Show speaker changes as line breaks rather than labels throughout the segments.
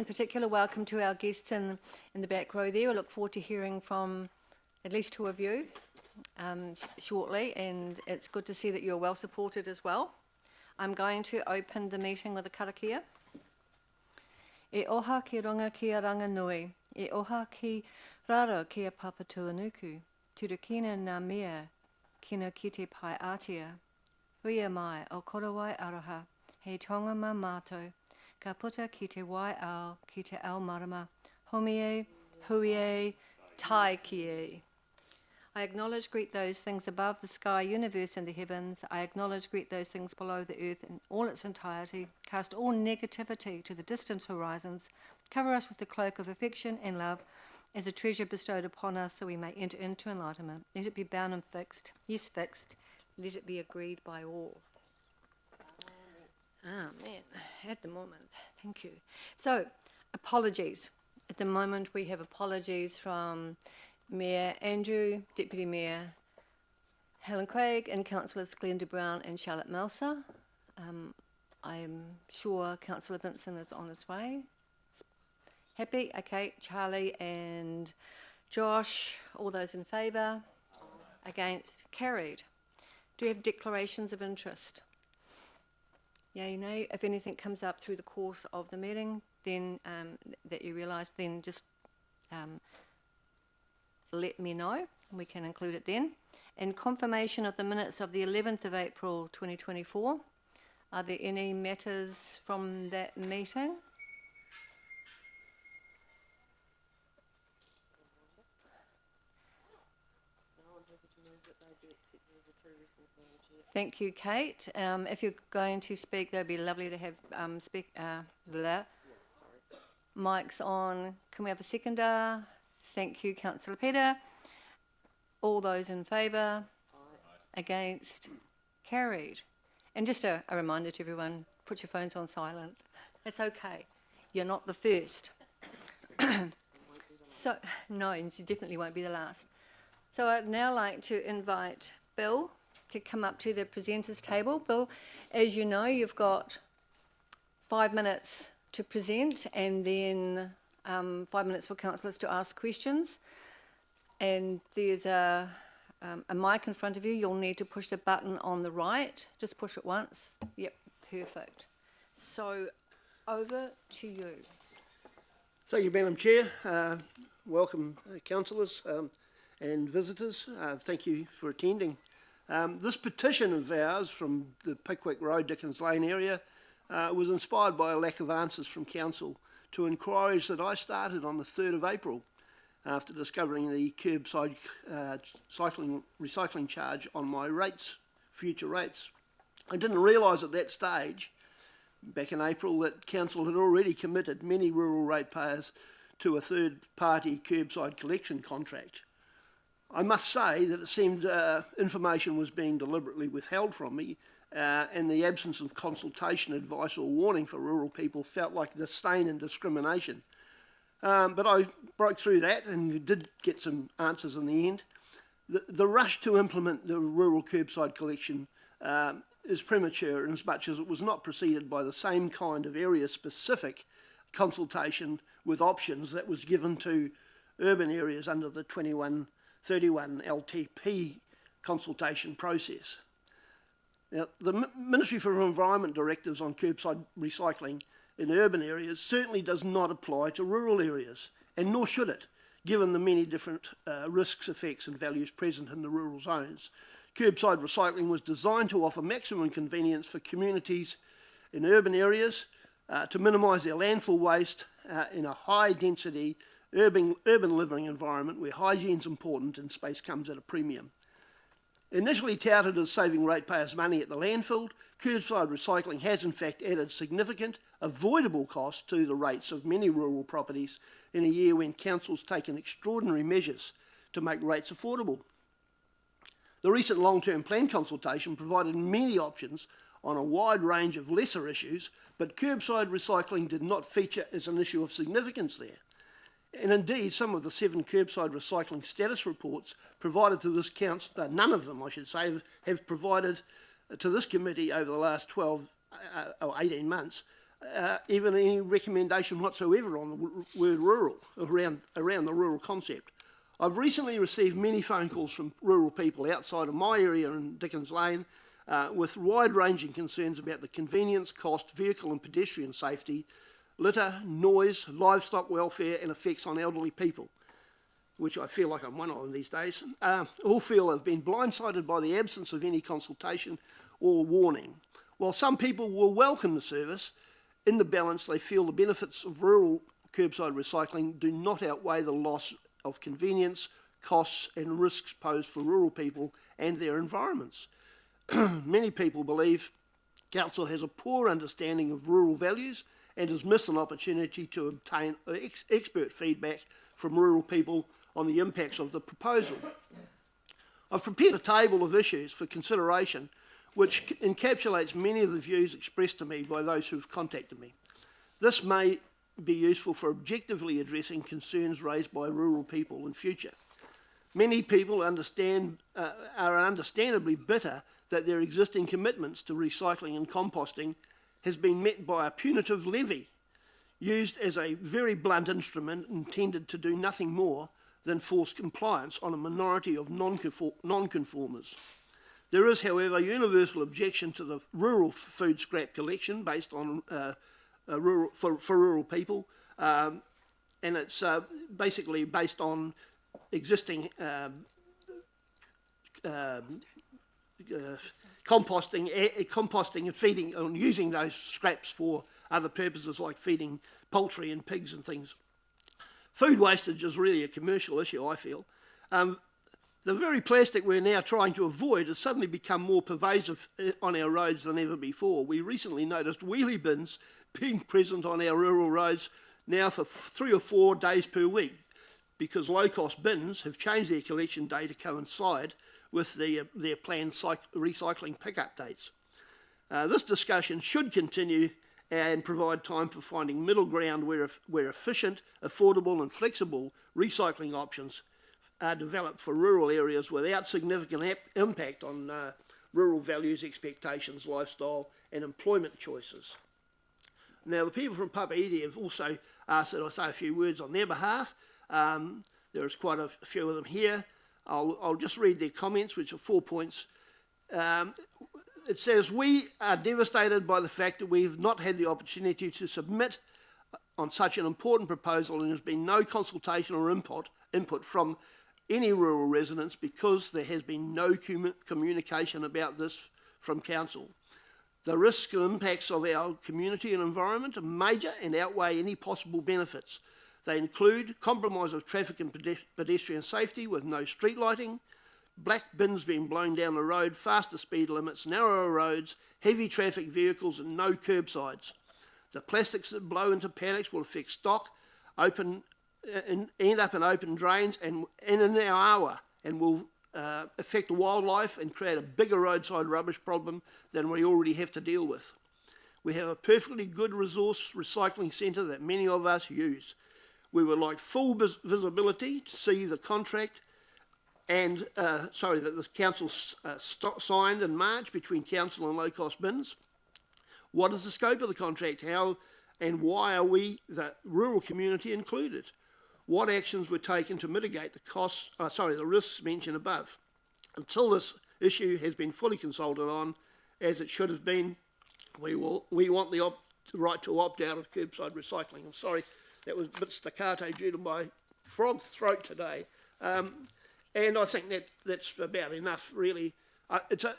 In particular, welcome to our guests in the back row there. I look forward to hearing from at least two of you shortly, and it's good to see that you're well supported as well. I'm going to open the meeting with a karakia. E oha ki runga ki a ranga nui, e oha ki raro ki a papatuanuku, turakina ngā mea kina ki te pai atia. Huia mai o korowai aroha, hei tonga ma mātou, ka puta ki te wai ao, ki te ao marama, homie, huie, tai kie. I acknowledge, greet those things above the sky, universe and the heavens. I acknowledge, greet those things below the earth in all its entirety. Cast all negativity to the distant horizons. Cover us with the cloak of affection and love as a treasure bestowed upon us so we may enter into enlightenment. Let it be bound and fixed. Yes, fixed. Let it be agreed by all. Amen. At the moment. Thank you. So, apologies. At the moment we have apologies from Mayor Andrew, Deputy Mayor Helen Craig, and Councillors Glenda Brown and Charlotte Melser. I'm sure Councillor Vincent is on his way. Happy? Okay. Charlie and Josh, all those in favour? Against? Carried. Do we have declarations of interest? Yay, nay. If anything comes up through the course of the meeting, then that you realise, then just let me know, and we can include it then. And confirmation of the minutes of the 11th of April 2024. Are there any matters from that meeting? Thank you, Kate. If you're going to speak, that'd be lovely to have mics on. Can we have a seconder? Thank you, Councillor Peter. All those in favour? Against? Carried. And just a reminder to everyone, put your phones on silent. It's okay. You're not the first. So, no, you definitely won't be the last. So I'd now like to invite Bill to come up to the presenters table. Bill, as you know, you've got 5 minutes to present and then 5 minutes for councillors to ask questions. And there's a mic in front of you. You'll need to push the button on the right. Just push it once. Yep, perfect. So over to you.
Thank you, Madam Chair. Welcome, councillors and visitors. Thank you for attending. This petition of ours from the Pickwick Road, Dickens Lane area was inspired by a lack of answers from council to inquiries that I started on the 3rd of April after discovering the curbside recycling charge on my future rates. I didn't realise at that stage, back in April, that council had already committed many rural ratepayers to a third-party curbside collection contract. I must say that it seemed information was being deliberately withheld from me, and the absence of consultation, advice or warning for rural people felt like disdain and discrimination. But I broke through that and did get some answers in the end. The rush to implement the rural curbside collection is premature in as much as it was not preceded by the same kind of area-specific consultation with options that was given to urban areas under the 2131 LTP consultation process. Now, the Ministry for Environment directives on curbside recycling in urban areas certainly does not apply to rural areas, and nor should it, given the many different risks, effects and values present in the rural zones. Curbside recycling was designed to offer maximum convenience for communities in urban areas to minimise their landfill waste in a high-density urban living environment where hygiene is important and space comes at a premium. Initially touted as saving ratepayers money at the landfill, curbside recycling has in fact added significant, avoidable costs to the rates of many rural properties in a year when councils taken extraordinary measures to make rates affordable. The recent long-term plan consultation provided many options on a wide range of lesser issues, but curbside recycling did not feature as an issue of significance there. And indeed, some of the 7 curbside recycling status reports provided to this council, none of them I should say, have provided to this committee over the last 12 or 18 months even any recommendation whatsoever on the word rural, around the rural concept. I've recently received many phone calls from rural people outside of my area in Dickens Lane with wide-ranging concerns about the convenience, cost, vehicle and pedestrian safety, litter, noise, livestock welfare and effects on elderly people, which I feel like I'm one of them these days. All feel have been blindsided by the absence of any consultation or warning. While some people will welcome the service, in the balance they feel the benefits of rural curbside recycling do not outweigh the loss of convenience, costs and risks posed for rural people and their environments. Many people believe Council has a poor understanding of rural values and has missed an opportunity to obtain expert feedback from rural people on the impacts of the proposal. I've prepared a table of issues for consideration which encapsulates many of the views expressed to me by those who have contacted me. This may be useful for objectively addressing concerns raised by rural people in future. Many people are understandably bitter that their existing commitments to recycling and composting has been met by a punitive levy used as a very blunt instrument intended to do nothing more than force compliance on a minority of non-conformers. There is, however, universal objection to the rural food scrap collection based on for rural people, and it's basically based on existing composting and feeding, and using those scraps for other purposes like feeding poultry and pigs and things. Food wastage is really a commercial issue, I feel. The very plastic we're now trying to avoid has suddenly become more pervasive on our roads than ever before. We recently noticed wheelie bins being present on our rural roads now for 3 or 4 days per week, because low-cost bins have changed their collection day to coincide with their planned recycling pickup dates. This discussion should continue and provide time for finding middle ground where efficient, affordable and flexible recycling options are developed for rural areas without significant impact on rural values, expectations, lifestyle and employment choices. Now, the people from Papaiti have also asked that I say a few words on their behalf. There's quite a few of them here. I'll just read their comments, which are 4 points. It says, we are devastated by the fact that we've not had the opportunity to submit on such an important proposal, and there's been no consultation or input from any rural residents because there has been no communication about this from Council. The risks and impacts of our community and environment are major and outweigh any possible benefits. They include compromise of traffic and pedestrian safety with no street lighting, black bins being blown down the road, faster speed limits, narrower roads, heavy traffic vehicles and no curbsides. The plastics that blow into paddocks will affect stock, end up in open drains and in our hour, and will affect wildlife and create a bigger roadside rubbish problem than we already have to deal with. We have a perfectly good resource recycling centre that many of us use. We would like full visibility to see the contract and, that the Council signed in March between Council and low-cost bins. What is the scope of the contract? How and why are we, the rural community, included? What actions were taken to mitigate the risks mentioned above? Until this issue has been fully consulted on, as it should have been, we want the right to opt out of curbside recycling. I'm sorry, that was a bit staccato due to my frog throat today. And I think that's about enough, really.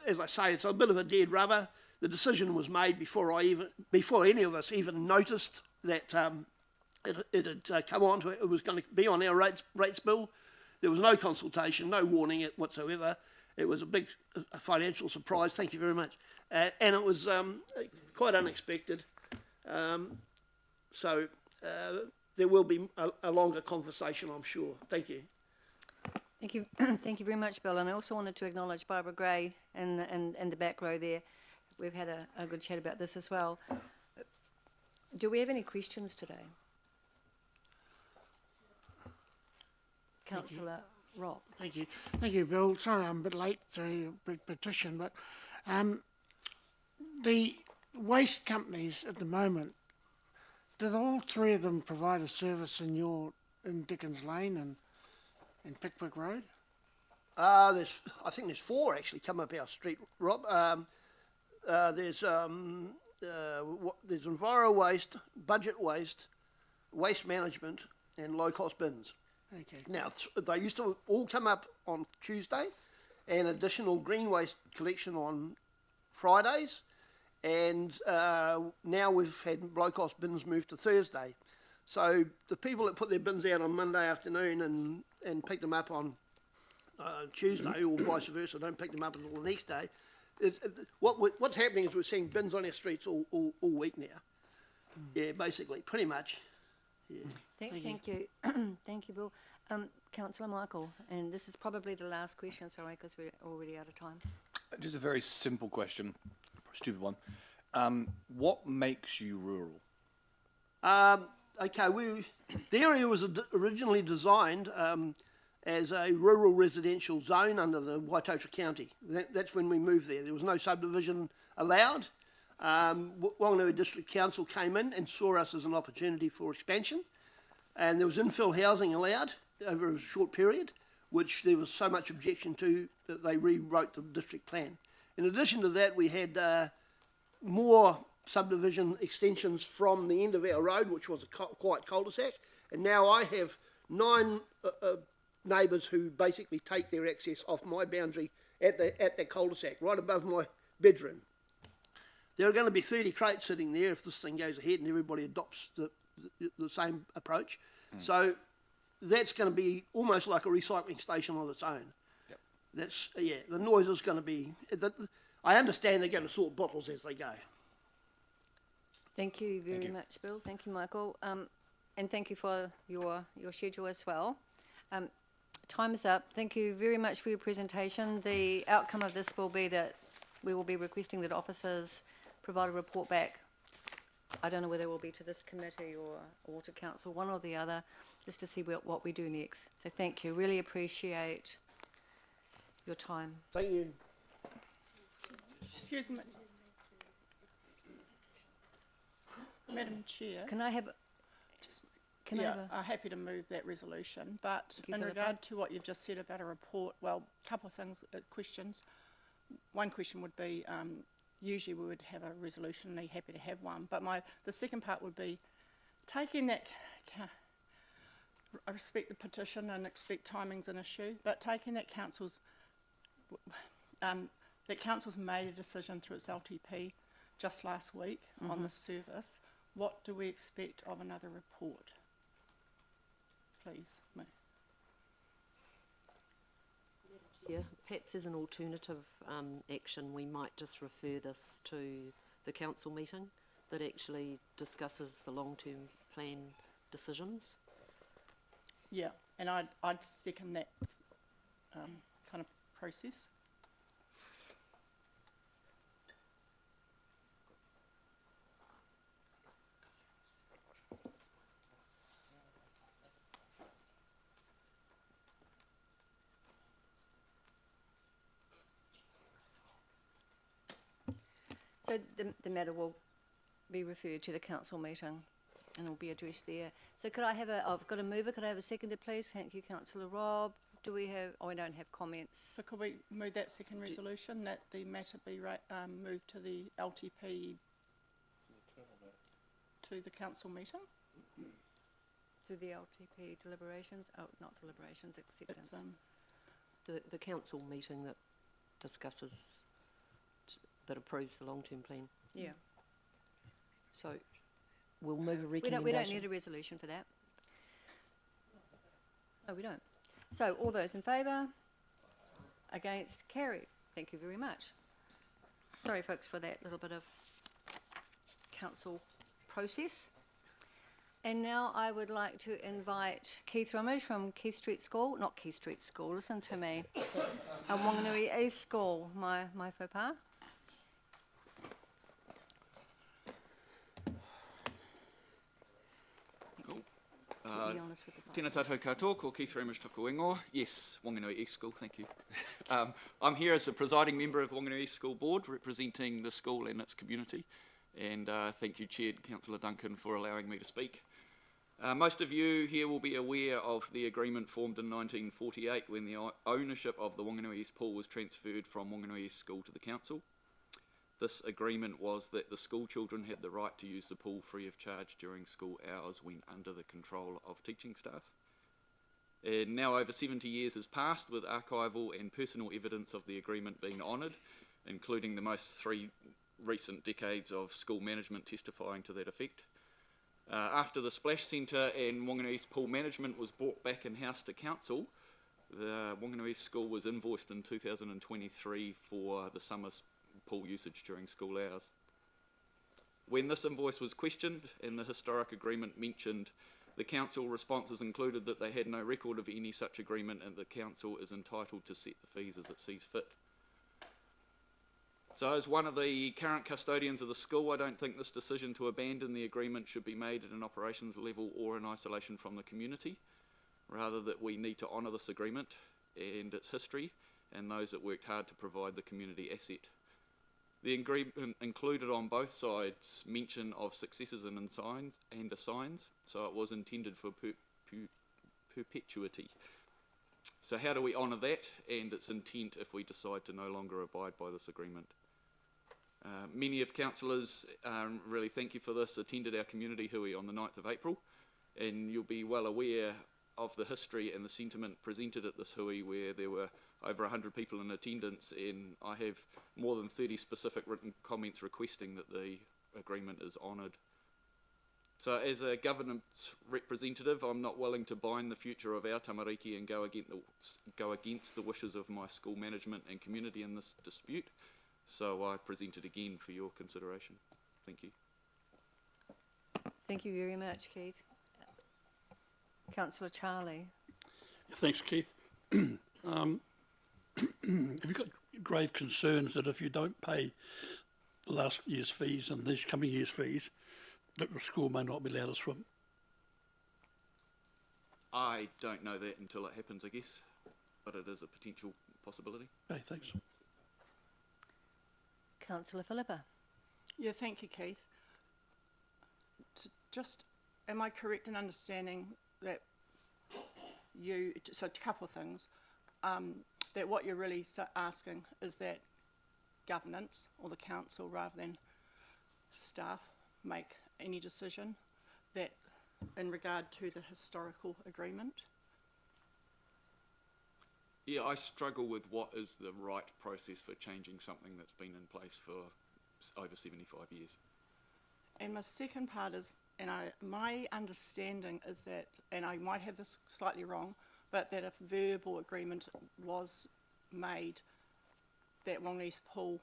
As I say, it's a bit of a dead rubber. The decision was made before any of us even noticed that it had come on to it. It was going to be on our rates bill. There was no consultation, no warning whatsoever. It was a big financial surprise. Thank you very much. And it was quite unexpected. So there will be a longer conversation, I'm sure. Thank you.
Thank you. Thank you very much, Bill. And I also wanted to acknowledge Barbara Gray in the back row there. We've had a good chat about this as well. Do we have any questions today? Councillor Rock.
Thank you, Bill. Sorry I'm a bit late to the petition, but the waste companies at the moment did all three of them provide a service in Dickens Lane and Pickwick Road?
I think there's 4 actually come up our street, Rob. There's enviro waste, budget waste, waste management, and low cost bins.
Okay.
Now they used to all come up on Tuesday, and additional green waste collection on Fridays, and now we've had low cost bins moved to Thursday. So the people that put their bins out on Monday afternoon and pick them up on Tuesday or vice versa, don't pick them up until the next day. What's happening is we're seeing bins on our streets all week now. Yeah, basically, pretty much. Yeah.
Thank you. Thank you, Bill. Councillor Michael, and this is probably the last question, sorry, because we're already out of time.
Just a very simple question, stupid one. What makes you rural?
Okay, the area was originally designed as a rural residential zone under the Waitota County. That's when we moved there. There was no subdivision allowed. Whanganui District Council came in and saw us as an opportunity for expansion, and there was infill housing allowed over a short period, which there was so much objection to that they rewrote the district plan. In addition to that, we had more subdivision extensions from the end of our road, which was a quiet cul-de-sac, and now I have 9 neighbours who basically take their access off my boundary at the cul-de-sac, right above my bedroom. There are going to be 30 crates sitting there if this thing goes ahead and everybody adopts the same approach. So that's going to be almost like a recycling station on its own.
Yep.
That's, yeah, the noise is going to be... I understand they're going to sort bottles as they go.
Thank you very much, Bill. Thank you, Michael. And thank you for your schedule as well. Time is up. Thank you very much for your presentation. The outcome of this will be that we will be requesting that officers provide a report back. I don't know whether it will be to this committee or to council, one or the other, just to see what we do next. So thank you. Really appreciate your time.
Thank you.
Excuse me. Madam Chair,
Can I have... Can I have
I'm happy to move that resolution, but
Thank you
in
for the
regard to what you've just said about a report, well, a couple of things, questions. One question would be, usually we would have a resolution and be happy to have one, but the second part would be taking that, I respect the petition and expect timing's an issue, but taking that council's made a decision through its LTP just last week on the service. What do we expect of another report? Please.
Yeah, perhaps as an alternative action, we might just refer this to the council meeting that actually discusses the long-term plan decisions.
Yeah, and I'd second that kind of process.
So the matter will be referred to the council meeting and will be addressed there. So could I have I've got a mover, could I have a seconder please? Thank you, Councillor Rob. Do we have, we don't have comments.
So could we move that second resolution, that the matter be moved to the LTP, to the council meeting?
To the LTP deliberations, not deliberations, acceptance.
It's,
The council meeting that discusses, that approves the long-term plan.
Yeah.
So we'll move a
We
recommendation.
don't need a resolution for that. No, we don't. So all those in favour? Against? Carried. Thank you very much. Sorry folks for that little bit of council process. And now I would like to invite Keith Rummage from Keith Street School, not Keith Street School, listen to me, Whanganui East School, my faux pas. To be honest with the
Tēnā tātou katoa, ko Keith Rummage toko ingoa. Yes, Whanganui East School, thank you. I'm here as the presiding member of Whanganui East School Board, representing the school and its community. And thank you, Chair Councillor Duncan, for allowing me to speak. Most of you here will be aware of the agreement formed in 1948 when the ownership of the Wanganui East Pool was transferred from Wanganui East School to the council. This agreement was that the school children had the right to use the pool free of charge during school hours when under the control of teaching staff. And now over 70 years has passed, with archival and personal evidence of the agreement being honoured, including the most 3 recent decades of school management testifying to that effect. After the Splash Centre and Wanganui East Pool management was brought back in-house to council, the Wanganui East School was invoiced in 2023 for the summer pool usage during school hours. When this invoice was questioned and the historic agreement mentioned, the council responses included that they had no record of any such agreement and the council is entitled to set the fees as it sees fit. So as one of the current custodians of the school, I don't think this decision to abandon the agreement should be made at an operations level or in isolation from the community. Rather, that we need to honour this agreement and its history and those that worked hard to provide the community asset. The agreement included on both sides mention of successes and assigns, so it was intended for perpetuity. So how do we honour that and its intent if we decide to no longer abide by this agreement? Many of councillors, really thank you for this, attended our community hui on the 9th of April, and you'll be well aware of the history and the sentiment presented at this hui, where there were over 100 people in attendance, and I have more than 30 specific written comments requesting that the agreement is honoured. So as a governance representative, I'm not willing to bind the future of our tamariki and go against the wishes of my school management and community in this dispute. So I present it again for your consideration. Thank you.
Thank you very much, Keith. Councillor Charlie.
Thanks, Keith. Have you got grave concerns that if you don't pay last year's fees and this coming year's fees, that the school may not be allowed to swim?
I don't know that until it happens, I guess, but it is a potential possibility.
Okay, thanks.
Councillor Philippa.
Yeah, thank you, Keith. Am I correct in understanding that so a couple of things, that what you're really asking is that governance or the council rather than staff make any decision that in regard to the historical agreement?
Yeah, I struggle with what is the right process for changing something that's been in place for over 75 years.
And my second part is, my understanding is that, and I might have this slightly wrong, but that a verbal agreement was made that Wanganui East Pool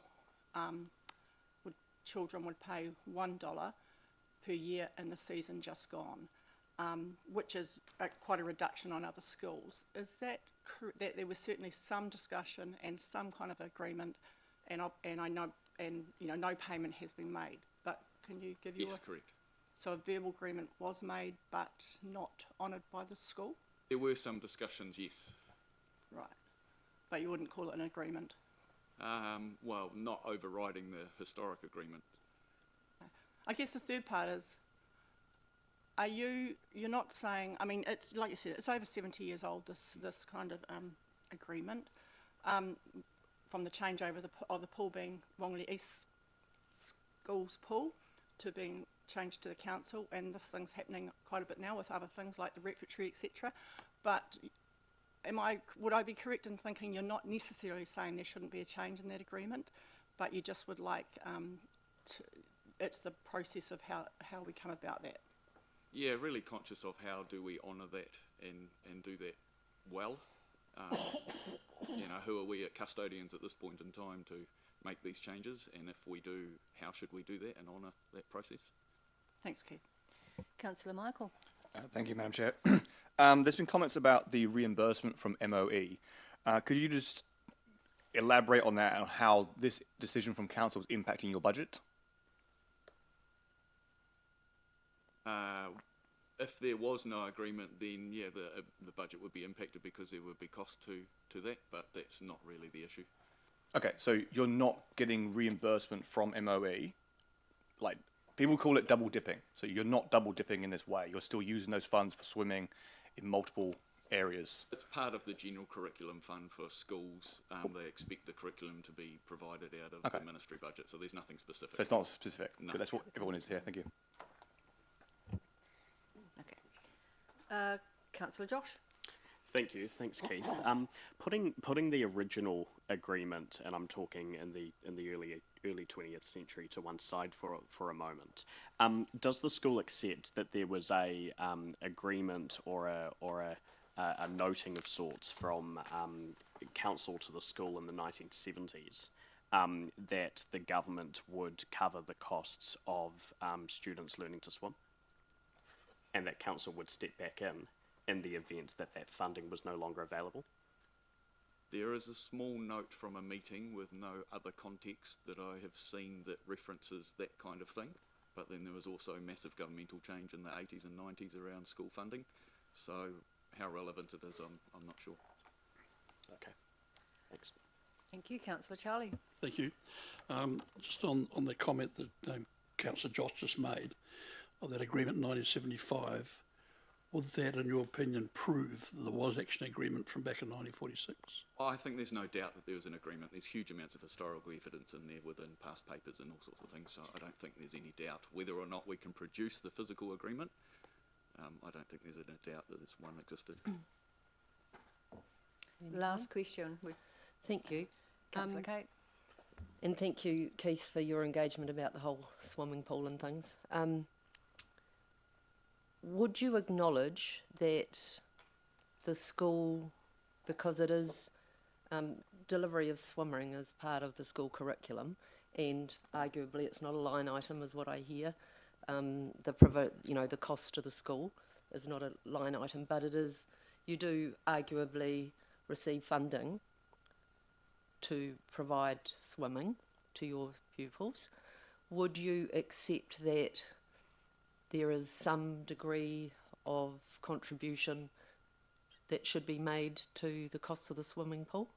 children would pay $1 per year in the season just gone, which is quite a reduction on other schools. Is that that there was certainly some discussion and some kind of agreement, and I know, and no payment has been made. But can you give
Yes, correct.
So a verbal agreement was made, but not honoured by the school?
There were some discussions, yes.
Right. But you wouldn't call it an agreement?
Well, not overriding the historic agreement.
I guess the third part is, you're not saying, I mean, it's like you said, it's over 70 years old, this kind of agreement, from the changeover of the pool being Wanganui East School's pool to being changed to the council, and this thing's happening quite a bit now with other things like the repertory, etc. But would I be correct in thinking you're not necessarily saying there shouldn't be a change in that agreement, but you just would like, it's the process of how we come about that?
Yeah, really conscious of how do we honour that and do that well. Who are we at custodians at this point in time to make these changes, and if we do, how should we do that and honour that process?
Thanks, Keith.
Councillor Michael.
Thank you, Madam Chair. There's been comments about the reimbursement from MOE. Could you just elaborate on that and how this decision from council is impacting your budget?
If there was no agreement, then yeah, the budget would be impacted because there would be cost to that, but that's not really the issue.
Okay, so you're not getting reimbursement from MOE? like, people call it double dipping. So you're not double dipping in this way. You're still using those funds for swimming in multiple areas.
It's part of the general curriculum fund for schools. They expect the curriculum to be provided out of the ministry budget, so there's nothing specific.
So it's not specific.
No.
But that's what everyone is here. Thank you.
Okay. Councillor Josh?
Thank you. Thanks, Keith. Putting the original agreement, and I'm talking in the early 20th century, to one side for a moment. Does the school accept that there was a agreement or a noting of sorts from council to the school in the 1970s that the government would cover the costs of students learning to swim, and that council would step back in the event that that funding was no longer available?
There is a small note from a meeting with no other context that I have seen that references that kind of thing, but then there was also massive governmental change in the 80s and 90s around school funding, so how relevant it is, I'm not sure.
Okay, thanks.
Thank you. Councillor Charlie?
Thank you. Just on the comment that Councillor Josh just made of that agreement in 1975, would that, in your opinion, prove that there was actually an agreement from back in 1946?
I think there's no doubt that there was an agreement. There's huge amounts of historical evidence in there within past papers and all sorts of things, so I don't think there's any doubt. Whether or not we can produce the physical agreement, I don't think there's any doubt that this one existed.
Last question.
Thank you.
Councillor Kate?
And thank you, Keith, for your engagement about the whole swimming pool and things. Would you acknowledge that the school, because it is delivery of swimming as part of the school curriculum, and arguably it's not a line item, is what I hear. The cost to the school is not a line item, but it is. You do arguably receive funding to provide swimming to your pupils. Would you accept that there is some degree of contribution that should be made to the cost of the swimming pool?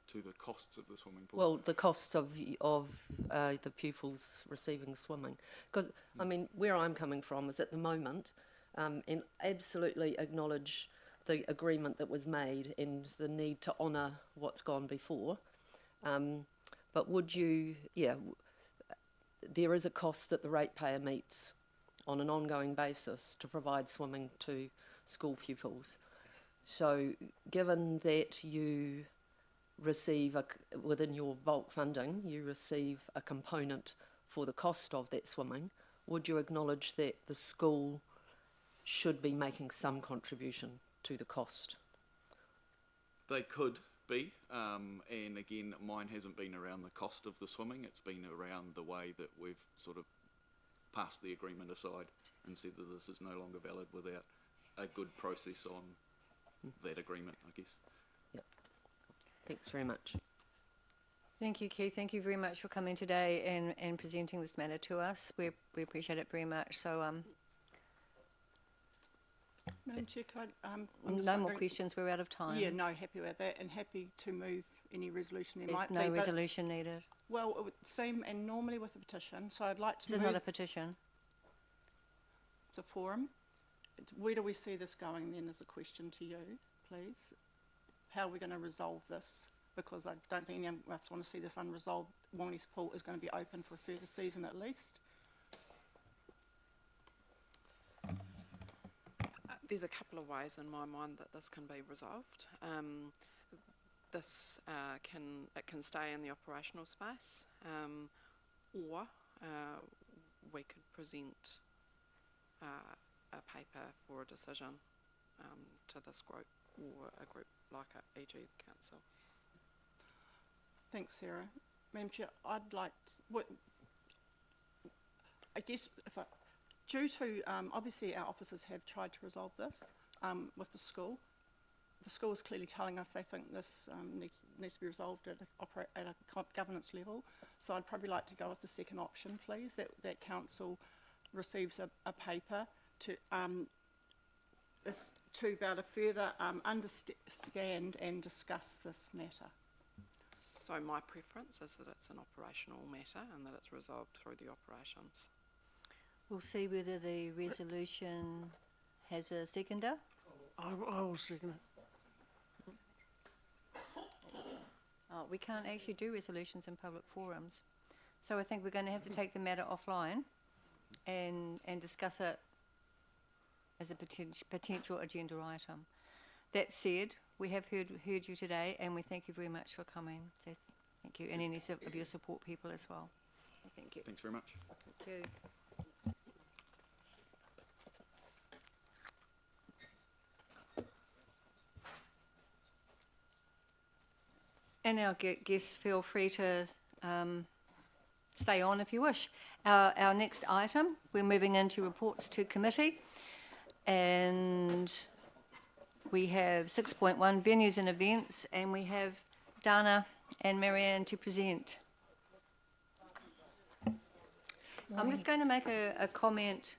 To the costs of the swimming pool?
Well, the costs of the pupils receiving swimming. Because, I mean, where I'm coming from is at the moment, and absolutely acknowledge the agreement that was made and the need to honour what's gone before. But would you, there is a cost that the ratepayer meets on an ongoing basis to provide swimming to school pupils. So given that you receive, within your bulk funding, you receive a component for the cost of that swimming, would you acknowledge that the school should be making some contribution to the cost?
They could be, and again, mine hasn't been around the cost of the swimming, it's been around the way that we've sort of passed the agreement aside and said that this is no longer valid without a good process on that agreement, I guess.
Yep. Thanks very much.
Thank you, Keith. Thank you very much for coming today and presenting this matter to us. We appreciate it very much. So,
Madam Chair, could I, I'm
no
just
more
wondering-
questions. We're out of time.
Yeah, no, happy with that, and happy to move any resolution there
There's
might
no
be. But,
resolution needed.
well, it would seem, and normally with a petition, so I'd like to
This is
move.
not a petition.
It's a forum. Where do we see this going then is a question to you, please. How are we going to resolve this? Because I don't think any of us want to see this unresolved. Wanganese Pool is going to be open for a further season at least.
There's a couple of ways in my mind that this can be resolved. This can stay in the operational space, or we could present a paper for a decision to this group or a group like e.g. the council.
Thanks, Sarah. Madam Chair, I'd like to, I guess due to, obviously our officers have tried to resolve this with the school. The school is clearly telling us they think this needs to be resolved at a governance level. So I'd probably like to go with the second option, please, that council receives a paper to is to be able to further understand and discuss this matter.
So my preference is that it's an operational matter and that it's resolved through the operations.
We'll see whether the resolution has a seconder.
I will second it.
Oh, we can't actually do resolutions in public forums. So I think we're going to have to take the matter offline and discuss it as a potential agenda item. That said, we have heard you today, and we thank you very much for coming. So thank you, and any of your support people as well. Thank you.
Thanks very much.
Thank you. And our guests, feel free to stay on if you wish. Our next item, we're moving into reports to committee, and we have 6.1 venues and events, and we have Dana and Marianne to present. I'm just going to make a comment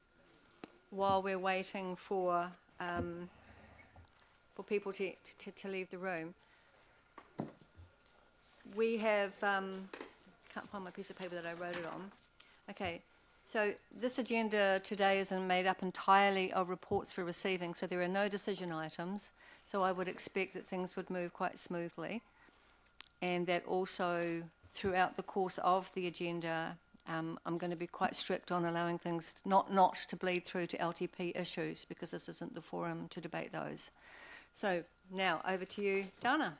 while we're waiting for people to leave the room. We have, can't find my piece of paper that I wrote it on. Okay, so this agenda today is made up entirely of reports for receiving, so there are no decision items, so I would expect that things would move quite smoothly, and that also throughout the course of the agenda, I'm going to be quite strict on allowing things not to bleed through to LTP issues, because this isn't the forum to debate those. So now over to you, Dana.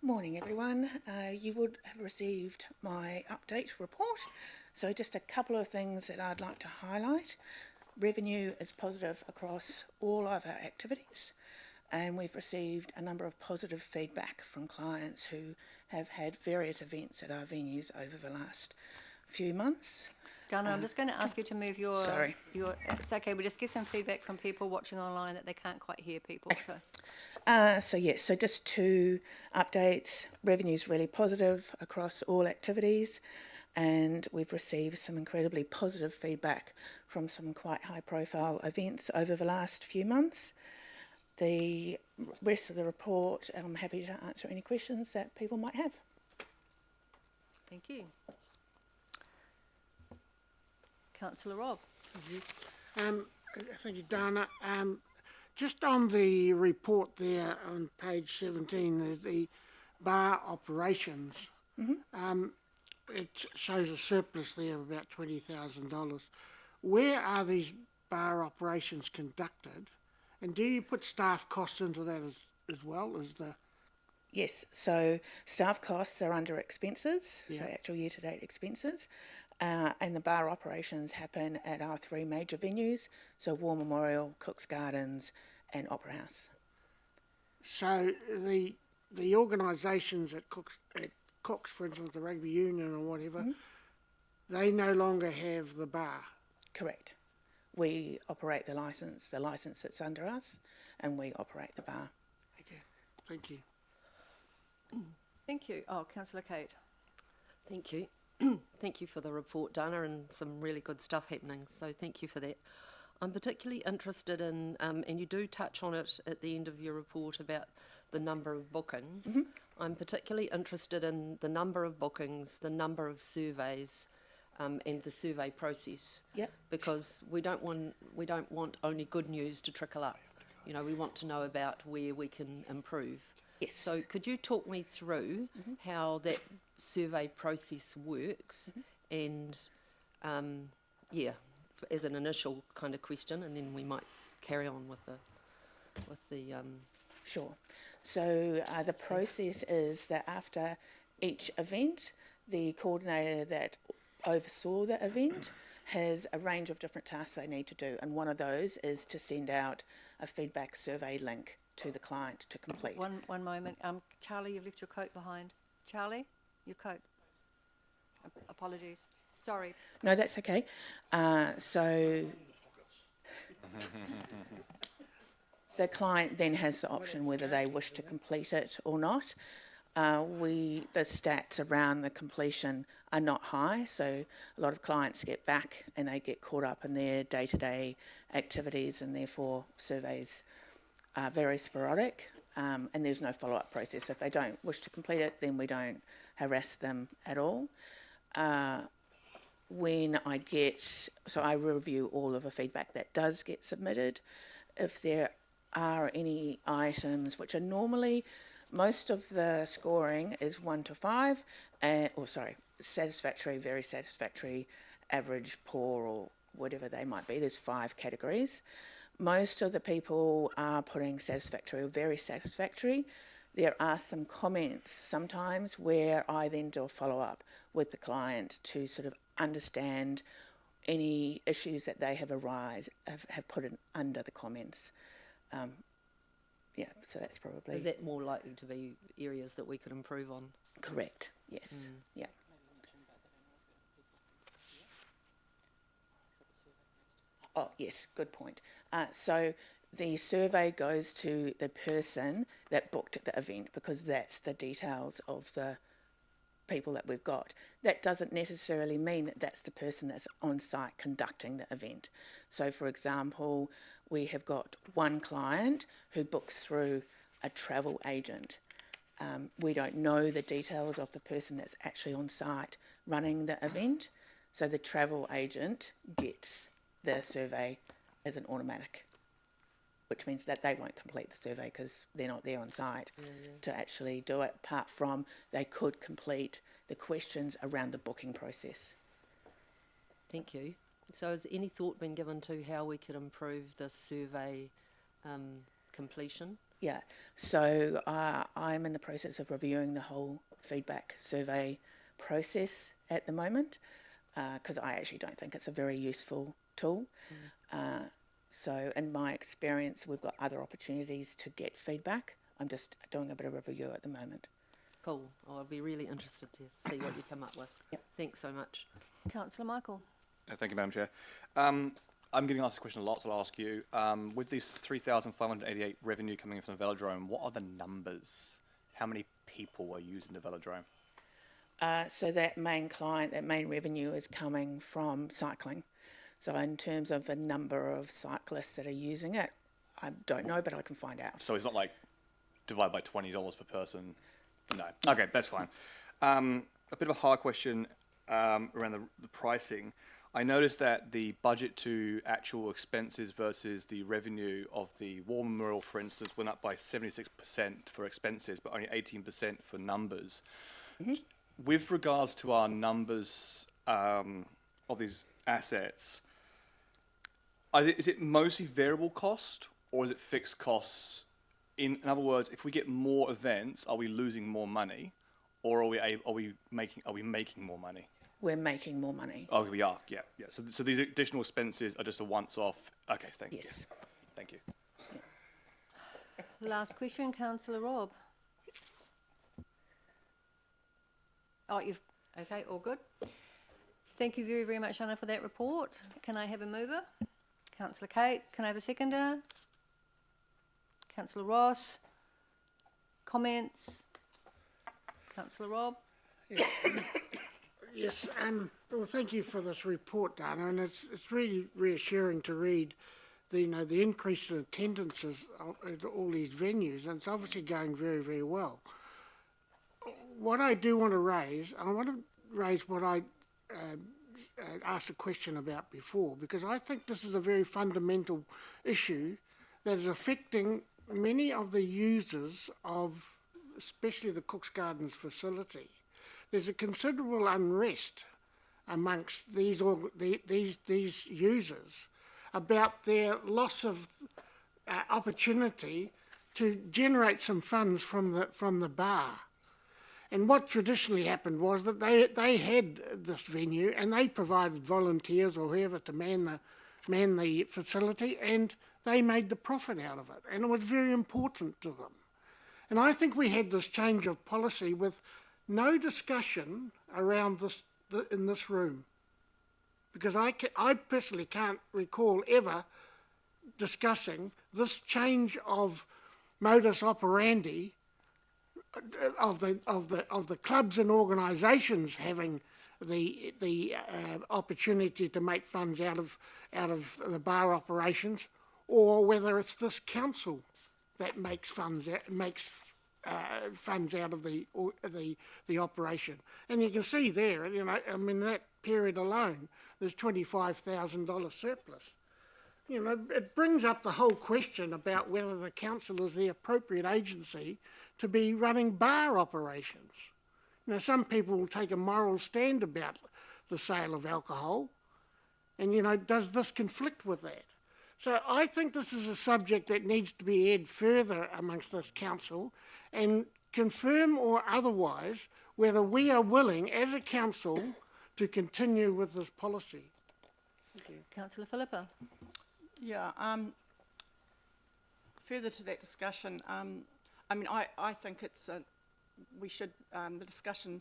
Morning everyone. You would have received my update report. So just a couple of things that I'd like to highlight. Revenue is positive across all of our activities, and we've received a number of positive feedback from clients who have had various events at our venues over the last few months.
Dana, I'm just going to ask you to move your...
Sorry.
It's okay, we just get some feedback from people watching online that they can't quite hear people. So.
So just two updates. Revenue's really positive across all activities, and we've received some incredibly positive feedback from some quite high profile events over the last few months. The rest of the report, I'm happy to answer any questions that people might have.
Thank you. Councillor Rob.
Thank you, Dana. Just on the report there on page 17, there's the bar operations. It shows a surplus there of about $20,000. Where are these bar operations conducted, and do you put staff costs into that as well as the...
Yes, so staff costs are under expenses,
Yeah.
so actual year-to-date expenses, and the bar operations happen at our three major venues, so War Memorial, Cook's Gardens and Opera House.
So the organisations at Cook's, for instance, the rugby union or whatever, they no longer have the bar?
Correct. We operate the licence that's under us, and we operate the bar.
Okay, thank you.
Thank you. Oh, Councillor Kate.
Thank you. Thank you for the report, Dana, and some really good stuff happening, so thank you for that. I'm particularly interested in, and you do touch on it at the end of your report about the number of bookings. I'm particularly interested in the number of bookings, the number of surveys, and the survey process.
Yep.
Because we don't want only good news to trickle up. You know, we want to know about where we can improve.
Yes.
So could you talk me through how that survey process works, and as an initial kind of question, and then we might carry on with the
Sure. So the process is that after each event, the coordinator that oversaw the event has a range of different tasks they need to do, and one of those is to send out a feedback survey link to the client to complete.
One moment. Charlie, you've left your coat behind. Charlie, your coat. Apologies. Sorry.
No, that's okay. So the client then has the option whether they wish to complete it or not. the stats around the completion are not high, so a lot of clients get back and they get caught up in their day-to-day activities, and therefore surveys are very sporadic, and there's no follow-up process. If they don't wish to complete it, then we don't harass them at all. When I review all of the feedback that does get submitted. If there are any items which are normally, most of the scoring is 1 to 5, satisfactory, very satisfactory, average, poor, or whatever they might be. There's 5 categories. Most of the people are putting satisfactory or very satisfactory. There are some comments sometimes where I then do a follow-up with the client to sort of understand any issues that they have have put in under the comments. So that's probably...
Is that more likely to be areas that we could improve on?
Correct, yes. Yeah. Oh, yes, good point. So the survey goes to the person that booked the event, because that's the details of the people that we've got. That doesn't necessarily mean that that's the person that's on site conducting the event. So, for example, we have got one client who books through a travel agent. We don't know the details of the person that's actually on site running the event, so the travel agent gets the survey as an automatic, which means that they won't complete the survey because they're not there on site to actually do it, apart from they could complete the questions around the booking process.
Thank you. So has any thought been given to how we could improve the survey completion?
Yeah, so I'm in the process of reviewing the whole feedback survey process at the moment, because I actually don't think it's a very useful tool. So in my experience, we've got other opportunities to get feedback. I'm just doing a bit of a review at the moment.
Cool. I'll be really interested to see what you come up with.
Yep.
Thanks so much.
Councillor Michael.
Thank you, Madam Chair. I'm getting asked this question a lot, so I'll ask you. With this 3,588 revenue coming in from the velodrome, what are the numbers? How many people are using the velodrome?
So that main client, that main revenue is coming from cycling. So in terms of the number of cyclists that are using it, I don't know, but I can find out.
So it's not like divide by $20 per person? No. Okay, that's fine. A bit of a hard question around the pricing. I noticed that the budget to actual expenses versus the revenue of the War Memorial, for instance, went up by 76% for expenses, but only 18% for numbers. Mm-hmm. With regards to our numbers of these assets, is it mostly variable cost or is it fixed costs? In other words, if we get more events, are we losing more money, or are we making more money?
We're making more money.
Oh, we are. Yeah. So these additional expenses are just a once-off. Okay, thank you.
Yes.
Thank you.
Last question, Councillor Robb. Oh, okay, all good. Thank you very, very much, Anna, for that report. Can I have a mover? Councillor Kate. Can I have a seconder? Councillor Ross. Comments? Councillor Robb.
Yes, well, thank you for this report, Dana, and it's really reassuring to read the increase in attendances at all these venues, and it's obviously going very, very well. What I do want to raise, what I asked a question about before, because I think this is a very fundamental issue that is affecting many of the users of, especially the Cook's Gardens facility. There's a considerable unrest amongst these users about their loss of opportunity to generate some funds from the bar. And what traditionally happened was that they had this venue and they provided volunteers or whoever to man the facility, and they made the profit out of it, and it was very important to them. And I think we had this change of policy with no discussion around this in this room, because I personally can't recall ever discussing this change of modus operandi of the clubs and organisations having the opportunity to make funds out of the bar operations, or whether it's this council that makes funds out of the operation. And you can see there, I mean, that period alone, there's $25,000 surplus. It brings up the whole question about whether the council is the appropriate agency to be running bar operations. Some people will take a moral stand about the sale of alcohol, and, does this conflict with that? So I think this is a subject that needs to be aired further amongst this council and confirm or otherwise whether we are willing as a council to continue with this policy. Thank you.
Councillor Philippa.
Yeah, further to that discussion, I think we should, the discussion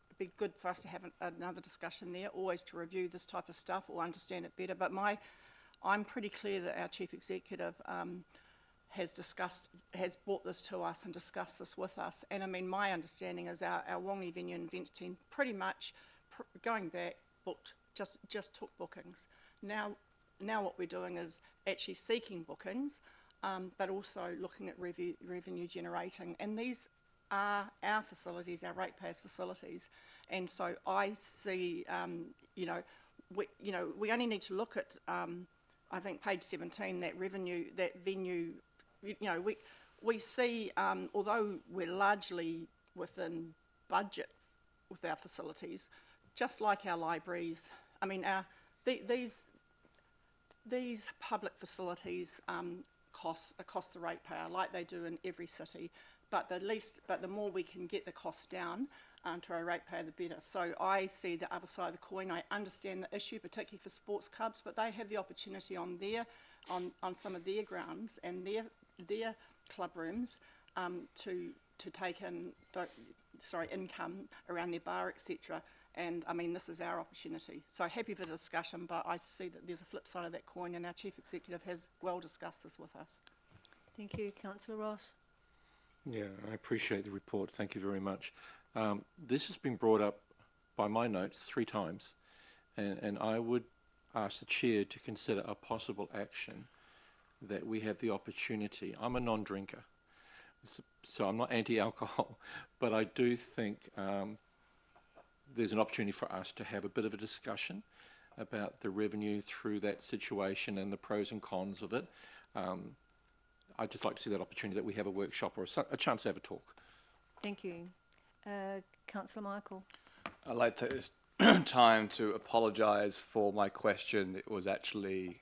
would be good for us to have another discussion there, always to review this type of stuff or understand it better. But I'm pretty clear that our Chief Executive has brought this to us and discussed this with us. And my understanding is our Wongi venue and events team pretty much, going back, just took bookings. Now what we're doing is actually seeking bookings, but also looking at revenue generating. And these are our facilities, our ratepayers' facilities. And so I see, we only need to look at, I think, page 17, that revenue, that venue, we see, although we're largely within budget with our facilities, just like our libraries, these public facilities cost the ratepayer, like they do in every city. But the more we can get the cost down to our ratepayer, the better. So I see the other side of the coin. I understand the issue, particularly for sports clubs, but they have the opportunity on some of their grounds and their club rooms to take in income around their bar, etc. And this is our opportunity. So happy for the discussion, but I see that there's a flip side of that coin, and our Chief Executive has well discussed this with us.
Thank you. Councillor Ross.
Yeah, I appreciate the report. Thank you very much. This has been brought up by my notes 3 times, and I would ask the Chair to consider a possible action that we have the opportunity. I'm a non-drinker, so I'm not anti-alcohol, but I do think there's an opportunity for us to have a bit of a discussion about the revenue through that situation and the pros and cons of it. I'd just like to see that opportunity, that we have a workshop or a chance to have a talk.
Thank you. Councillor Michael.
I'd like to take this time to apologise for my question. It was actually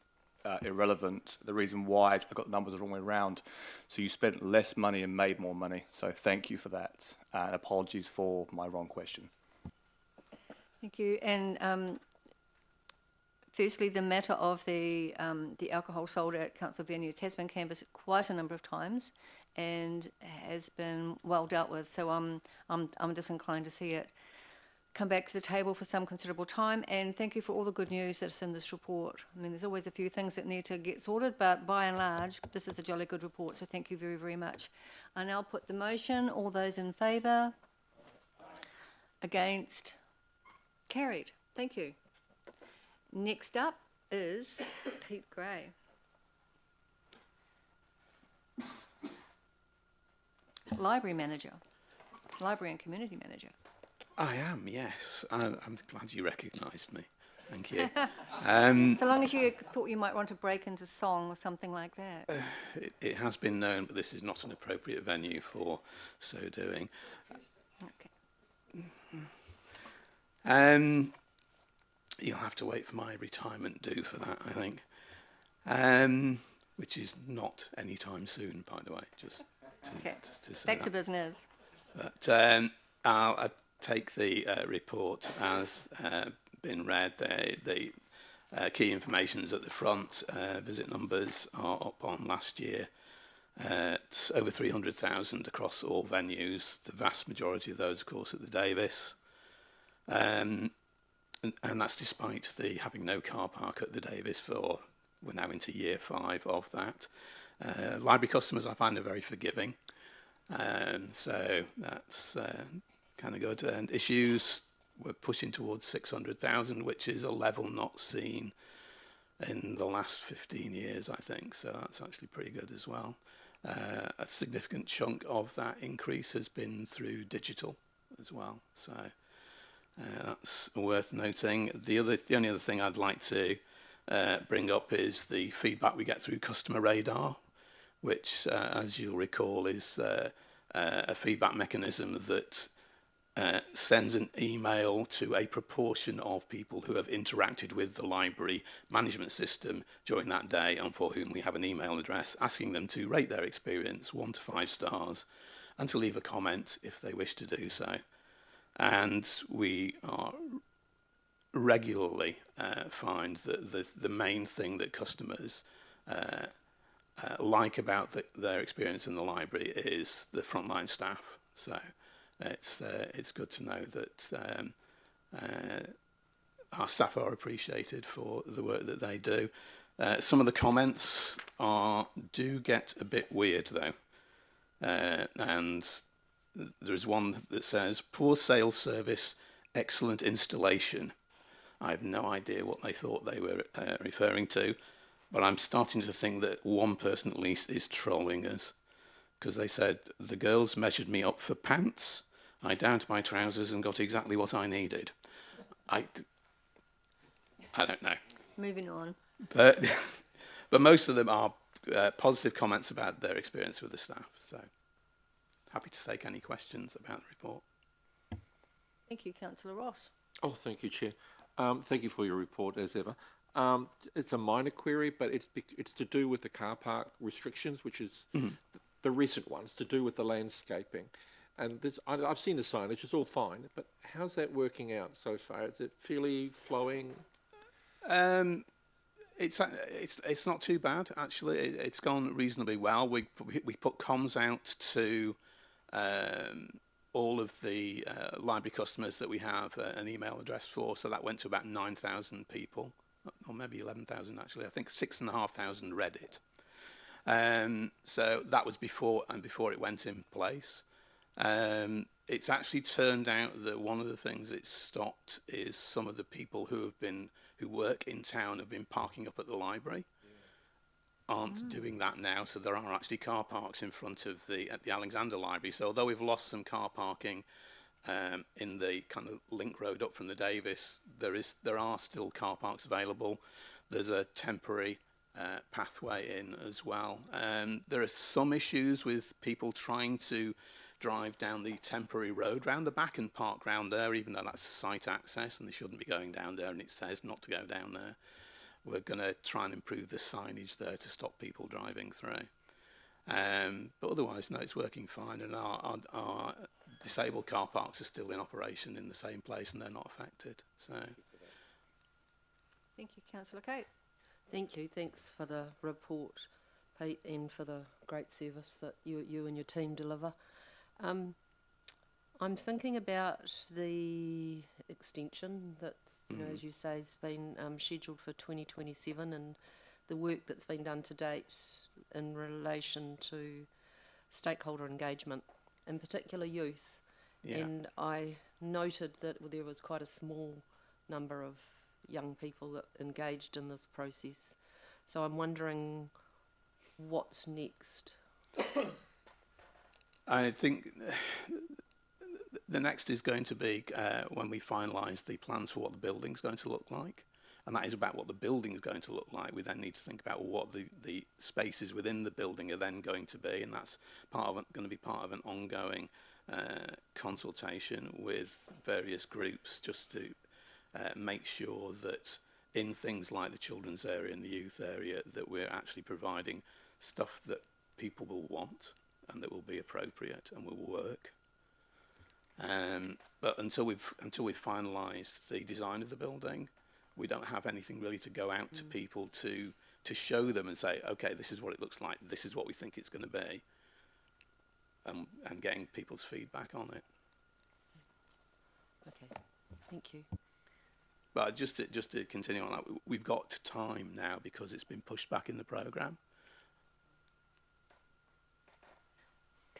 irrelevant. The reason why I got the numbers the wrong way around. So you spent less money and made more money. So thank you for that. And apologies for my wrong question.
Thank you. And firstly, the matter of the alcohol sold at council venues has been canvassed quite a number of times and has been well dealt with. So I'm disinclined to see it come back to the table for some considerable time. And thank you for all the good news that's in this report. There's always a few things that need to get sorted, but by and large, this is a jolly good report. So thank you very, very much. I now put the motion. All those in favour? Against? Carried. Thank you. Next up is Pete Gray. Library Manager. Library and Community Manager.
I am, yes. I'm glad you recognised me. Thank you.
So long as you thought you might want to break into song or something like that.
It has been known, but this is not an appropriate venue for so doing.
Okay.
You'll have to wait for my retirement due for that, I think. Which is not any time soon, by the way. Just to say
back to business.
But I'll take the report as been read. The key information's at the front. Visit numbers are up on last year at over 300,000 across all venues. The vast majority of those, of course, at the Davis. And that's despite having no car park at the Davis we're now into year 5 of that. Library customers I find are very forgiving. So that's kind of good. And issues, we're pushing towards 600,000, which is a level not seen in the last 15 years, I think. So that's actually pretty good as well. A significant chunk of that increase has been through digital as well. So that's worth noting. The only other thing I'd like to bring up is the feedback we get through Customer Radar, which, as you'll recall, is a feedback mechanism that sends an email to a proportion of people who have interacted with the library management system during that day and for whom we have an email address, asking them to rate their experience 1 to 5 stars and to leave a comment if they wish to do so. And we are regularly find that the main thing that customers like about their experience in the library is the frontline staff. So it's good to know that our staff are appreciated for the work that they do. Some of the comments do get a bit weird though, and there's one that says poor sales service, excellent installation. I have no idea what they thought they were referring to, but I'm starting to think that one person at least is trolling us, because they said the girls measured me up for pants. I downed my trousers and got exactly what I needed. I don't know.
Moving on.
But most of them are positive comments about their experience with the staff. So happy to take any questions about the report.
Thank you, Councillor Ross.
Oh, thank you, Chair. Thank you for your report, as ever. It's a minor query, but it's to do with the car park restrictions, which is the recent ones, to do with the landscaping. And I've seen the signage, it's all fine, but how's that working out so far? Is it fairly flowing?
It's not too bad, actually. It's gone reasonably well. We put comms out to all of the library customers that we have an email address for, so that went to about 9,000 people, or maybe 11,000 actually. I think 6,500 read it. So that was before it went in place. It's actually turned out that one of the things it's stopped is some of the people who work in town have been parking up at the library. Aren't doing that now, so there are actually car parks in front of at the Alexander Library. So although we've lost some car parking in the kind of link road up from the Davis, there are still car parks available. There's a temporary pathway in as well. There are some issues with people trying to drive down the temporary road round the back and park round there, even though that's site access and they shouldn't be going down there, and it says not to go down there. We're going to try and improve the signage there to stop people driving through. But otherwise, no, it's working fine, and our disabled car parks are still in operation in the same place and they're not affected. So,
Thank you, Councillor Kate.
Thank you. Thanks for the report, Pete, and for the great service that you and your team deliver. I'm thinking about the extension that, as you say, has been scheduled for 2027, and the work that's been done to date in relation to stakeholder engagement, in particular youth. Yeah. And I noted that there was quite a small number of young people that engaged in this process. So I'm wondering what's next.
I think the next is going to be when we finalise the plans for what the building's going to look like. And that is about what the building's going to look like. We then need to think about what the spaces within the building are then going to be. And that's going to be part of an ongoing consultation with various groups, just to make sure that in things like the children's area and the youth area, that we're actually providing stuff that people will want and that will be appropriate and will work. But until we've finalised the design of the building, we don't have anything really to go out to people to show them and say, okay, this is what it looks like, this is what we think it's going to be, and getting people's feedback on it.
Okay, thank you.
But just to continue on that, we've got time now because it's been pushed back in the programme.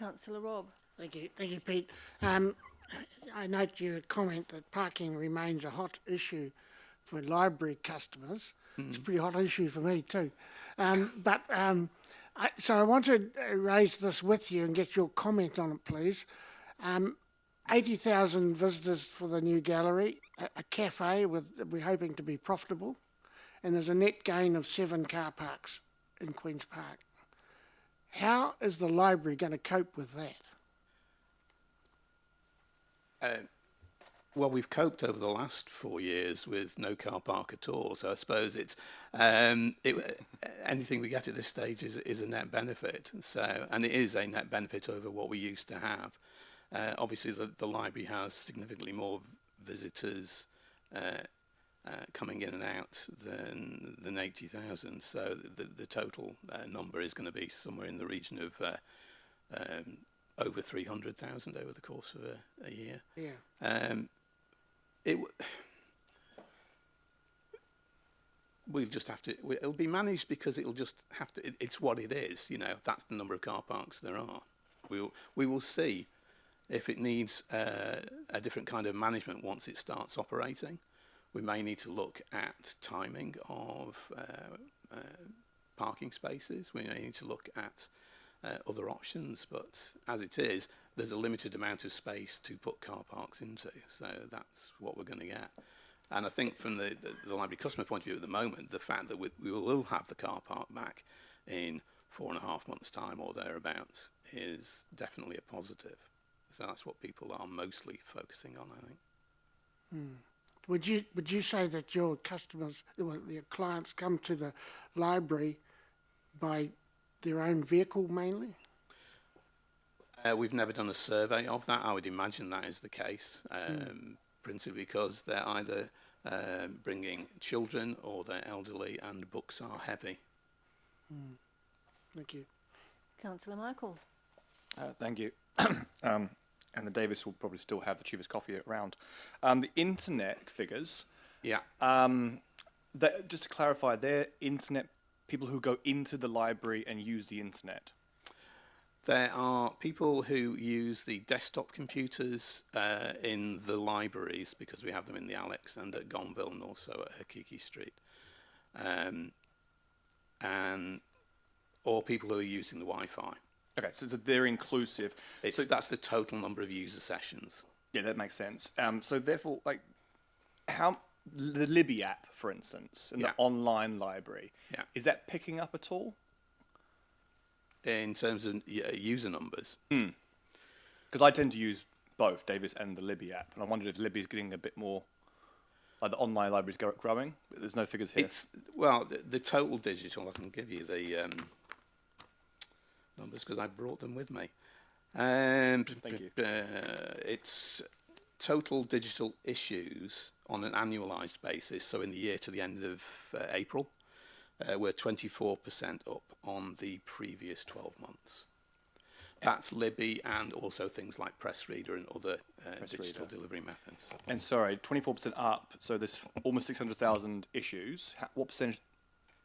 Councillor Robb.
Thank you, Pete. I note your comment that parking remains a hot issue for library customers. It's a pretty hot issue for me too. So I want to raise this with you and get your comment on it, please. 80,000 visitors for the new gallery, a cafe we're hoping to be profitable, and there's a net gain of 7 car parks in Queen's Park. How is the library going to cope with that?
Well, we've coped over the last 4 years with no car park at all. So I suppose it's anything we get at this stage is a net benefit. So, and it is a net benefit over what we used to have. Obviously, the library has significantly more visitors coming in and out than 80,000. So the total number is going to be somewhere in the region of over 300,000 over the course of a year.
Yeah.
We'll just have to. It'll be managed because it'll just have to. It's what it is. You know, that's the number of car parks there are. We will see if it needs a different kind of management once it starts operating. We may need to look at timing of parking spaces. We may need to look at other options, but as it is, there's a limited amount of space to put car parks into, so that's what we're going to get. And I think from the library customer point of view at the moment, the fact that we will have the car park back in 4.5 months' time or thereabouts is definitely a positive. So that's what people are mostly focusing on, I think.
Would you say that your customers, your clients, come to the library by their own vehicle mainly?
We've never done a survey of that. I would imagine that is the case, principally because they're either bringing children or they're elderly and books are heavy.
Thank you.
Councillor Michael.
Thank you. And the Davis will probably still have the cheapest coffee around. The internet figures.
Yeah.
Just to clarify, they're internet people who go into the library and use the internet.
There are people who use the desktop computers in the libraries, because we have them in the Alex and at Gonville and also at Hakiki Street. Or people who are using the Wi-Fi.
Okay, so they're inclusive.
So that's the total number of user sessions.
Yeah, that makes sense. So therefore, like, the Libby app, for instance, and the online library, is that picking up at all?
In terms of user numbers?
Because I tend to use both Davis and the Libby app, and I wondered if Libby's getting a bit more, like the online library's growing, but there's no figures here.
Well, the total digital, I can give you the numbers because I brought them with me.
Thank you.
It's total digital issues on an annualised basis, so in the year to the end of April, we're 24% up on the previous 12 months. That's Libby and also things like Press Reader and other digital delivery methods.
And sorry, 24% up, so there's almost 600,000 issues. What percentage,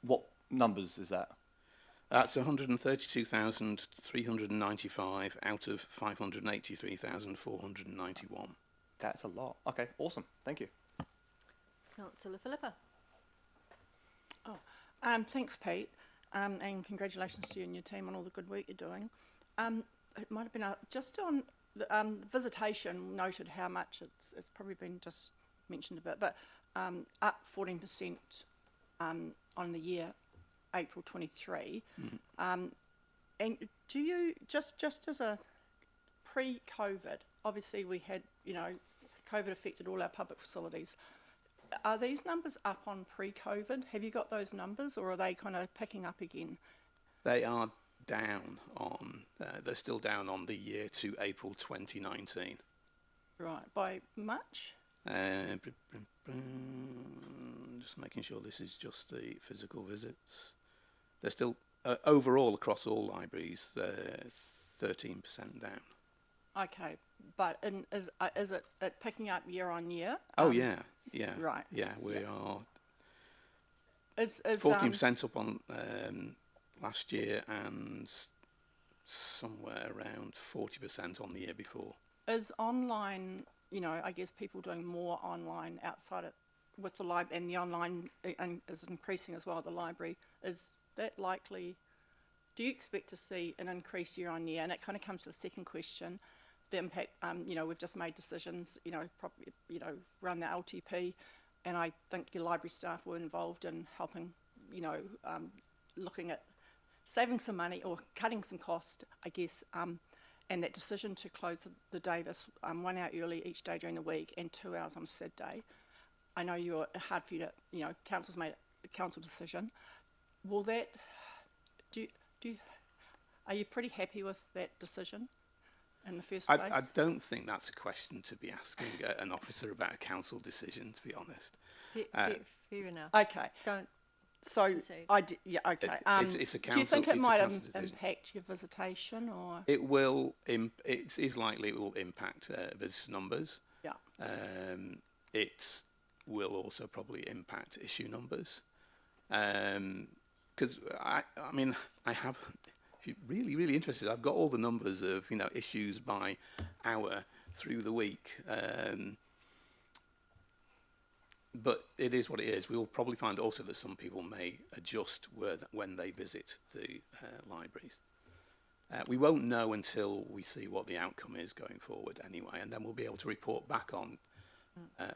what numbers is that?
That's 132,395 out of 583,491.
That's a lot. Okay, awesome. Thank you.
Councillor Philippa.
Thanks, Pete, and congratulations to you and your team on all the good work you're doing. It might have been just on the visitation, noted how much it's probably been just mentioned a bit, but up 14% on the year April 23. And do you just as a pre-COVID? Obviously, we had COVID affected all our public facilities. Are these numbers up on pre-COVID? Have you got those numbers, or are they kind of picking up again?
They are down on. They're still down on the year to April 2019.
Right, by much?
Just making sure this is just the physical visits. They're still overall across all libraries. They're 13% down.
Okay, but is it picking up year on year?
Oh yeah.
Right.
Yeah, we are.
Is
14% up on last year and somewhere around 40% on the year before.
Is online, you know, I guess people doing more online outside it with the library, and the online is increasing as well at the library. Is that likely? Do you expect to see an increase year on year? And it kind of comes to the second question, the impact. You know, we've just made decisions, you know, probably, you know, run the LTP, and I think your library staff were involved in helping, you know, looking at saving some money or cutting some cost, I guess. And that decision to close the Davis 1 hour early each day during the week and 2 hours on Sid day. I know you're hard for you to, you know, council's made a council decision. Will that, are you pretty happy with that decision in the first place?
I don't think that's a question to be asking an officer about a council decision, to be honest.
Fair enough.
Okay.
Don't.
So
proceed.
yeah, okay.
It's a
do you think
council-
it
it's a
might
council decision.
impact your visitation or?
It will. It is likely it will impact visitor numbers.
Yeah.
It will also probably impact issue numbers. Because I mean, I have. If you're really interested, I've got all the numbers of, you know, issues by hour through the week. But it is what it is. We will probably find also that some people may adjust when they visit the libraries. We won't know until we see what the outcome is going forward anyway, and then we'll be able to report back on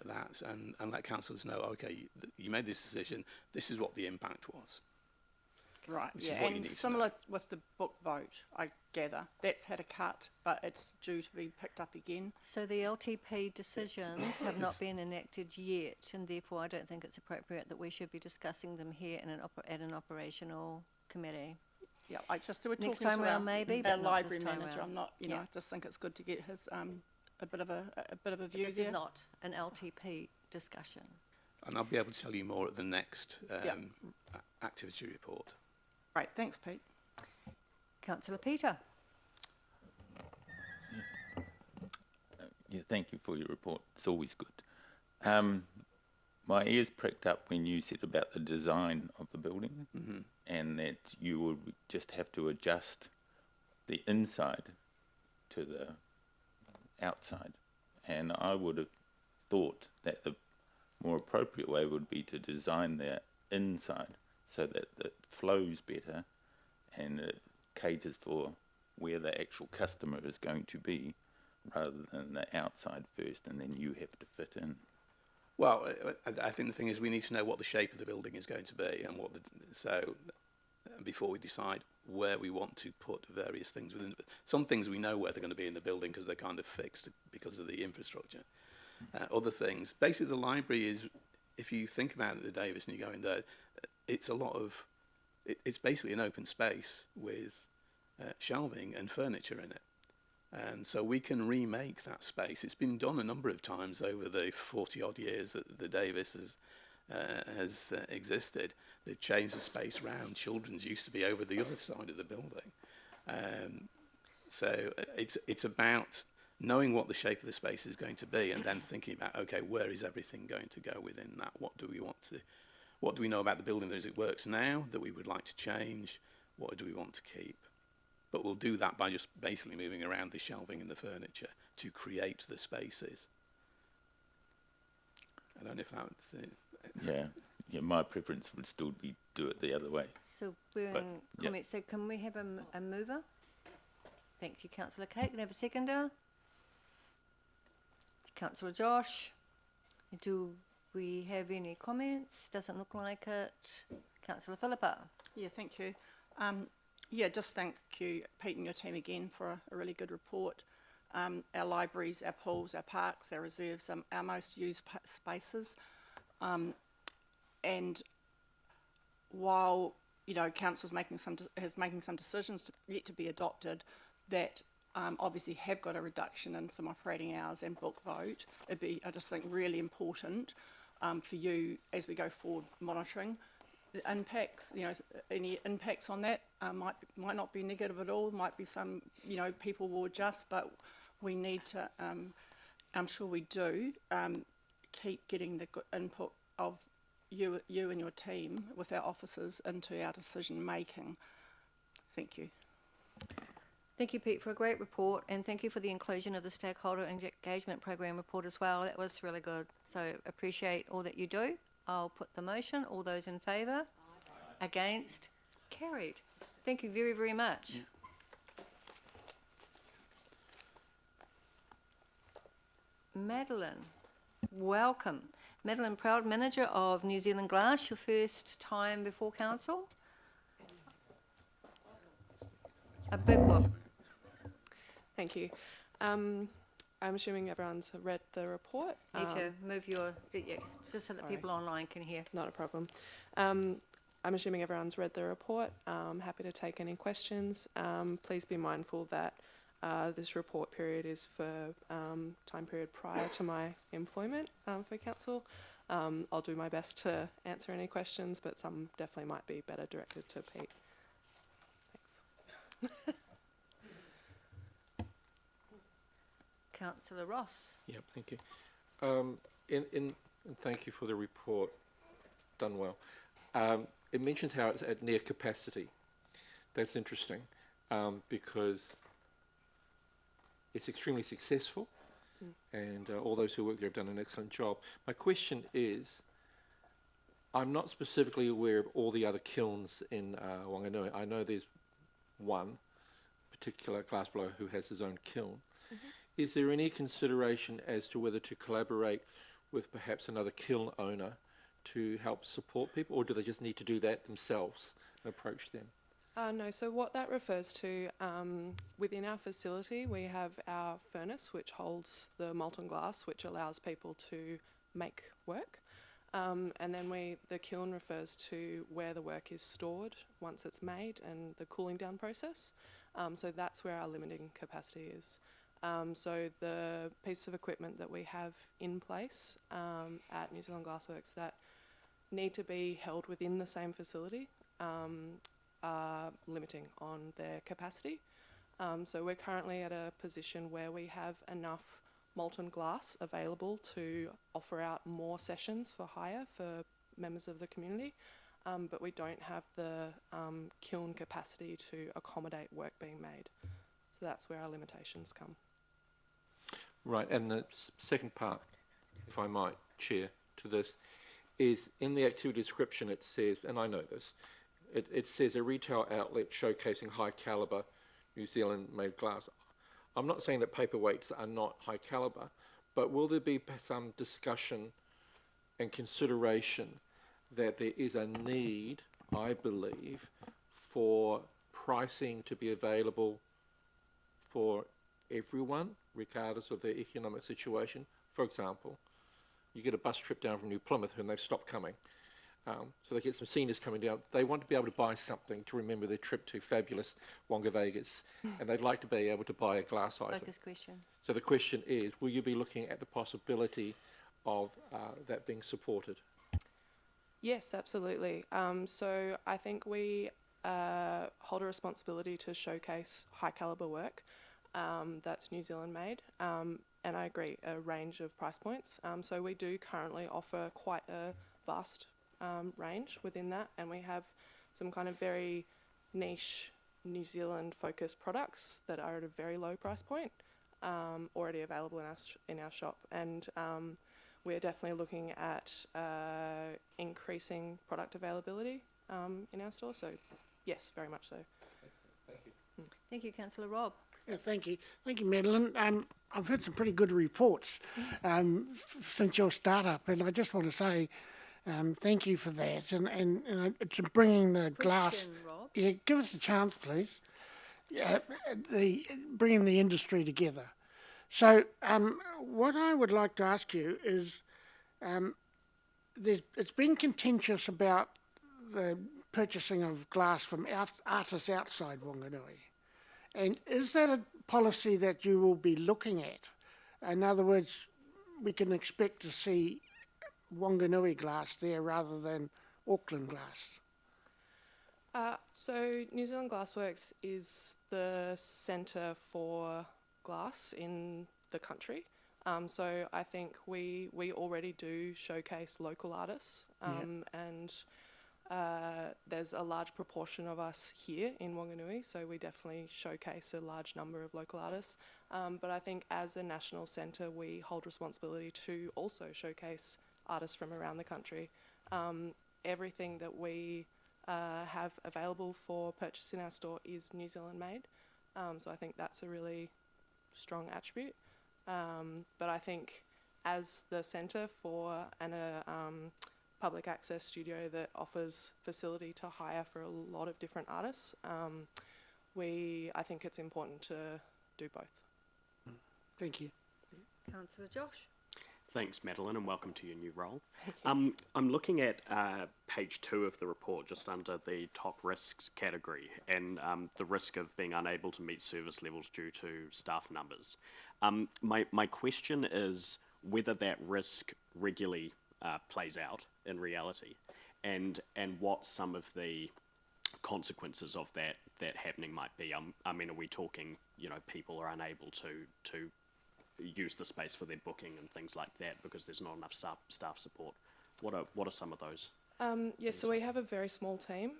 that and let councillors know, okay, you made this decision, this is what the impact was.
Right,
Which is
yeah,
what you
and
need to
similar
know.
with the book vote, I gather. That's had a cut, but it's due to be picked up again.
So the LTP decisions have not been enacted yet, and therefore I don't think it's appropriate that we should be discussing them here in at an operational committee.
Yeah, I just we're
Next
talking
time
to
round maybe,
our
but not
library
this time
manager.
round.
I'm not, you know,
Yeah.
I just think it's good to get his a bit of a view
This
there.
is not an LTP discussion.
And I'll be able to tell you more at the next
Yeah.
activity report.
Right, thanks, Pete.
Councillor Peter.
Yeah, thank you for your report. It's always good. My ears pricked up when you said about the design of the building, and that you would just have to adjust the inside to the outside. And I would have thought that the more appropriate way would be to design the inside so that it flows better and it caters for where the actual customer is going to be, rather than the outside first and then you have to fit in.
Well, I think the thing is we need to know what the shape of the building is going to be, and before we decide where we want to put various things within. Some things we know where they're going to be in the building because they're kind of fixed because of the infrastructure. Other things, basically the library is, if you think about it, the Davis and you go in there, it's a lot of, it's basically an open space with shelving and furniture in it. And so we can remake that space. It's been done a number of times over the 40-odd years that the Davis has existed. They've changed the space round. Children's used to be over the other side of the building. So it's about knowing what the shape of the space is going to be and then thinking about, okay, where is everything going to go within that? What do we know about the building as it works now that we would like to change? What do we want to keep? But we'll do that by just basically moving around the shelving and the furniture to create the spaces. I don't know if that's it.
Yeah, my preference would still be do it the other way.
So we're
But,
in
yeah.
comments. So can we have a mover? Thank you, Councillor Kate. Can I have a seconder? Councillor Josh. Do we have any comments? Doesn't look like it. Councillor Philippa.
Yeah, thank you. Yeah, just thank you, Pete and your team again for a really good report. Our libraries, our pools, our parks, our reserves, our most used spaces. And while, you know, council's making some decisions yet to be adopted that obviously have got a reduction in some operating hours and book vote, it'd be, I just think, really important for you as we go forward monitoring the impacts, you know, any impacts on that might not be negative at all, might be some, you know, people will adjust, but we need to, I'm sure we do, keep getting the good input of you and your team with our officers into our decision making. Thank you.
Thank you, Pete, for a great report, and thank you for the inclusion of the stakeholder engagement program report as well. That was really good. So appreciate all that you do. I'll put the motion. All those in favour? Against? Carried. Thank you very, very much.
Yeah.
Madeline, welcome. Madeline Proud, Manager of New Zealand Glass, your first time before council? A big one.
Thank you. I'm assuming everyone's read the report.
Need to move your, just so that
Sorry.
people online can hear.
Not a problem. I'm assuming everyone's read the report. Happy to take any questions. Please be mindful that this report period is for time period prior to my employment for council. I'll do my best to answer any questions, but some definitely might be better directed to Pete. Thanks.
Councillor Ross.
Yeah, thank you. And thank you for the report. Done well. It mentions how it's at near capacity. That's interesting because it's extremely successful, and all those who work there have done an excellent job. My question is, I'm not specifically aware of all the other kilns in Wanganui. I know there's one particular glassblower who has his own kiln. Is there any consideration as to whether to collaborate with perhaps another kiln owner to help support people, or do they just need to do that themselves and approach them?
No, so what that refers to, within our facility, we have our furnace, which holds the molten glass, which allows people to make work. And then the kiln refers to where the work is stored once it's made and the cooling down process. So that's where our limiting capacity is. So the piece of equipment that we have in place at New Zealand Glassworks that need to be held within the same facility are limiting on their capacity. So we're currently at a position where we have enough molten glass available to offer out more sessions for hire for members of the community, but we don't have the kiln capacity to accommodate work being made. So that's where our limitations come.
Right, and the second part, if I might, Chair, to this, is in the activity description it says, and I know this, it says a retail outlet showcasing high calibre New Zealand made glass. I'm not saying that paperweights are not high calibre, but will there be some discussion and consideration that there is a need, I believe, for pricing to be available for everyone, regardless of their economic situation? For example, you get a bus trip down from New Plymouth and they've stopped coming. So they get some seniors coming down. They want to be able to buy something to remember their trip to fabulous Wonga Vegas, and they'd like to be able to buy a glass item.
Focus question.
So the question is, will you be looking at the possibility of that being supported?
Yes, absolutely. So I think we hold a responsibility to showcase high calibre work that's New Zealand made, and I agree, a range of price points. So we do currently offer quite a vast range within that, and we have some kind of very niche New Zealand focused products that are at a very low price point already available in our shop, and we're definitely looking at increasing product availability in our store. So yes, very much so.
Thank you.
Thank you, Councillor Rob.
Yeah, thank you, Madeline. I've had some pretty good reports since your startup, and I just want to say thank you for that, and to bringing the glass.
Question, Rob.
Yeah, give us a chance, please. Yeah, bringing the industry together. So, what I would like to ask you is, it's been contentious about the purchasing of glass from artists outside Wanganui. And is that a policy that you will be looking at? In other words, we can expect to see Wanganui glass there rather than Auckland glass.
So New Zealand Glassworks is the centre for glass in the country. So I think we already do showcase local artists, and there's a large proportion of us here in Wanganui, so we definitely showcase a large number of local artists. But I think as a national centre, we hold responsibility to also showcase artists from around the country. Everything that we have available for purchase in our store is New Zealand made. So I think that's a really strong attribute. But I think as the centre for public access studio that offers facility to hire for a lot of different artists, I think it's important to do both.
Thank you.
Councillor Josh.
Thanks, Madeline, and welcome to your new role. I'm looking at page 2 of the report, just under the top risks category, and the risk of being unable to meet service levels due to staff numbers. My question is whether that risk regularly plays out in reality, and what some of the consequences of that happening might be. I mean, are we talking, people are unable to use the space for their booking and things like that because there's not enough staff support? What are some of those?
So we have a very small team.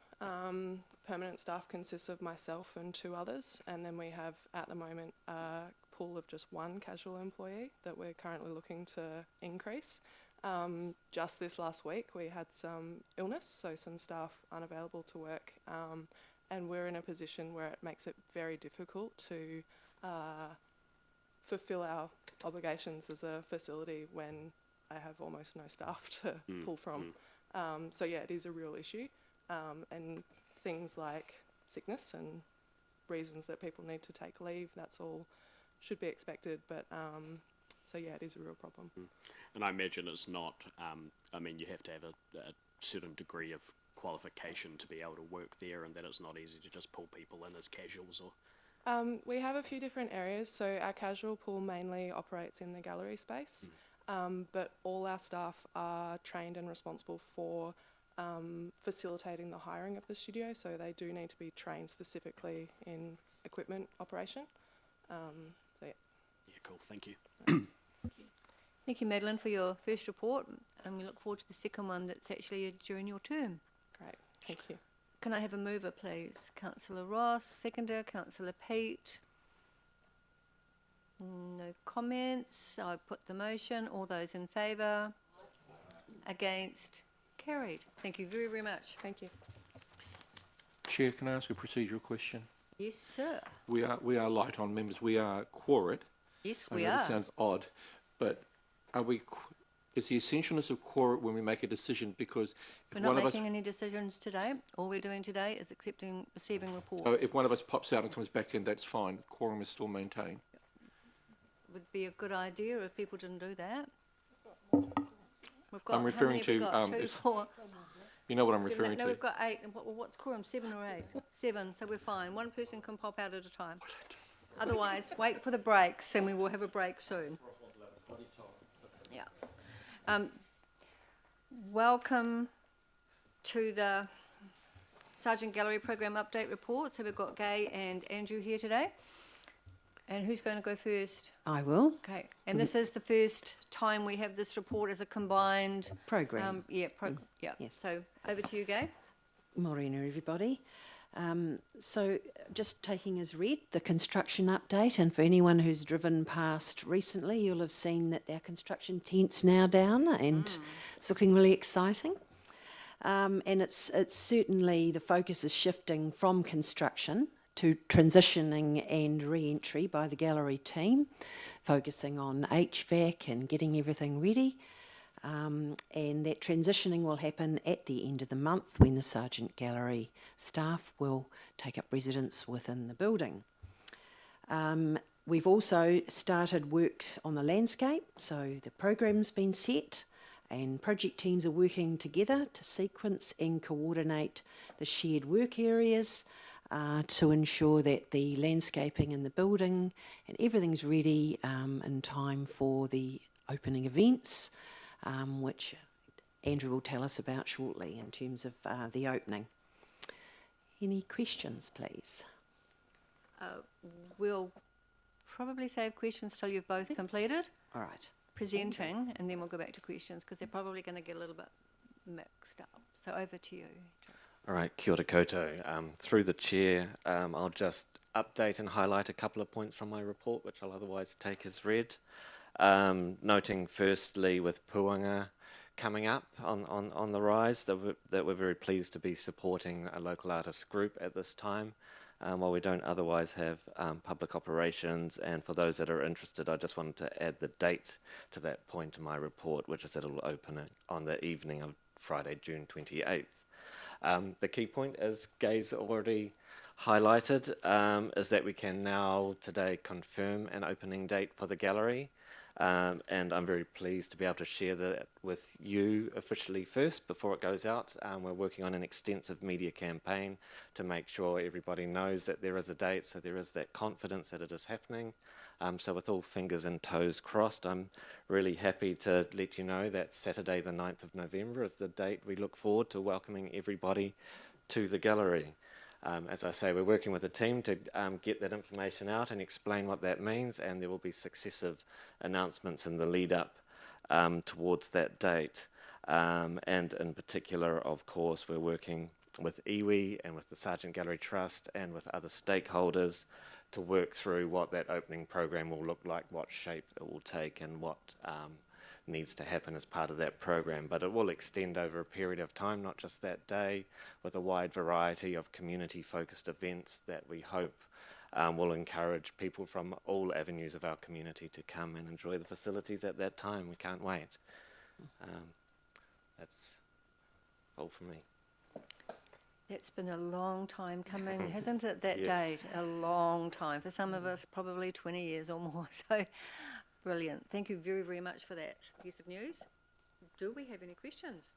Permanent staff consists of myself and 2 others, and then we have at the moment a pool of just 1 casual employee that we're currently looking to increase. Just this last week we had some illness, so some staff unavailable to work, and we're in a position where it makes it very difficult to fulfill our obligations as a facility when I have almost no staff to pull from. So yeah, it is a real issue, and things like sickness and reasons that people need to take leave, that's all should be expected, but so yeah, it is a real problem.
And I imagine it's not, you have to have a certain degree of qualification to be able to work there, and that it's not easy to just pull people in as casuals or...
We have a few different areas. So our casual pool mainly operates in the gallery space, but all our staff are trained and responsible for facilitating the hiring of the studio, so they do need to be trained specifically in equipment operation. So yeah.
Yeah, cool, thank you.
Thank you, Madeline, for your first report, and we look forward to the second one that's actually during your term.
Great, thank you.
Can I have a mover, please? Councillor Ross, seconder, Councillor Pete. No comments. I put the motion. All those in favour? Against? Carried. Thank you very, very much.
Thank you.
Chair, can I ask a procedural question?
Yes, sir.
We are light on members. We are quorate.
Yes,
I
we
know
are.
this sounds odd, but is the essentialness of quorate when we make a decision? Because if
We're not
one of us,
making any decisions today. All we're doing today is receiving reports.
so if one of us pops out and comes back in, that's fine. Quorum is still maintained.
Would be a good idea if people didn't do that. We've got,
I'm referring
how many have
to,
we got? 2, 4,
You know what I'm
7,
referring
no,
to.
we've got 8. And what's quorum? 7 or 8? 7. So we're fine. One person can pop out at a time. Otherwise, wait for the breaks, and we will have a break soon. Yeah. Welcome to the Sargent Gallery Program Update Report. So we've got Gay and Andrew here today. And who's going to go first?
I will.
Okay. And this is the first time we have this report as a combined
Program.
yeah.
Yes.
So over to you, Gay.
Morena, everybody. So just taking as read the construction update, and for anyone who's driven past recently, you'll have seen that our construction tent's now down, and it's looking really exciting. And it's certainly, the focus is shifting from construction to transitioning and re-entry by the gallery team, focusing on HVAC and getting everything ready. And that transitioning will happen at the end of the month when the Sargent Gallery staff will take up residence within the building. We've also started work on the landscape, so the program's been set and project teams are working together to sequence and coordinate the shared work areas to ensure that the landscaping in the building and everything's ready in time for the opening events, which Andrew will tell us about shortly in terms of the opening. Any questions, please?
We'll probably save questions till you've both completed
All right.
presenting, and then we'll go back to questions because they're probably going to get a little bit mixed up. So over to you. Jo.
All right, kia ora koutou. Through the chair, I'll just update and highlight a couple of points from my report, which I'll otherwise take as read. Noting firstly with Puanga coming up on the rise, that we're very pleased to be supporting a local artist group at this time, while we don't otherwise have public operations. And for those that are interested, I just wanted to add the date to that point in my report, which is that it will open on the evening of Friday, June 28th. The key point, as Gay's already highlighted, is that we can now today confirm an opening date for the gallery. And I'm very pleased to be able to share that with you officially first before it goes out. We're working on an extensive media campaign to make sure everybody knows that there is a date, so there is that confidence that it is happening. So with all fingers and toes crossed, I'm really happy to let you know that Saturday the 9th of November is the date we look forward to welcoming everybody to the gallery. As I say, we're working with a team to get that information out and explain what that means, and there will be successive announcements in the lead up towards that date. And in particular, of course, we're working with iwi and with the Sargent Gallery Trust and with other stakeholders to work through what that opening program will look like, what shape it will take, and what needs to happen as part of that program. But it will extend over a period of time, not just that day, with a wide variety of community-focused events that we hope will encourage people from all avenues of our community to come and enjoy the facilities at that time. We can't wait. That's all from me.
It's been a long time coming, hasn't it, that
Yes.
date? A long time. For some of us, probably 20 years or more. So brilliant. Thank you very, very much for that piece of news. Do we have any questions?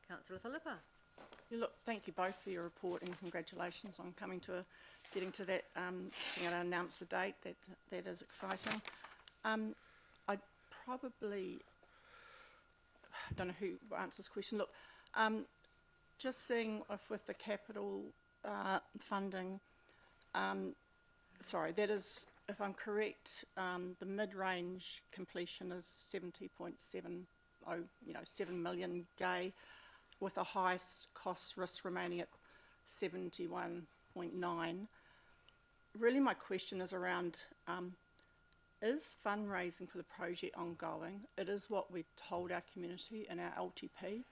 Councillor Philippa.
Yeah, look, thank you both for your report and congratulations on getting to that, being able to announce the date. That is exciting. I probably don't know who will answer this question. Look, just seeing if with the capital funding, sorry, that is, if I'm correct, the mid-range completion is 70.70, 7 million gay, with the highest cost risk remaining at 71.9. Really, my question is around, is fundraising for the project ongoing? It is what we told our community in our LTP.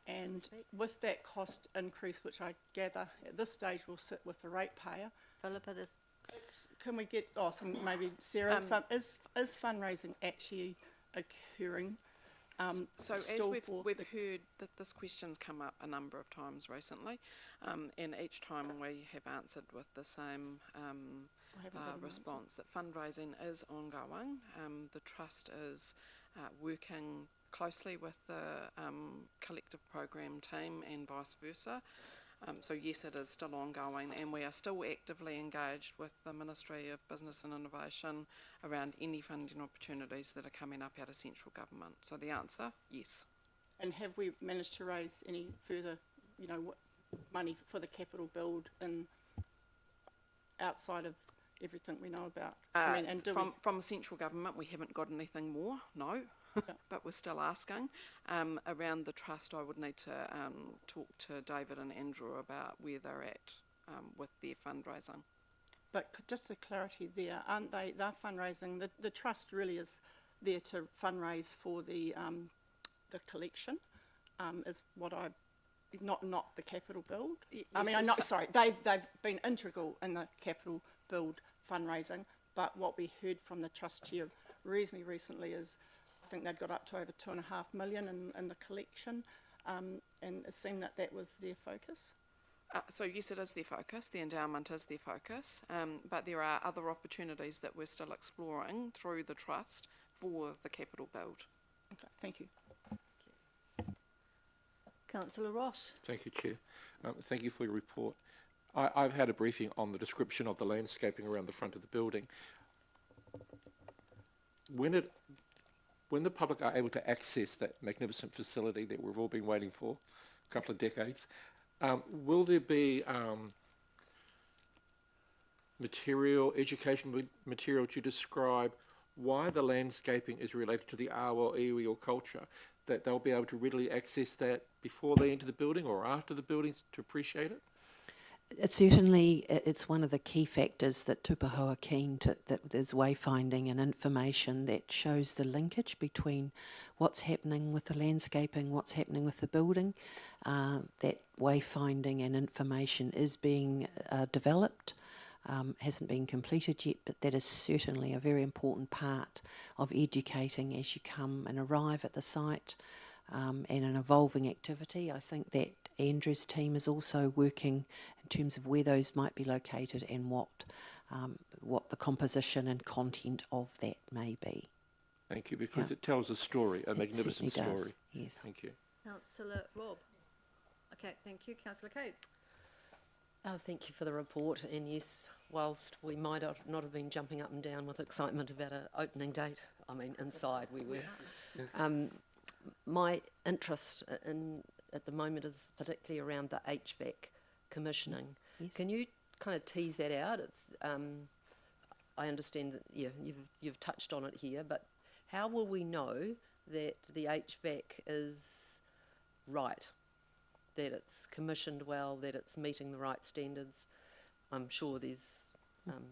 And with that cost increase, which I gather at this stage will sit with the ratepayer.
Philippa,
can we get, maybe Sarah, is fundraising actually occurring?
So as we've heard that this question's come up a number of times recently, and each time we have answered with the same response, that fundraising is ongoing. The Trust is working closely with the collective program team and vice versa. So yes, it is still ongoing, and we are still actively engaged with the Ministry of Business and Innovation around any funding opportunities that are coming up out of central government. So the answer, yes.
And have we managed to raise any further, money for the capital build in outside of everything we know about?
From central government, we haven't got anything more, no. But we're still asking. Around the Trust, I would need to talk to David and Andrew about where they're at with their fundraising.
But just for clarity there, aren't they? They're fundraising. The Trust really is there to fundraise for the collection, is what not the capital build.
Yes,
I'm not sorry. They've been integral in the capital build fundraising. But what we heard from the Trust chair reasonably recently is, I think they'd got up to over 2.5 million in the collection, and it seemed that was their focus.
So yes, it is their focus. The endowment is their focus, but there are other opportunities that we're still exploring through the Trust for the capital build.
Okay, thank you.
Councillor Ross.
Thank you, Chair. Thank you for your report. I've had a briefing on the description of the landscaping around the front of the building. When the public are able to access that magnificent facility that we've all been waiting for a couple of decades, will there be education material to describe why the landscaping is related to the awa or iwi or culture, that they'll be able to readily access that before they enter the building or after the building to appreciate it?
It's one of the key factors that Tupaho are keen to, that there's wayfinding and information that shows the linkage between what's happening with the landscaping, what's happening with the building. That wayfinding and information is being developed, hasn't been completed yet, but that is certainly a very important part of educating as you come and arrive at the site. And an evolving activity. I think that Andrew's team is also working in terms of where those might be located and what the composition and content of that may be.
Thank you, because it tells a story, a magnificent story.
Does, yes.
Thank you.
Councillor Rob. Okay, thank you. Councillor Kate.
Thank you for the report, and yes, whilst we might not have been jumping up and down with excitement about an opening date, I mean, inside we were. My interest at the moment is particularly around the HVAC commissioning.
Yes.
Can you kind of tease that out? It's I understand that you've touched on it here, but how will we know that the HVAC is right, that it's commissioned well, that it's meeting the right standards? I'm sure there's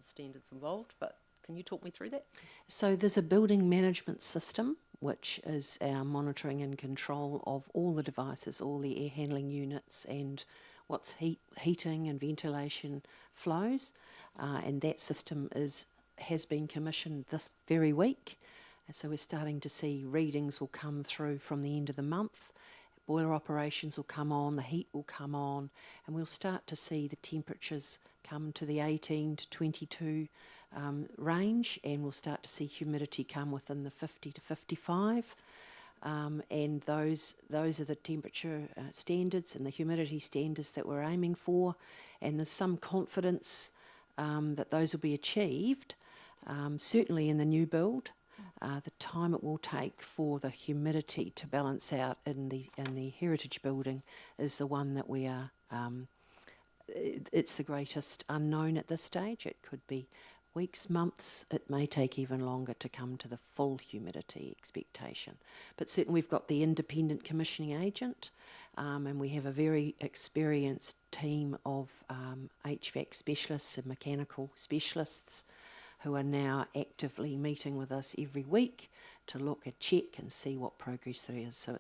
standards involved, but can you talk me through that?
So there's a building management system, which is our monitoring and control of all the devices, all the air handling units and what's heating and ventilation flows. And that system has been commissioned this very week. And so we're starting to see readings will come through from the end of the month. Boiler operations will come on, the heat will come on, and we'll start to see the temperatures come to the 18 to 22 range, and we'll start to see humidity come within the 50 to 55, and those are the temperature standards and the humidity standards that we're aiming for, and there's some confidence that those will be achieved, certainly in the new build. The time it will take for the humidity to balance out in the heritage building is the one that we are it's the greatest unknown at this stage. It could be weeks, months, it may take even longer to come to the full humidity expectation. But certainly we've got the independent commissioning agent, and we have a very experienced team of HVAC specialists and mechanical specialists who are now actively meeting with us every week to look at, check and see what progress there is. So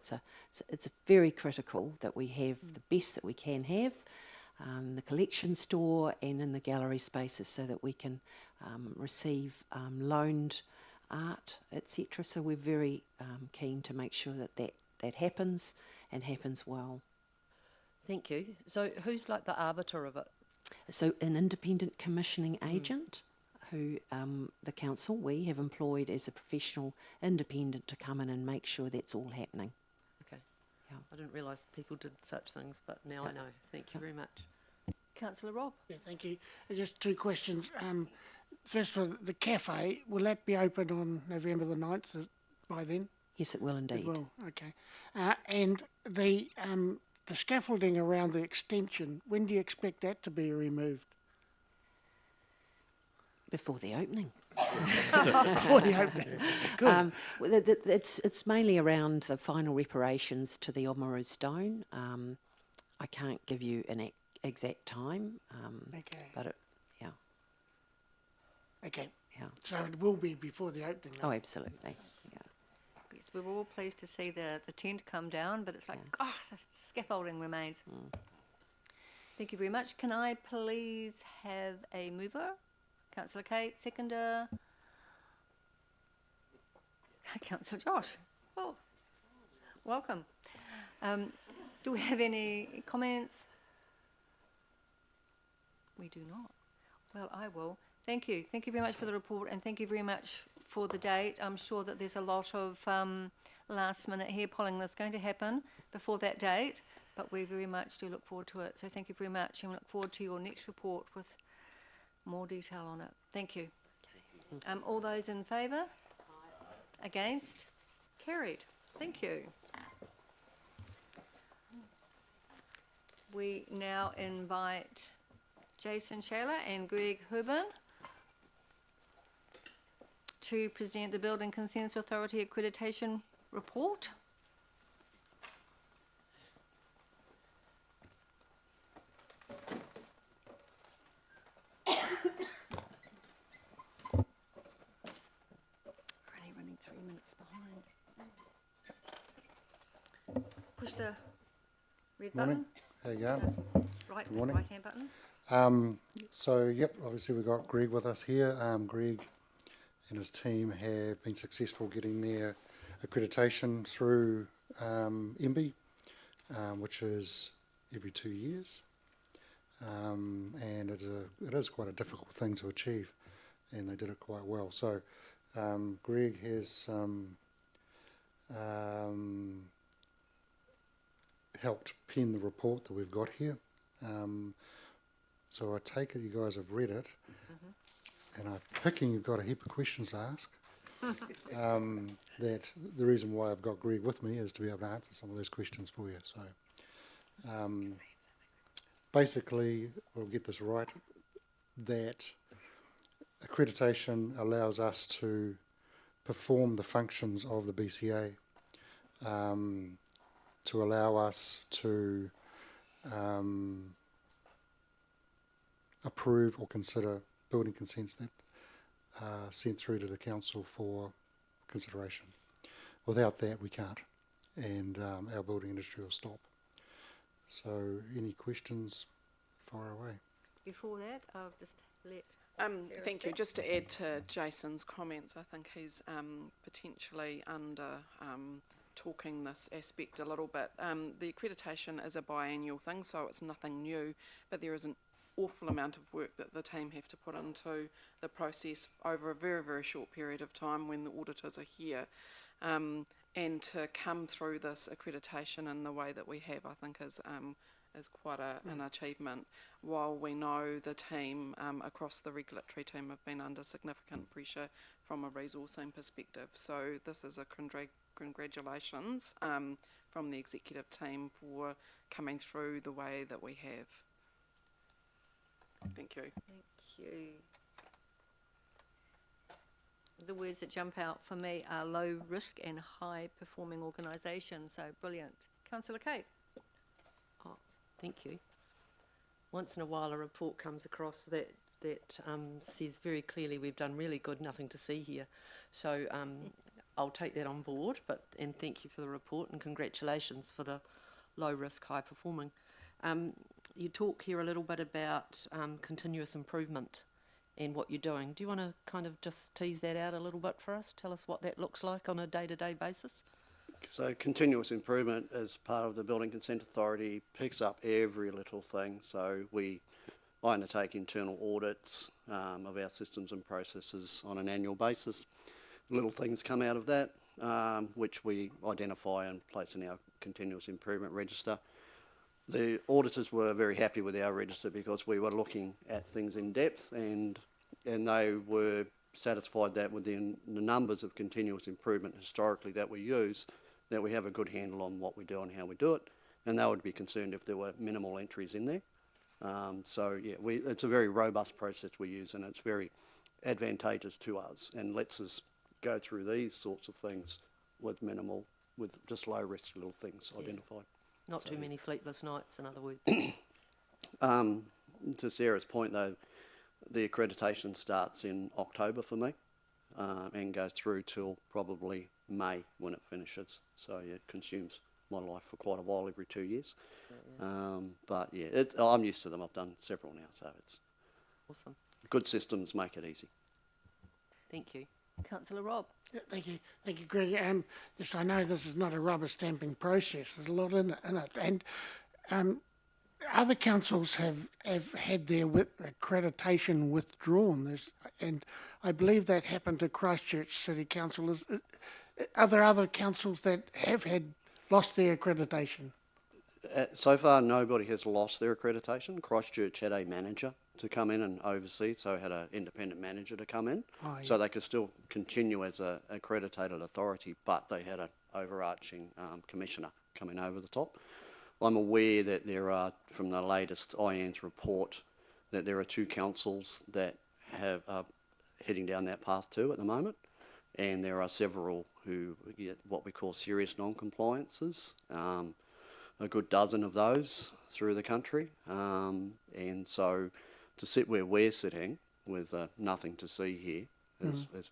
it's very critical that we have the best that we can have, the collection store and in the gallery spaces, so that we can receive loaned art, etc. So we're very keen to make sure that happens and happens well.
Thank you. So who's like the arbiter of it?
So an independent commissioning agent who the council, we have employed as a professional independent to come in and make sure that's all happening.
Okay. Yeah. I didn't realise people did such things, but now I know. Thank you very much.
Councillor Rob.
Yeah, thank you. Just two questions. First of all, the cafe, will that be open on November the 9th by then?
Yes, it will indeed.
It will, okay. And the scaffolding around the extension, when do you expect that to be removed?
Before the opening.
Before the opening. Good.
It's mainly around the final reparations to the Oamaru stone. I can't give you an exact time,
Okay.
but yeah.
Okay.
Yeah.
So it will be before the opening.
Oh, absolutely. Yeah.
Yes, we were all pleased to see the tent come down, but it's like, the scaffolding remains. Thank you very much. Can I please have a mover? Councillor Kate, seconder. Councillor Josh. Oh, welcome. Do we have any comments? We do not. Well, I will. Thank you. Thank you very much for the report, and thank you very much for the date. I'm sure that there's a lot of last-minute hair pulling that's going to happen before that date, but we very much do look forward to it. So thank you very much, and we look forward to your next report with more detail on it. Thank you. Okay. All those in favour? Against? Carried. Thank you. We now invite Jason Shaler and Greg Hubin to present the Building Consents Authority accreditation report. Already running 3 minutes behind. Push the red
Morning.
button.
How you going?
Right,
morning.
right-hand button.
Yep, obviously we've got Greg with us here. Greg and his team have been successful getting their accreditation through MB, which is every 2 years. And it is quite a difficult thing to achieve, and they did it quite well. So Greg has helped pen the report that we've got here. So I take it you guys have read it, and I'm picking you've got a heap of questions to ask. That the reason why I've got Greg with me is to be able to answer some of those questions for you. So basically, we'll get this right, that accreditation allows us to perform the functions of the BCA, to allow us to approve or consider building consents that are sent through to the council for consideration. Without that, we can't, and our building industry will stop. So, any questions? Fire away.
Before that, I'll just let. Sarah
Thank you.
speak.
Just to add to Jason's comments, I think he's potentially under talking this aspect a little bit. The accreditation is a biannual thing, so it's nothing new, but there is an awful amount of work that the team have to put into the process over a very, very short period of time when the auditors are here. And to come through this accreditation in the way that we have, I think is quite an achievement. While we know the team across the regulatory team have been under significant pressure from a resourcing perspective. So this is a congratulations from the executive team for coming through the way that we have. Thank you.
Thank you. The words that jump out for me are low risk and high performing organisation. So brilliant. Councillor Kate.
Oh, thank you. Once in a while a report comes across that says very clearly we've done really good, nothing to see here. So I'll take that on board, and thank you for the report and congratulations for the low risk, high performing. You talk here a little bit about continuous improvement and what you're doing. Do you want to kind of just tease that out a little bit for us? Tell us what that looks like on a day-to-day basis.
So continuous improvement as part of the Building Consent Authority picks up every little thing. So I undertake internal audits of our systems and processes on an annual basis. Little things come out of that, which we identify and place in our continuous improvement register. The auditors were very happy with our register because we were looking at things in depth, and they were satisfied that within the numbers of continuous improvement historically that we use, that we have a good handle on what we do and how we do it, and they would be concerned if there were minimal entries in there. It's a very robust process we use, and it's very advantageous to us and lets us go through these sorts of things with just low risk little things identified.
Not too many sleepless nights, in other words.
To Sarah's point, though, the accreditation starts in October for me and goes through till probably May when it finishes. So it consumes my life for quite a while, every 2 years. I'm used to them. I've done several now, so it's
awesome.
Good systems make it easy.
Thank you.
Councillor Rob.
Yeah, thank you, Greg. Yes, I know this is not a rubber stamping process. There's a lot in it, and other councils have had their accreditation withdrawn. And I believe that happened to Christchurch City Council. Are there other councils that have lost their accreditation?
So far, nobody has lost their accreditation. Christchurch had a manager to come in and oversee, so had an independent manager to come in. So they could still continue as an accredited authority, but they had an overarching commissioner coming over the top. I'm aware that there are, from the latest IANZ report, that there are 2 councils that are heading down that path too at the moment. and there are several who get what we call serious non-compliances, a good dozen of those through the country, and so to sit where we're sitting with nothing to see here has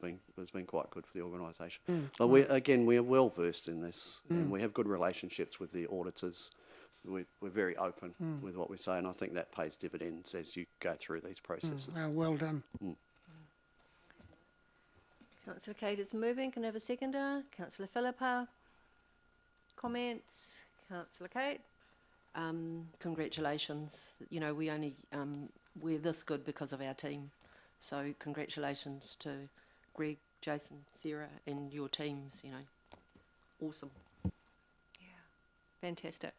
been quite good for the organisation. But we are well versed in this, and we have good relationships with the auditors. We're very open with what we say, and I think that pays dividends as you go through these processes.
Well done.
Councillor Kate is moving. Can I have a seconder? Councillor Philippa. Comments? Councillor Kate.
Congratulations. You know, we're this good because of our team. So congratulations to Greg, Jason, Sarah, and your teams. You know, awesome.
Fantastic.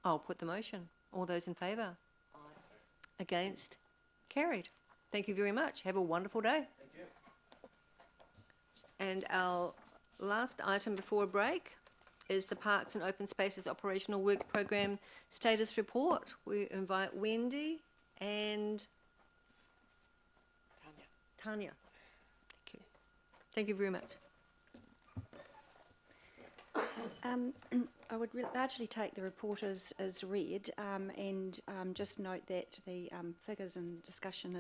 I'll put the motion. All those in favour? Aye. Against? Carried. Thank you very much. Have a wonderful day. Thank you. And our last item before a break is the Parks and Open Spaces Operational Work Programme Status Report. We invite Wendy and Tanya. Thank you. Thank you very much.
I would largely take the report as read, and just note that the figures and discussion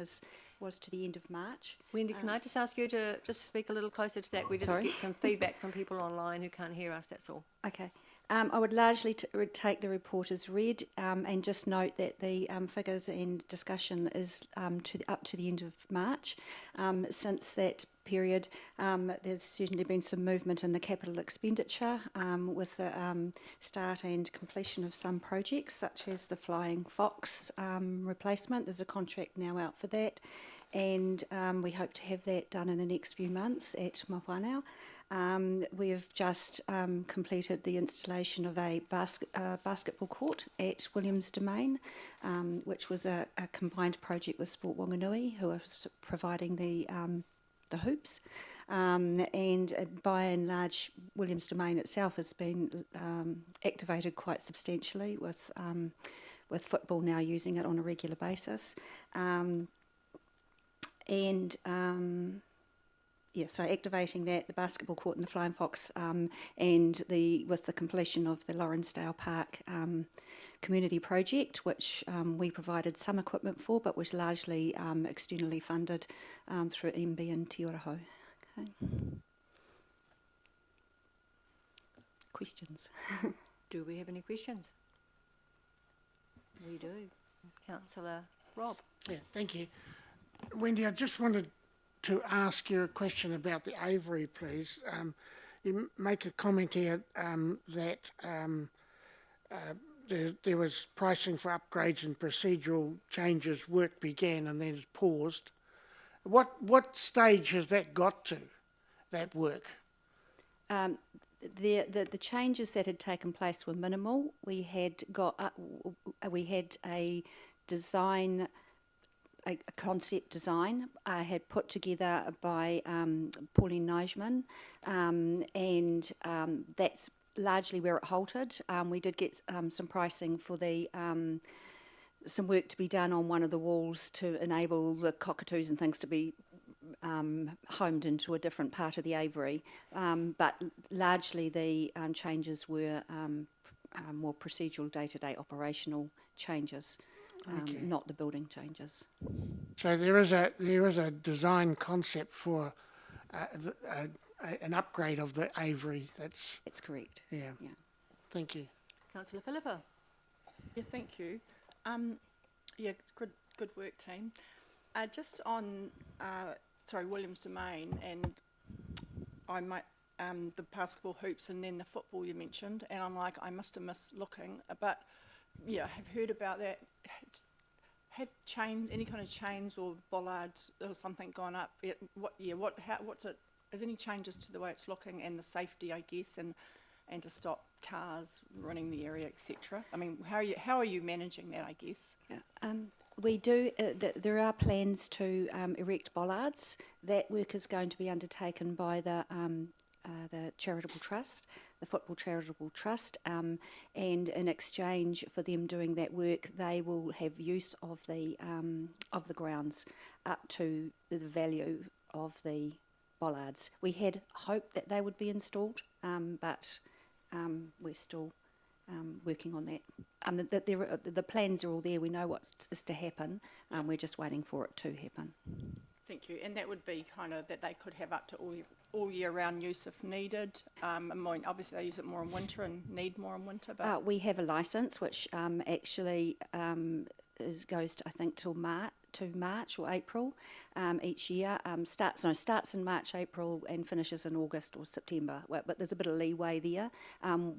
was to the end of March.
Wendy, can I just ask you to just speak a little closer to that? We just get some feedback from people online who can't hear us, that's all.
Okay. I would largely take the report as read, and just note that the figures and discussion is up to the end of March. Since that period, there's certainly been some movement in the capital expenditure with the start and completion of some projects, such as the Flying Fox replacement. There's a contract now out for that, and we hope to have that done in the next few months at Mawhanau. We've just completed the installation of a basketball court at Williams Domain, which was a combined project with Sport Wanganui, who are providing the hoops. And by and large, Williams Domain itself has been activated quite substantially with football now using it on a regular basis. So activating that, the basketball court and the Flying Fox, and with the completion of the Lawrencedale Park community project, which we provided some equipment for, but was largely externally funded through MB and Te Uraho. Okay. Questions?
Do we have any questions? We do. Councillor Rob.
Yeah, thank you. Wendy, I just wanted to ask you a question about the aviary, please. You make a comment here that there was pricing for upgrades and procedural changes, work began and then paused. What stage has that got to, that work?
The changes that had taken place were minimal. We had a design, a concept design had put together by Pauline Nijman, and that's largely where it halted. We did get some pricing for some work to be done on one of the walls to enable the cockatoos and things to be homed into a different part of the aviary, but largely the changes were more procedural, day-to-day operational changes. Not the building changes.
So there is a design concept for an upgrade of the aviary.
That's correct.
Yeah. Thank you.
Councillor Philippa.
Yeah, thank you. Good work, team. Just on Williams Domain, and I might the basketball hoops and then the football you mentioned, and I'm like, I must have missed looking, but yeah, have heard about that. Have any kind of chains or bollards or something gone up? What's it? Is any changes to the way it's looking and the safety, I guess, and to stop cars running the area, etc. I mean, how are you managing that? I guess.
We do. There are plans to erect bollards. That work is going to be undertaken by the charitable trust, the Football Charitable Trust, and in exchange for them doing that work, they will have use of the grounds up to the value of the bollards. We had hoped that they would be installed, but we're still working on that. The plans are all there. We know what is to happen. We're just waiting for it to happen.
Thank you. And that would be kind of that they could have up to all year round use if needed. I mean, obviously they use it more in winter and need more in winter. But
We have a licence which actually goes to, I think, till March or April each year. Starts in March, April, and finishes in August or September. But there's a bit of leeway there.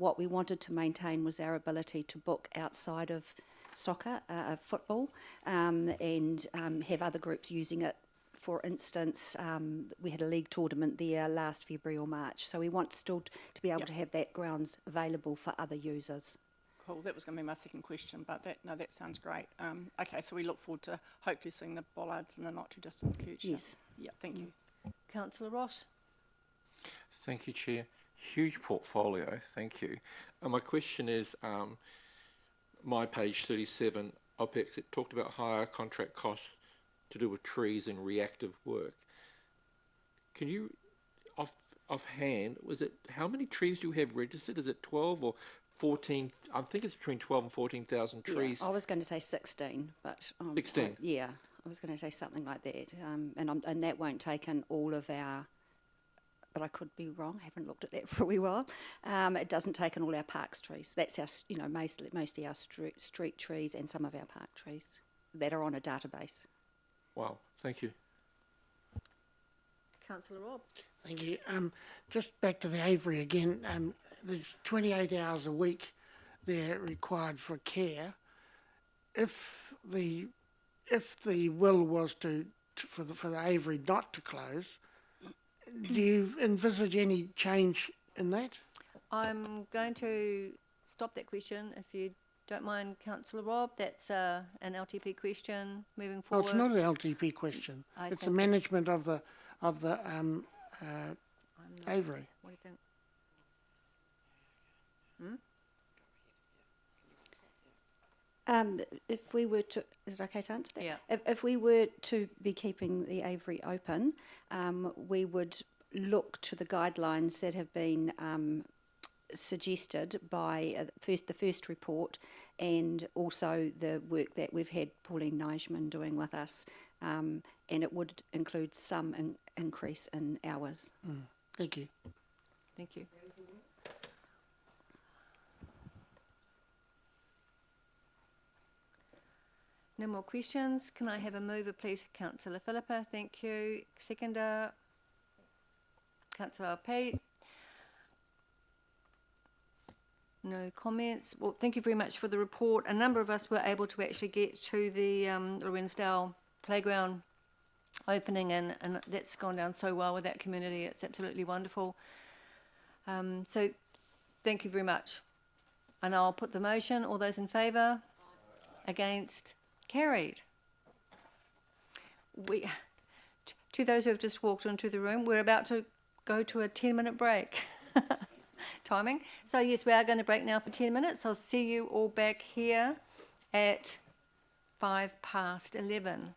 What we wanted to maintain was our ability to book outside of soccer, football, and have other groups using it. For instance, we had a league tournament there last February or March, so we want still to be able to have that grounds available for other users.
cool. That was going to be my second question, but that sounds great. Okay, so we look forward to hopefully seeing the bollards in the not too distant future.
Yes.
Yeah, thank you.
Councillor Ross.
Thank you, Chair. Huge portfolio, thank you. My question is, my page 37, OPEX, it talked about higher contract costs to do with trees and reactive work. Can you, offhand, how many trees do you have registered? Is it 12 or 14? I think it's between 12 and 14,000 trees.
Yeah, I was going to say 16, but
16?
Yeah, I was going to say something like that. And that won't take in all of our, but I could be wrong, I haven't looked at that for a wee while. It doesn't take in all our parks trees. That's our, mostly our street trees and some of our park trees that are on a database.
Wow, thank you.
Councillor Robb.
Thank you. Just back to the Avery again. There's 28 hours a week there required for care. If the will was for the Avery not to close, do you envisage any change in that?
I'm going to stop that question if you don't mind, Councillor Robb. That's an LTP question moving forward.
Well, it's not an LTP question. It's the management of the Avery.
What do you think?
If we were to, is it okay to answer that?
Yeah.
If we were to be keeping the Avery open, we would look to the guidelines that have been suggested by the first report, and also the work that we've had Pauline Nijman doing with us, and it would include some increase in hours.
Thank you.
Thank you. No more questions. Can I have a mover, please? Councillor Philippa, thank you. Seconder, Councillor Pate. No comments. Well, thank you very much for the report. A number of us were able to actually get to the Lorensdale playground opening, and that's gone down so well with that community. It's absolutely wonderful. So thank you very much. And I'll put the motion. All those in favour? Against? Carried. To those who have just walked into the room, we're about to go to a 10-minute break. Timing. So yes, we are going to break now for 10 minutes. I'll see you all back here at 11:05.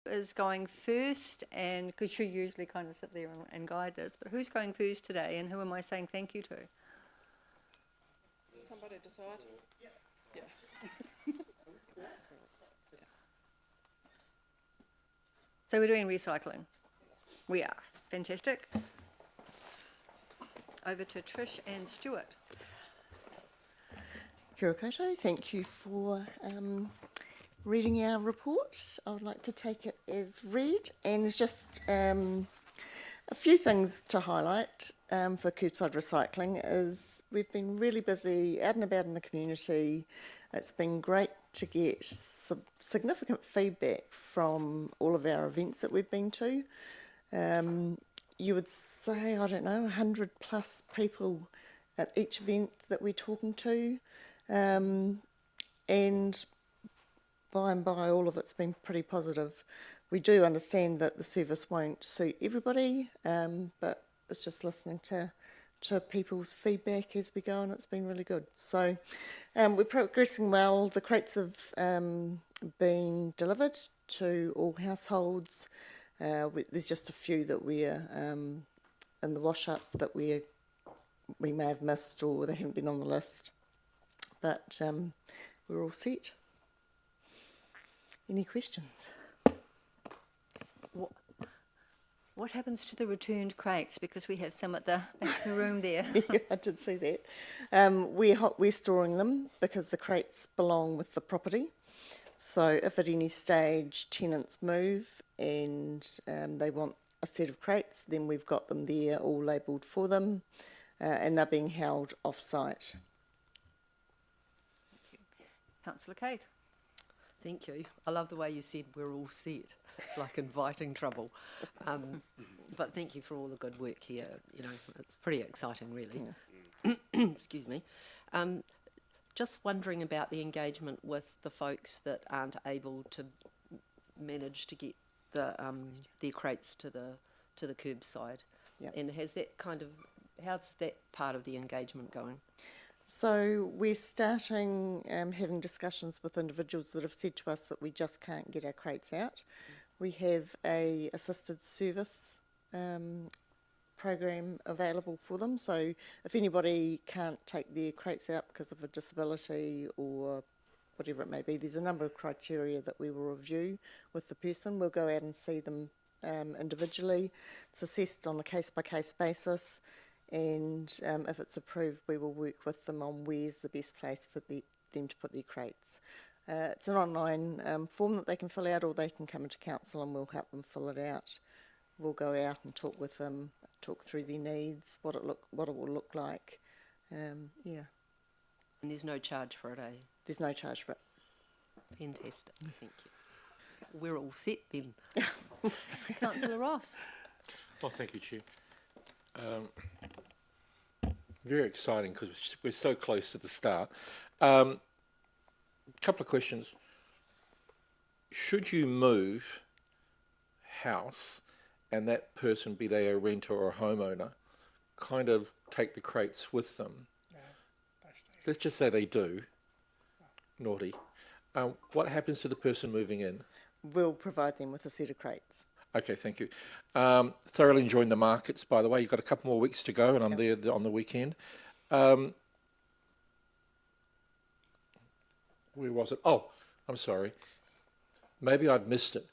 is going first, and because you usually kind of sit there and guide this, but who's going first today, and who am I saying thank you to?
Somebody decide? Yeah.
So we're doing recycling. We are. Fantastic. Over to Trish and Stuart.
Kia ora koutou. Thank you for reading our report. I would like to take it as read, and there's just a few things to highlight for curbside recycling. Is we've been really busy out and about in the community. It's been great to get significant feedback from all of our events that we've been to. You would say, I don't know, 100 plus people at each event that we're talking to. And by and by, all of it's been pretty positive. We do understand that the service won't suit everybody, but it's just listening to people's feedback as we go, and it's been really good. So we're progressing well. The crates have been delivered to all households. There's just a few that we're in the wash-up that we may have missed, or they haven't been on the list. But we're all set. Any questions?
What happens to the returned crates? Because we have some at the back of the room there.
Yeah, I did see that. We're storing them because the crates belong with the property. So if at any stage tenants move and they want a set of crates, then we've got them there all labelled for them, and they're being held off-site.
Councillor Kate.
Thank you. I love the way you said we're all set. It's like inviting trouble. But thank you for all the good work here. You know, it's pretty exciting, really. Yeah. Excuse me. Just wondering about the engagement with the folks that aren't able to manage to get their crates to the curbside.
Yep.
And how's that part of the engagement going?
So we're starting having discussions with individuals that have said to us that we just can't get our crates out. We have a assisted service program available for them. So if anybody can't take their crates out because of a disability or whatever it may be, there's a number of criteria that we will review with the person. We'll go out and see them individually. It's assessed on a case-by-case basis. And if it's approved, we will work with them on where's the best place for them to put their crates. It's an online form that they can fill out, or they can come into council and we'll help them fill it out. We'll go out and talk with them, talk through their needs, what it will look like. Yeah.
And there's no charge for it, eh?
There's no charge for it.
Fantastic, thank you. We're all set then.
Councillor Ross.
Well, thank you, Chair. Very exciting because we're so close to the start. Couple of questions. Should you move house and that person, be they a renter or a homeowner, kind of take the crates with them? No, let's just say they do. Naughty. What happens to the person moving in?
We'll provide them with a set of crates.
Okay, thank you. Thoroughly enjoying the markets, by the way. You've got a couple more weeks to go, and I'm there on the weekend. Where was it? Oh, I'm sorry. Maybe I've missed it.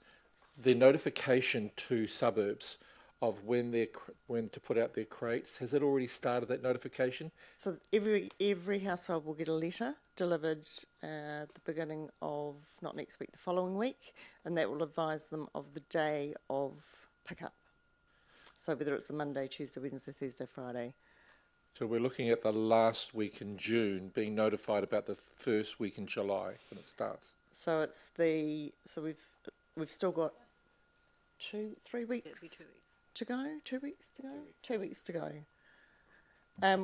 The notification to suburbs of when to put out their crates, has it already started, that notification?
So every household will get a letter delivered the beginning of, not next week, the following week, and that will advise them of the day of pickup. So whether it's a Monday, Tuesday, Wednesday, Thursday, Friday.
So we're looking at the last week in June, being notified about the first week in July when it starts.
So we've still got 3 weeks to go. 2 weeks to go. 2 weeks to go.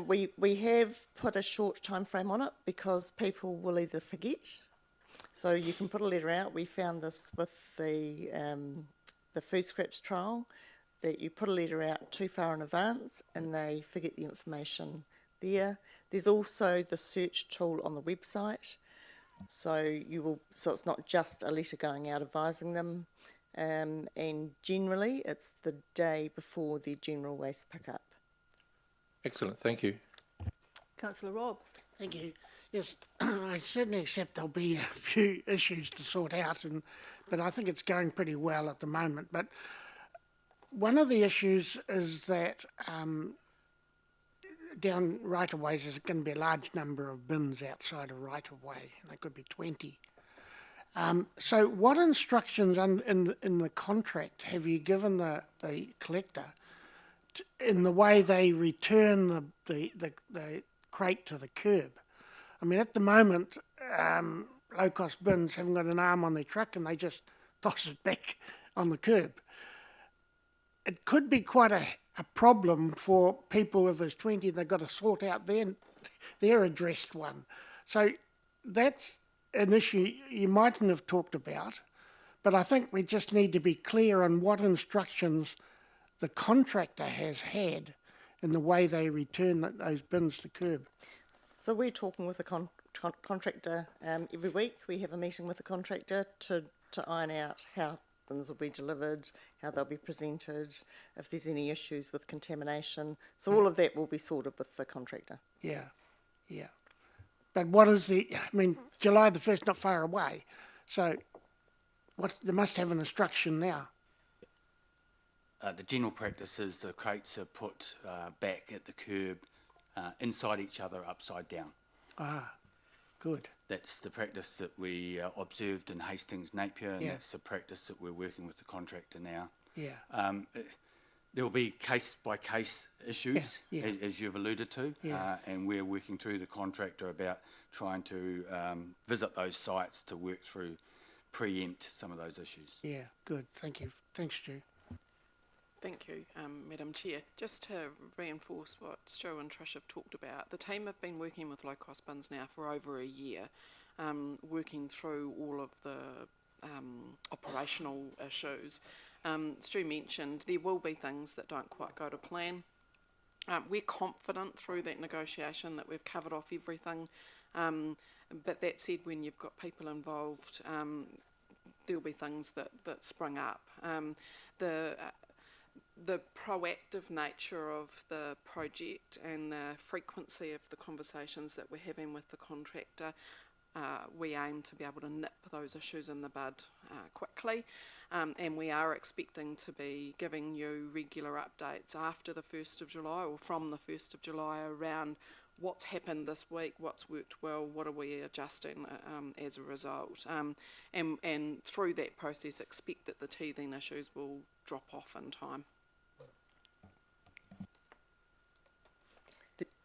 We have put a short time frame on it because people will either forget. So you can put a letter out. We found this with the food scraps trial, that you put a letter out too far in advance and they forget the information there. There's also the search tool on the website. So it's not just a letter going out advising them. and generally it's the day before the general waste pickup.
Excellent, thank you.
Councillor Robb.
Thank you. Yes, I certainly accept there'll be a few issues to sort out, but I think it's going pretty well at the moment. But one of the issues is that down right-of-ways there's going to be a large number of bins outside a right-of-way, and there could be 20. So what instructions in the contract have you given the collector in the way they return the crate to the curb? I mean, at the moment, low-cost bins haven't got an arm on their truck and they just toss it back on the curb. It could be quite a problem for people if there's 20, they've got to sort out their addressed one. So that's an issue you mightn't have talked about, but I think we just need to be clear on what instructions the contractor has had in the way they return those bins to curb.
So we're talking with the contractor every week. We have a meeting with the contractor to iron out how bins will be delivered, how they'll be presented, if there's any issues with contamination. So all of that will be sorted with the contractor.
Yeah. But what is July the 1st, not far away. So they must have an instruction now.
The general practice is the crates are put back at the curb inside each other, upside down.
Ah, good.
That's the practice that we observed in Hastings, Napier, and
Yeah.
that's the practice that we're working with the contractor now.
Yeah.
There will be case-by-case issues,
Yeah.
as you've alluded to,
Yeah.
and we're working through the contractor about trying to visit those sites to work through, preempt some of those issues.
Yeah, good. Thank you. Thanks, Stu.
Thank you, Madam Chair. Just to reinforce what Stu and Trish have talked about, the team have been working with low-cost bins now for over a year, working through all of the operational issues. Stu mentioned there will be things that don't quite go to plan. We're confident through that negotiation that we've covered off everything, but that said, when you've got people involved, there'll be things that spring up. The proactive nature of the project and the frequency of the conversations that we're having with the contractor, we aim to be able to nip those issues in the bud quickly, and we are expecting to be giving you regular updates after the 1st of July or from the 1st of July around what's happened this week, what's worked well, what are we adjusting as a result, and through that process expect that the teething issues will drop off in time.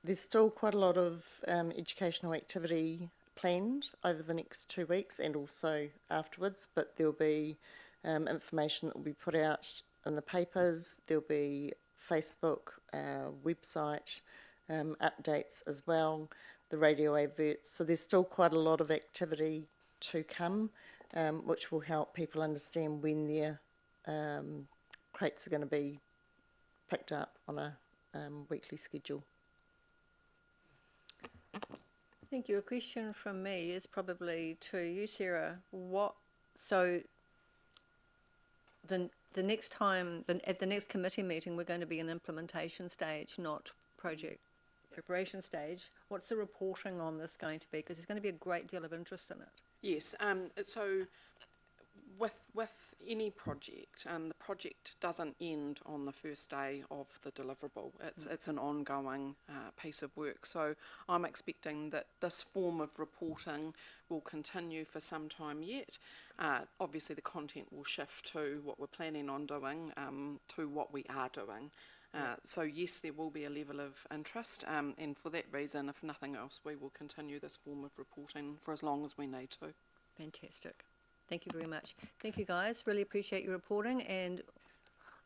There's still quite a lot of educational activity planned over the next 2 weeks and also afterwards, but there'll be information that will be put out in the papers, there'll be Facebook, website updates as well, the radio adverts, so there's still quite a lot of activity to come, which will help people understand when their crates are going to be picked up on a weekly schedule.
Thank you. A question from me is probably to you, Sarah. So the next time, at the next committee meeting, we're going to be in implementation stage, not project preparation stage. What's the reporting on this going to be? Because there's going to be a great deal of interest in it.
Yes, so with any project, the project doesn't end on the first day of the deliverable. It's an ongoing piece of work. So I'm expecting that this form of reporting will continue for some time yet. Obviously the content will shift to what we're planning on doing, to what we are doing. So yes, there will be a level of interest, and for that reason, if nothing else, we will continue this form of reporting for as long as we need to.
Fantastic. Thank you very much. Thank you, guys. Really appreciate your reporting, and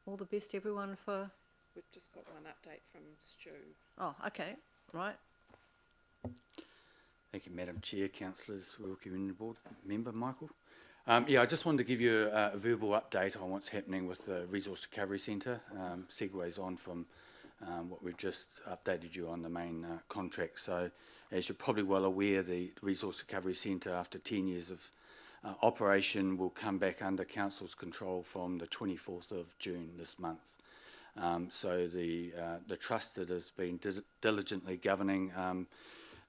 all the best, everyone, for...
We've just got one update from Stu.
Oh, okay. Right.
Thank you, Madam Chair, Councillors, Rural Community Board Member Michael. I just wanted to give you a verbal update on what's happening with the Resource Recovery Centre. Segues on from what we've just updated you on the main contract. So, as you're probably well aware, the Resource Recovery Centre, after 10 years of Operation will come back under council's control from the 24th of June this month. So the trust that has been diligently governing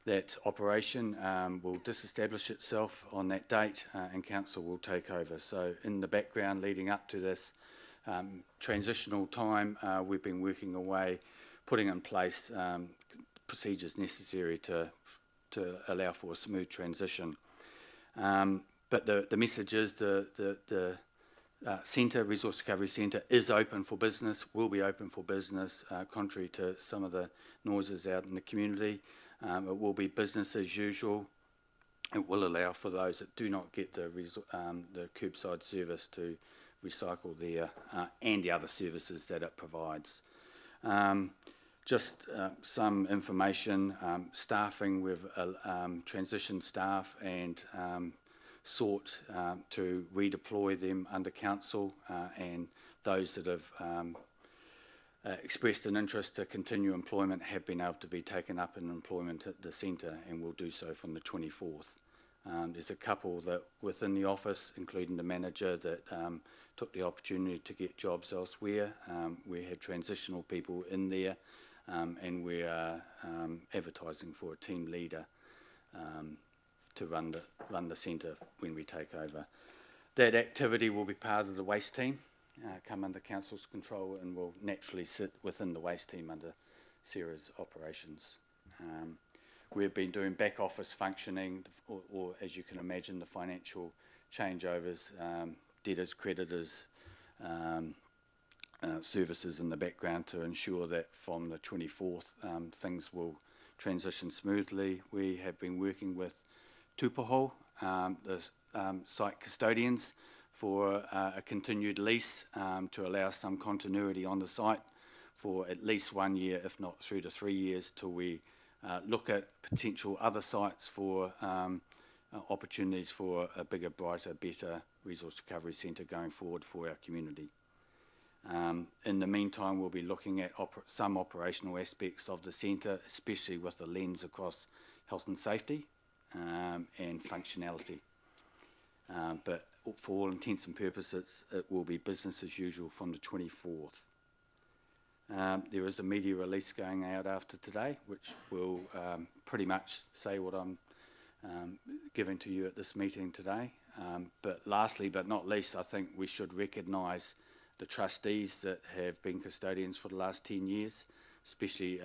that operation will disestablish itself on that date, and council will take over. So in the background leading up to this transitional time, we've been working away, putting in place procedures necessary to allow for a smooth transition. But the message is the centre, Resource Recovery Centre, is open for business, will be open for business, contrary to some of the noises out in the community. It will be business as usual. It will allow for those that do not get the curbside service to recycle there, and the other services that it provides. Just some information, staffing, we've transitioned staff and sought to redeploy them under council, and those that have expressed an interest to continue employment have been able to be taken up in employment at the centre, and will do so from the 24th. There's a couple that within the office, including the manager, that took the opportunity to get jobs elsewhere. We had transitional people in there, and we are advertising for a team leader to run the centre when we take over. That activity will be part of the waste team, come under council's control, and will naturally sit within the waste team under Sarah's operations. We've been doing back office functioning, or as you can imagine, the financial changeovers, debtors, creditors, services in the background to ensure that from the 24th things will transition smoothly. We have been working with Tupaho, the site custodians, for a continued lease to allow some continuity on the site for at least 1 year, if not 3 to 3 years, till we look at potential other sites for opportunities for a bigger, brighter, better resource recovery centre going forward for our community. In the meantime, we'll be looking at some operational aspects of the centre, especially with the lens across health and safety and functionality. But for all intents and purposes, it will be business as usual from the 24th. There is a media release going out after today, which will pretty much say what I'm giving to you at this meeting today. But lastly, but not least, I think we should recognise the trustees that have been custodians for the last 10 years, especially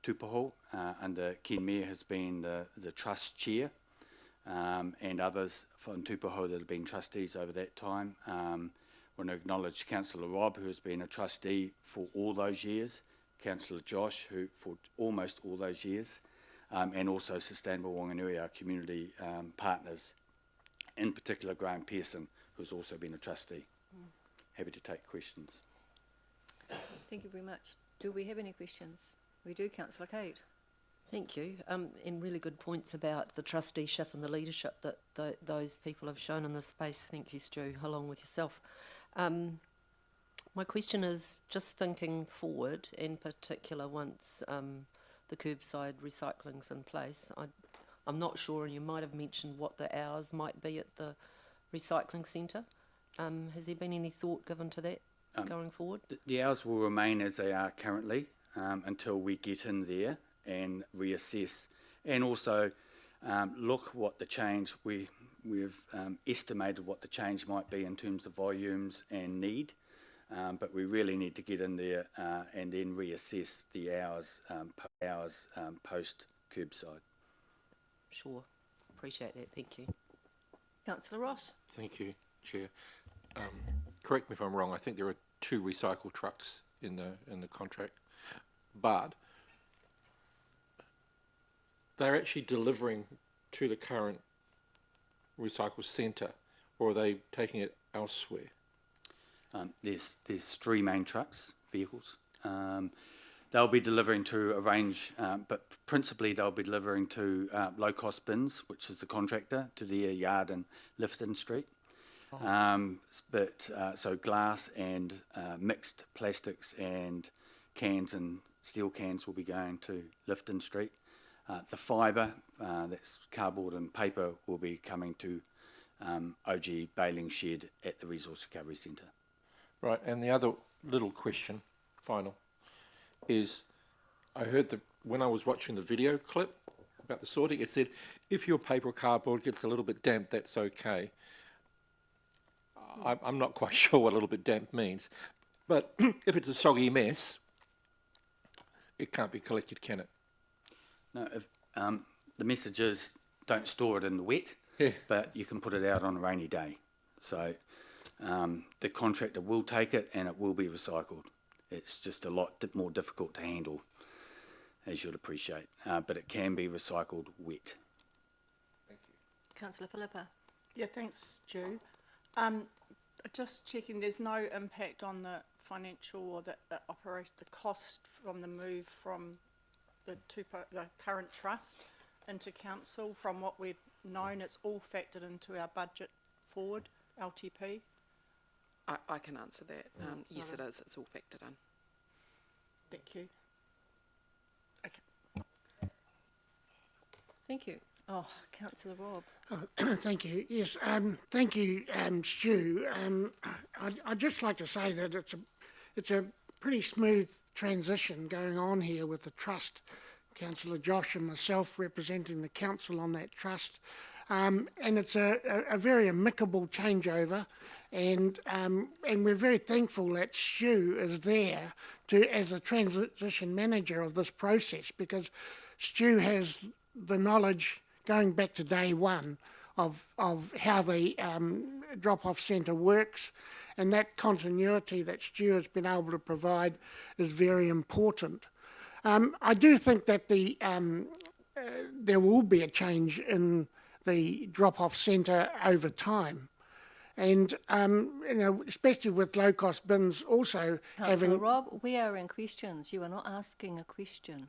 Tupaho, under Ken Mayer has been the trust chair, and others from Tupaho that have been trustees over that time. I want to acknowledge Councillor Rob, who has been a trustee for all those years, Councillor Josh, who for almost all those years, and also Sustainable Whanganui, our community partners, in particular Graham Pearson, who's also been a trustee. Happy to take questions.
Thank you very much. Do we have any questions? We do, Councillor Cade.
Thank you. And really good points about the trusteeship and the leadership that those people have shown in this space. Thank you, Stu, along with yourself. My question is just thinking forward, in particular once the curbside recycling's in place. I'm not sure, and you might have mentioned what the hours might be at the recycling centre. Has there been any thought given to that going forward?
The hours will remain as they are currently until we get in there and reassess, and also look what the change we've estimated what the change might be in terms of volumes and need, but we really need to get in there and then reassess the hours post curbside.
Sure, appreciate that. Thank you.
Councillor Ross.
Thank you, Chair. Correct me if I'm wrong. I think there are 2 recycle trucks in the contract, but they're actually delivering to the current recycle centre, or are they taking it elsewhere?
There's 3 main trucks, vehicles. They'll be delivering to a range, but principally they'll be delivering to Low Cost Bins, which is the contractor, to their yard in Lifton Street. So glass and mixed plastics and cans and steel cans will be going to Lifton Street. The fibre, that's cardboard and paper, will be coming to OG baling shed at the Resource Recovery Centre.
Right, and the other little question, final, is I heard that when I was watching the video clip about the sorting, it said if your paper or cardboard gets a little bit damp, that's okay. I'm not quite sure what a little bit damp means, but if it's a soggy mess, it can't be collected, can it?
No, if, the message is don't store it in the wet, but you can put it out on a rainy day. So the contractor will take it and it will be recycled. It's just a lot more difficult to handle, as you'd appreciate, but it can be recycled wet.
Councillor Philippa.
Yeah, thanks, Stu. Just checking, there's no impact on the financial or the cost from the move from the current trust into council. From what we've known, it's all factored into our budget forward, LTP.
I can answer that. Yes, it is. It's all factored in.
Thank you.
Thank you. Oh, Councillor Rob.
Thank you. Yes, thank you, Stu. I'd just like to say that it's a pretty smooth transition going on here with the trust. Councillor Josh and myself representing the council on that trust. And it's a very amicable changeover, and we're very thankful that Stu is there as a transition manager of this process, because Stu has the knowledge going back to day one of how the drop-off centre works, and that continuity that Stu has been able to provide is very important. I do think that there will be a change in the drop-off centre over time, and especially with low-cost bins also
Councillor Rob, we are in questions. You are not asking a question.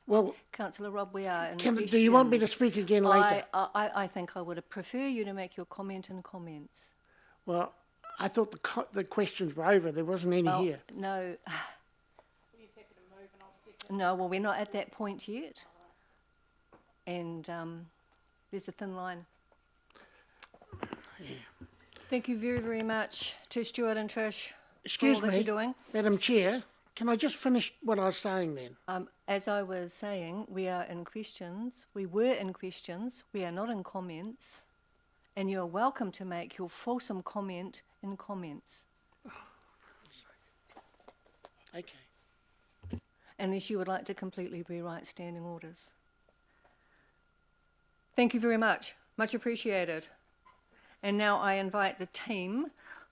Well,
Councillor Rob, we are in questions.
Do you want me to speak again later?
I think I would prefer you to make your comment in comments.
Well, I thought the questions were over. There wasn't any here.
No. No, well, we're not at that point yet. And there's a thin line.
Yeah.
Thank you very, very much to Stuart and Trish
Excuse
for all that you're doing.
Madam Chair, can I just finish what I was saying then?
As I was saying, we are in questions. We were in questions. We are not in comments. And you are welcome to make your fulsome comment in comments.
Okay.
Unless you would like to completely rewrite standing orders. Thank you very much. Much appreciated. And now I invite the team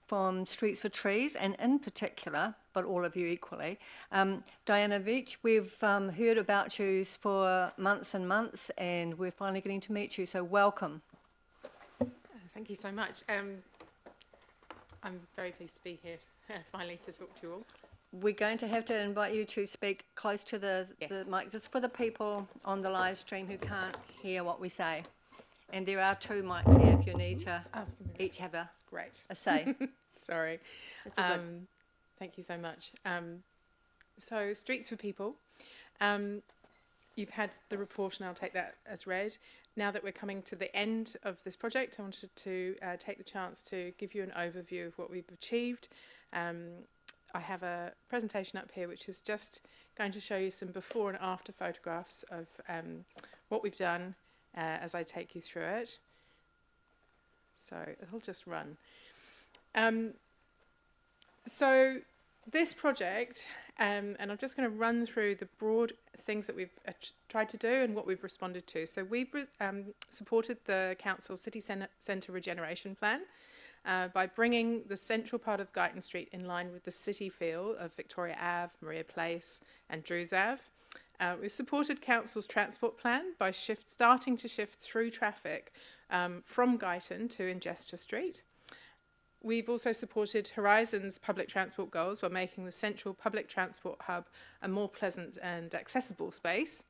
from Streets for Trees, and in particular, but all of you equally, Diana Veach, we've heard about you for months and months, and we're finally getting to meet you, so welcome.
Thank you so much. I'm very pleased to be here, finally, to talk to you all.
We're going to have to invite you to speak close to the mic, just for the people on the live stream who can't hear what we say. And there are 2 mics here if you need to each have a say.
Sorry.
That's all good.
Thank you so much. So, Streets for People. You've had the report, and I'll take that as read. Now that we're coming to the end of this project, I wanted to take the chance to give you an overview of what we've achieved. I have a presentation up here which is just going to show you some before and after photographs of what we've done as I take you through it. So it'll just run. So this project, and I'm just going to run through the broad things that we've tried to do and what we've responded to. So we've supported the Council City Centre Regeneration Plan by bringing the central part of Guyton Street in line with the city feel of Victoria Ave, Maria Place and Drews Ave. We've supported Council's transport plan by starting to shift through traffic from Guyton to Ingesta Street. We've also supported Horizon's public transport goals by making the central public transport hub a more pleasant and accessible space.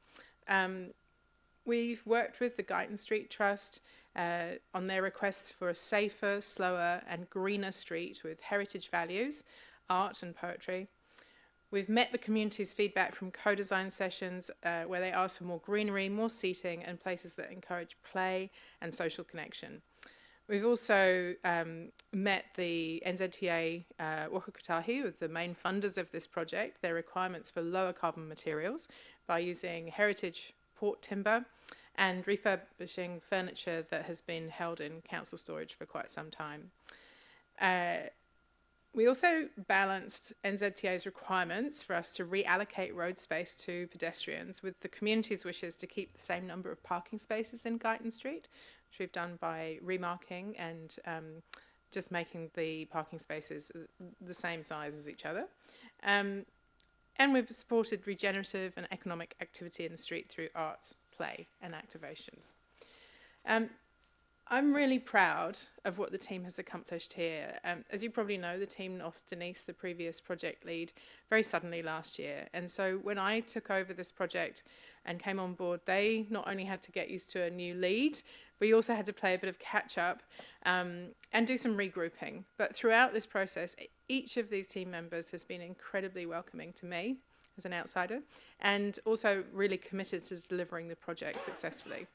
We've worked with the Guyton Street Trust on their requests for a safer, slower and greener street with heritage values, art and poetry. We've met the community's feedback from co-design sessions where they asked for more greenery, more seating and places that encourage play and social connection. We've also met the NZTA Waka Kotahi, with the main funders of this project, their requirements for lower carbon materials by using heritage port timber and refurbishing furniture that has been held in council storage for quite some time. We also balanced NZTA's requirements for us to reallocate road space to pedestrians with the community's wishes to keep the same number of parking spaces in Guyton Street, which we've done by remarking and just making the parking spaces the same size as each other. And we've supported regenerative and economic activity in the street through arts, play and activations. I'm really proud of what the team has accomplished here. As you probably know, the team lost Denise, the previous project lead, very suddenly last year. And so when I took over this project and came on board, they not only had to get used to a new lead, we also had to play a bit of catch up and do some regrouping. But throughout this process, each of these team members has been incredibly welcoming to me as an outsider, and also really committed to delivering the project successfully.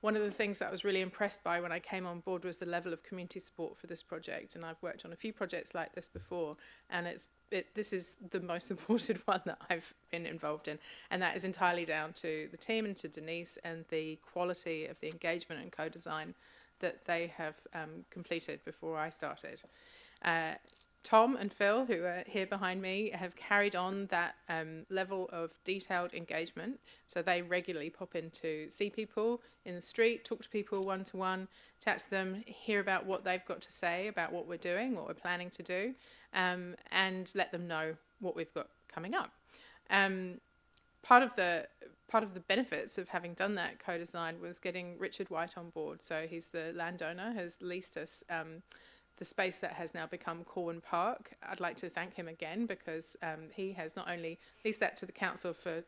One of the things that I was really impressed by when I came on board was the level of community support for this project, and I've worked on a few projects like this before, and this is the most supported one that I've been involved in, and that is entirely down to the team and to Denise and the quality of the engagement and co-design that they have completed before I started. Tom and Phil, who are here behind me, have carried on that level of detailed engagement. So they regularly pop in to see people in the street, talk to people one-to-one, chat to them, hear about what they've got to say about what we're doing, what we're planning to do, and let them know what we've got coming up. Part of the benefits of having done that co-design was getting Richard White on board. So he's the landowner, has leased us the space that has now become Corwin Park. I'd like to thank him again, because he has not only leased that to the council for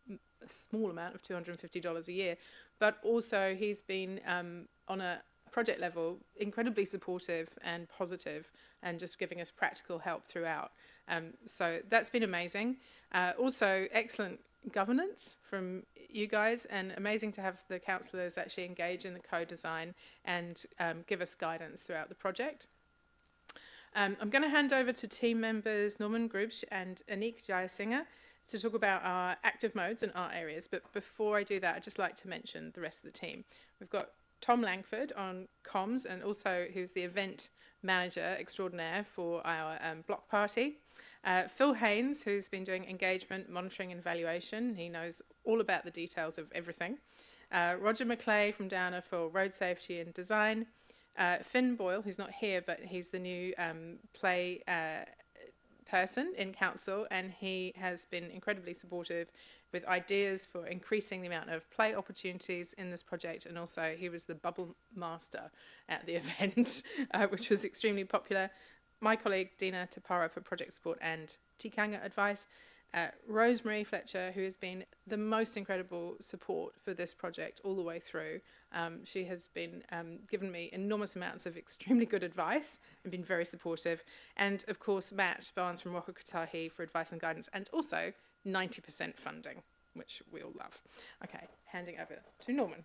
a small amount of $250 a year, but also he's been on a project level incredibly supportive and positive, and just giving us practical help throughout. So that's been amazing. Also excellent governance from you guys, and amazing to have the councillors actually engage in the co-design and give us guidance throughout the project. I'm going to hand over to team members Norman Grubsch and Anik Jayasinghe to talk about our active modes and art areas, but before I do that, I'd just like to mention the rest of the team. We've got Tom Langford on comms, and also who's the event manager extraordinaire for our block party. Phil Haynes, who's been doing engagement, monitoring and evaluation. He knows all about the details of everything. Roger McClay from Downer for road safety and design. Finn Boyle, who's not here, but he's the new play person in council, and he has been incredibly supportive with ideas for increasing the amount of play opportunities in this project, and also he was the bubble master at the event, which was extremely popular. My colleague Dina Tapara for project support and tikanga advice. Rosemary Fletcher, who has been the most incredible support for this project all the way through. She has been given me enormous amounts of extremely good advice and been very supportive. And of course, Matt Barnes from Waka Kotahi for advice and guidance, and also 90% funding, which we all love. Okay, handing over to Norman.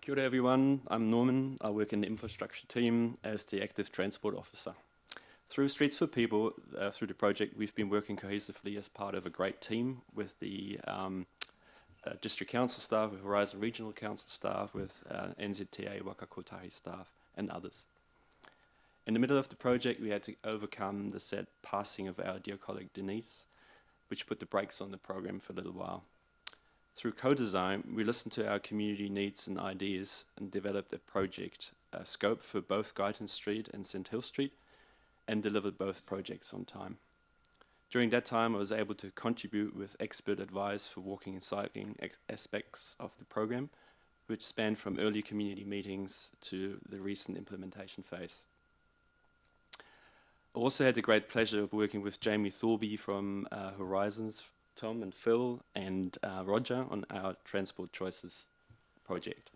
Kia ora everyone, I'm Norman. I work in the infrastructure team as the active transport officer. Through Streets for People, through the project, we've been working cohesively as part of a great team with the District Council staff, with Horizon Regional Council staff, with NZTA Waka Kotahi staff and others. In the middle of the project, we had to overcome the sad passing of our dear colleague Denise, which put the brakes on the program for a little while. Through co-design, we listened to our community needs and ideas and developed a project scope for both Guyton Street and St Hill Street, and delivered both projects on time. During that time, I was able to contribute with expert advice for walking and cycling aspects of the program, which spanned from early community meetings to the recent implementation phase. I also had the great pleasure of working with Jamie Thorby from Horizons, Tom and Phil, and Roger on our Transport Choices project.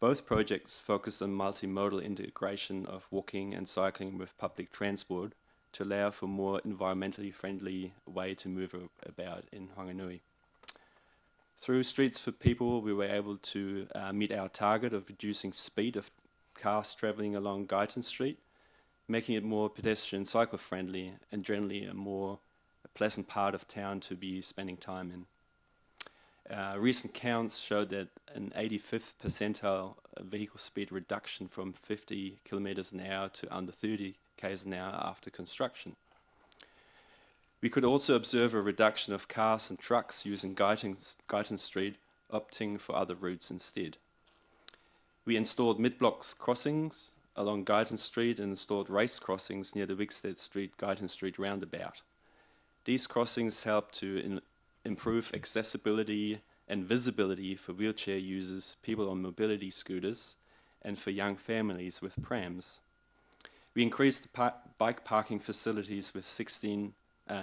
Both projects focus on multimodal integration of walking and cycling with public transport to allow for more environmentally friendly way to move about in Whanganui. Through Streets for People, we were able to meet our target of reducing speed of cars travelling along Guyton Street, making it more pedestrian cycle friendly and generally a more pleasant part of town to be spending time in. Recent counts showed that an 85th percentile vehicle speed reduction from 50 kilometres an hour to under 30 k's an hour after construction. We could also observe a reduction of cars and trucks using Guyton Street, opting for other routes instead. We installed mid-block crossings along Guyton Street and installed race crossings near the Wickstead Street, Guyton Street roundabout. These crossings help to improve accessibility and visibility for wheelchair users, people on mobility scooters, and for young families with prams. We increased the bike parking facilities with 16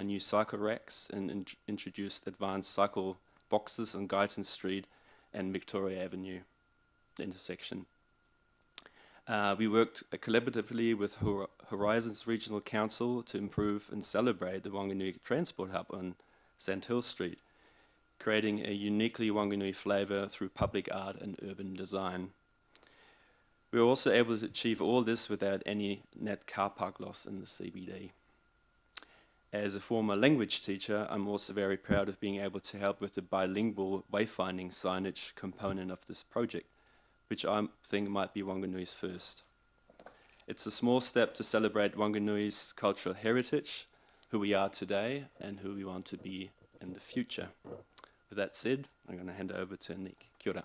new cycle racks and introduced advanced cycle boxes on Guyton Street and Victoria Avenue intersection. We worked collaboratively with Horizons Regional Council to improve and celebrate the Wanganui Transport Hub on Sand Hill Street, creating a uniquely Wanganui flavour through public art and urban design. We were also able to achieve all this without any net car park loss in the CBD. As a former language teacher, I'm also very proud of being able to help with the bilingual wayfinding signage component of this project, which I think might be Wanganui's first. It's a small step to celebrate Wanganui's cultural heritage, who we are today and who we want to be in the future. With that said, I'm going to hand over to Nick. Kia ora.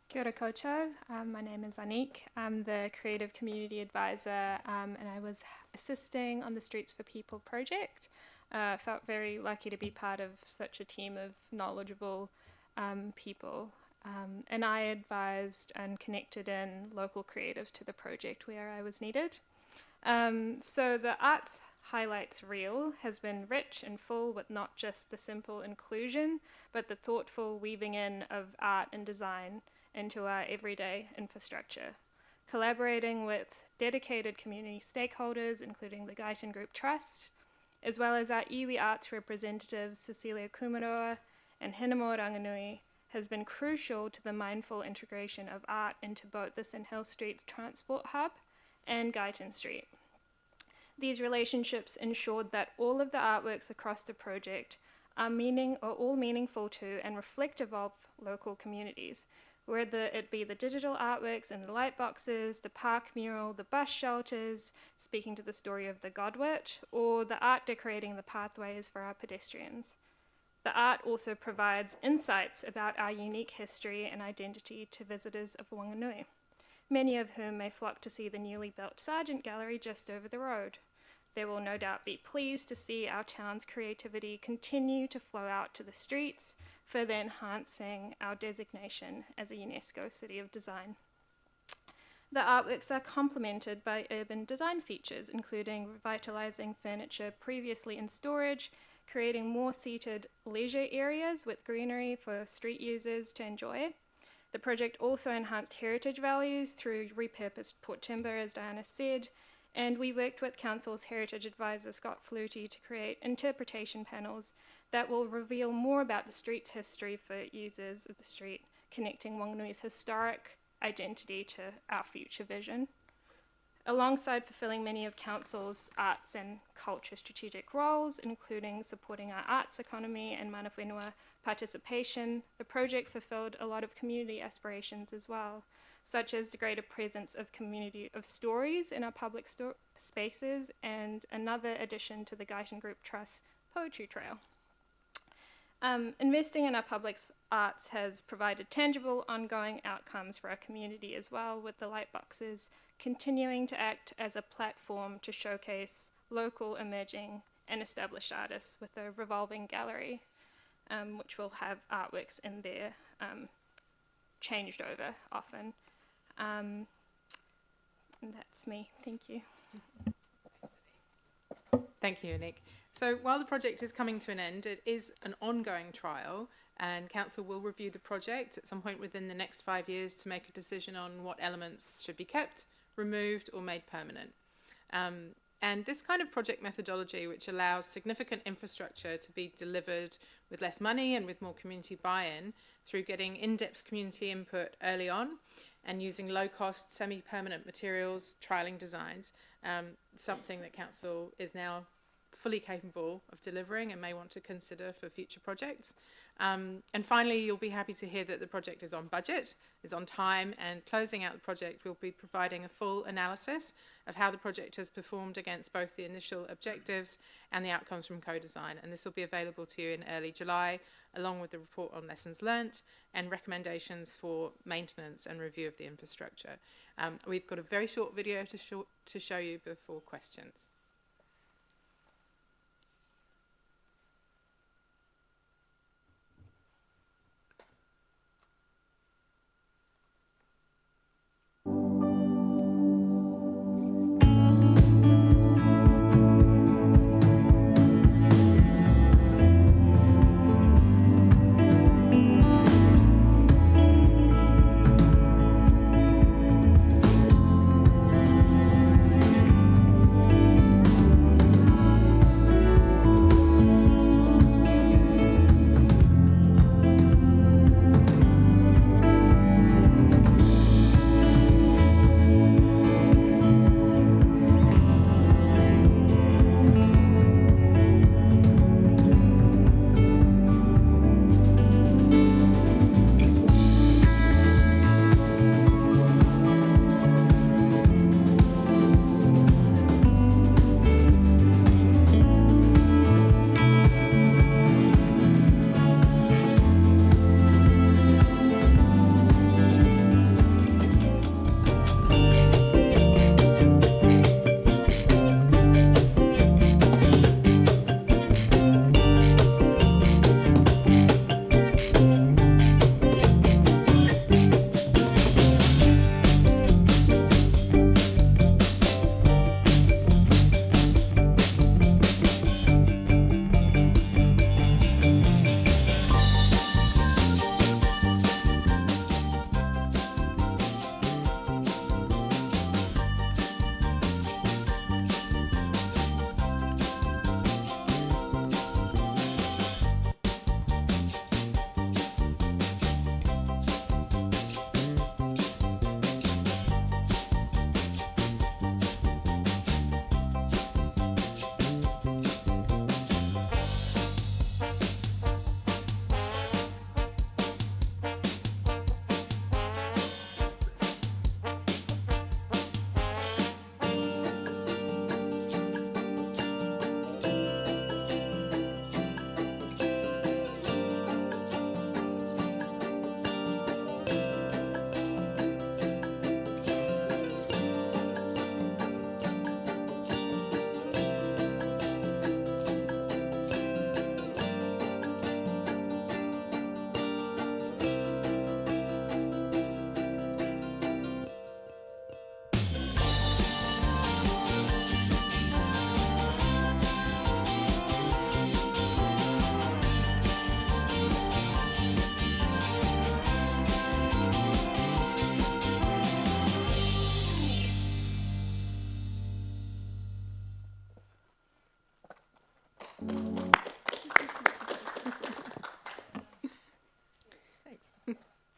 Kia ora koutou. My name is Anik. I'm the Creative Community Advisor and I was assisting on the Streets for People project. Felt very lucky to be part of such a team of knowledgeable people. And I advised and connected in local creatives to the project where I was needed. So the Arts Highlights reel has been rich and full with not just the simple inclusion, but the thoughtful weaving in of art and design into our everyday infrastructure. Collaborating with dedicated community stakeholders, including the Guyton Group Trust, as well as our iwi arts representatives Cecilia Kumaroa and Hinamo Ranganui, has been crucial to the mindful integration of art into both the St Hill Street's transport hub and Guyton Street. These relationships ensured that all of the artworks across the project are all meaningful to and reflective of local communities, whether it be the digital artworks in the light boxes, the park mural, the bus shelters, speaking to the story of the Godwit, or the art decorating the pathways for our pedestrians. The art also provides insights about our unique history and identity to visitors of Wanganui, many of whom may flock to see the newly built Sargent Gallery just over the road. They will no doubt be pleased to see our town's creativity continue to flow out to the streets, further enhancing our designation as a UNESCO City of Design. The artworks are complemented by urban design features, including revitalising furniture previously in storage, creating more seated leisure areas with greenery for street users to enjoy. The project also enhanced heritage values through repurposed port timber, as Diana said, and we worked with Council's Heritage Advisor Scott Flutie to create interpretation panels that will reveal more about the street's history for users of the street, connecting Wanganui's historic identity to our future vision. Alongside fulfilling many of Council's arts and culture strategic roles, including supporting our arts economy and mana whenua participation, the project fulfilled a lot of community aspirations as well, such as the greater presence of community of stories in our public spaces and another addition to the Guyton Group Trust Poetry Trail. Investing in our public arts has provided tangible, ongoing outcomes for our community as well, with the light boxes continuing to act as a platform to showcase local, emerging, and established artists with a revolving gallery, which will have artworks in there changed over often. And that's me. Thank you.
Thank you, Nick. So while the project is coming to an end, it is an ongoing trial, and Council will review the project at some point within the next 5 years to make a decision on what elements should be kept, removed, or made permanent. And this kind of project methodology, which allows significant infrastructure to be delivered with less money and with more community buy-in through getting in-depth community input early on and using low-cost, semi-permanent materials, trialling designs, something that Council is now fully capable of delivering and may want to consider for future projects. And finally, you'll be happy to hear that the project is on budget, is on time, and closing out the project, we'll be providing a full analysis of how the project has performed against both the initial objectives and the outcomes from co-design. And this will be available to you in early July, along with the report on lessons learnt and recommendations for maintenance and review of the infrastructure. We've got a very short video to show you before questions.